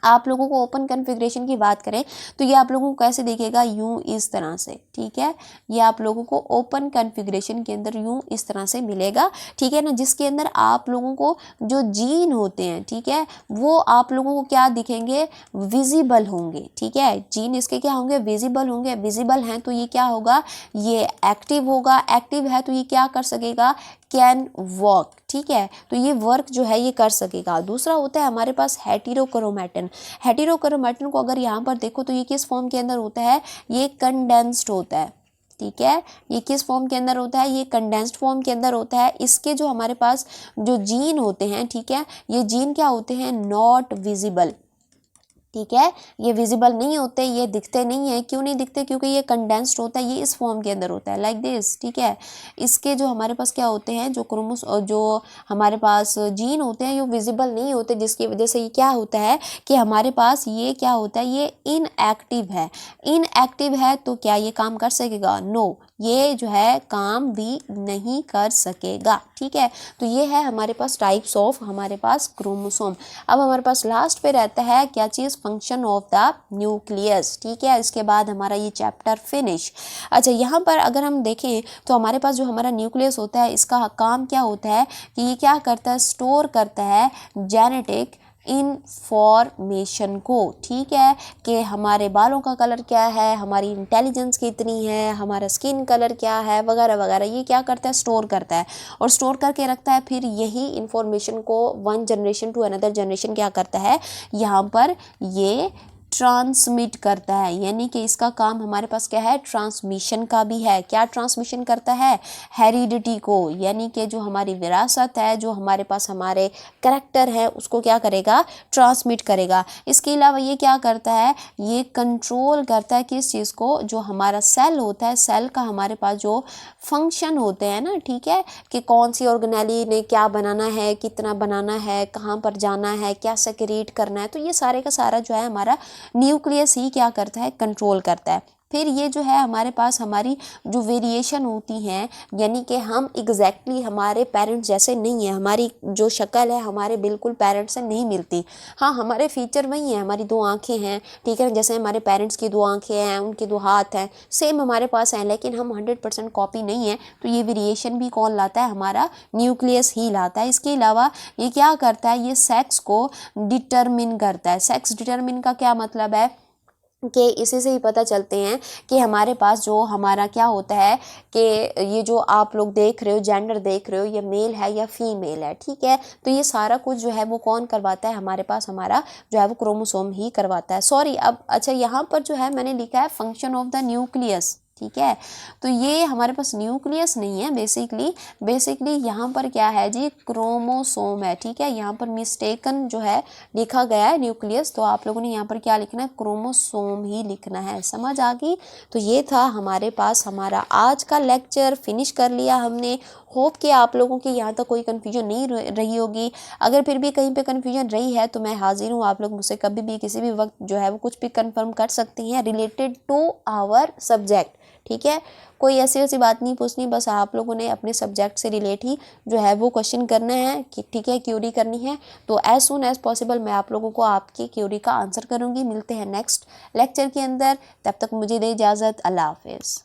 आप लोगों को ओपन कन्फिग्रेशन की बात करें तो ये आप लोगों को कैसे दिखेगा, यूं इस तरह से, ठीक है। ये आप लोगों को ओपन कन्फिग्रेशन के अंदर यूं इस तरह से मिलेगा, ठीक है ना, जिसके अंदर आप लोगों को जो जीन होते हैं, ठीक है, वो आप लोगों को क्या दिखेंगे, विजिबल होंगे, ठीक है। जीन इसके क्या होंगे, विजिबल होंगे। विजिबल हैं तो ये क्या होगा, ये एक्टिव होगा। एक्टिव है तो ये क्या कर सकेगा, कैन वॉक, ठीक है। तो ये वर्क जो है ये कर सकेगा। दूसरा होता है हमारे पास हेटेरोक्रोमैटिन। हेटेरोक्रोमैटिन को अगर यहाँ पर देखो तो ये किस फॉर्म के अंदर होता है, ये कंडेंस्ड होता है, ठीक है। ये किस फॉर्म के अंदर होता है, ये कंडेंस्ड फॉर्म के अंदर होता है। इसके जो हमारे पास जो जीन होते हैं, ठीक है, ये जीन क्या होते हैं, नॉट विजिबल, ठीक है। ये विजिबल नहीं होते, ये दिखते नहीं है। क्यों नहीं दिखते, क्योंकि ये कंडेंस्ड होता है, ये इस फॉर्म के अंदर होता है, लाइक दिस, ठीक है। इसके जो हमारे पास क्या होते हैं, जो हमारे पास जीन होते हैं, ये विजिबल नहीं होते, जिसकी वजह से ये क्या होता है कि हमारे पास ये क्या होता है, ये इनएक्टिव है। इनएक्टिव है तो क्या ये काम कर सकेगा, नो, ये जो है काम भी नहीं कर सकेगा, ठीक है। तो ये है हमारे पास टाइप्स ऑफ हमारे पास क्रोमोसोम। अब हमारे पास लास्ट पे रहता है क्या चीज़, फंक्शन ऑफ द न्यूक्लियस, ठीक है। इसके बाद हमारा ये चैप्टर फिनिश। अच्छा, यहाँ पर अगर हम देखें तो हमारे पास जो हमारा न्यूक्लियस होता है, इसका काम क्या होता है कि ये क्या करता है, स्टोर करता है जेनेटिक इंफॉर्मेशन को, ठीक है, कि हमारे बालों का कलर क्या है, हमारी इंटेलिजेंस कितनी है, हमारा स्किन कलर क्या है, वगैरह वगैरह, ये क्या करता है, स्टोर करता है और स्टोर करके रखता है। फिर यही इंफॉर्मेशन को one generation to another generation क्या करता है, यहाँ पर ये ट्रांसमिट करता है। यानी कि इसका काम हमारे पास क्या है, ट्रांसमिशन का भी है। क्या ट्रांसमिशन करता है, हेरिडिटी को, यानी कि जो हमारी विरासत है, जो हमारे पास हमारे करैक्टर है, उसको क्या करेगा, ट्रांसमिट करेगा। इसके अलावा ये क्या करता है, ये कंट्रोल करता है किस चीज़ को, जो हमारा सेल होता है, सेल का हमारे पास जो फंक्शन होते हैं ना, ठीक है, कि कौन सी ऑर्गेनेली ने क्या बनाना है, कितना बनाना है, कहाँ पर जाना है, क्या सेक्रेट करना है, तो ये सारे का सारा जो है हमारा न्यूक्लियस ही क्या करता है, कंट्रोल करता है। फिर ये जो है हमारे पास हमारी जो वेरिएशन होती हैं, यानी कि हम एग्जैक्टली हमारे पेरेंट्स जैसे नहीं है, हमारी जो शक्ल है हमारे बिल्कुल पेरेंट्स से नहीं मिलती। हाँ, हमारे फीचर वही हैं, हमारी 2 आँखें हैं, ठीक है, जैसे हमारे पेरेंट्स की 2 आँखें हैं, उनके 2 हाथ हैं, सेम हमारे पास हैं, लेकिन हम 100% कॉपी नहीं है। तो ये वेरिएशन भी कौन लाता है, हमारा न्यूक्लियस ही लाता है। इसके अलावा ये क्या करता है, ये सेक्स को डिटरमिन करता है। सेक्स डिटरमिन का क्या मतलब है कि इसी से ही पता चलते हैं कि हमारे पास जो हमारा क्या होता है कि ये जो आप लोग देख रहे हो, जेंडर देख रहे हो, ये मेल है या फीमेल है, ठीक है। तो ये सारा कुछ जो है वो कौन करवाता है, हमारे पास हमारा जो है वो क्रोमोसोम ही करवाता है। सॉरी, अब अच्छा यहाँ पर जो है मैंने लिखा है फंक्शन ऑफ द न्यूक्लियस, ठीक है। तो ये हमारे पास न्यूक्लियस नहीं है बेसिकली यहाँ पर क्या है जी, क्रोमोसोम है, ठीक है। यहाँ पर मिस्टेकन जो है लिखा गया है न्यूक्लियस, तो आप लोगों ने यहाँ पर क्या लिखना है, क्रोमोसोम ही लिखना है। समझ आ गई। तो ये था हमारे पास हमारा आज का लेक्चर, फिनिश कर लिया हमने। होप कि आप लोगों की यहाँ तक कोई कन्फ्यूजन नहीं रही होगी। अगर फिर भी कहीं पे कन्फ्यूजन रही है तो मैं हाजिर हूँ, आप लोग मुझसे कभी भी किसी भी वक्त जो है वो कुछ भी कंफर्म कर सकती हैं रिलेटेड टू आवर सब्जेक्ट, ठीक है। कोई ऐसी वैसी बात नहीं पूछनी, बस आप लोगों ने अपने सब्जेक्ट से रिलेट ही जो है वो क्वेश्चन करना है कि ठीक है, क्यूरी करनी है। तो एज सुन एज पॉसिबल मैं आप लोगों को आपकी क्यूरी का आंसर करूँगी। मिलते हैं नेक्स्ट लेक्चर के अंदर, तब तक मुझे दे इजाज़त। अल्लाह हाफिज़।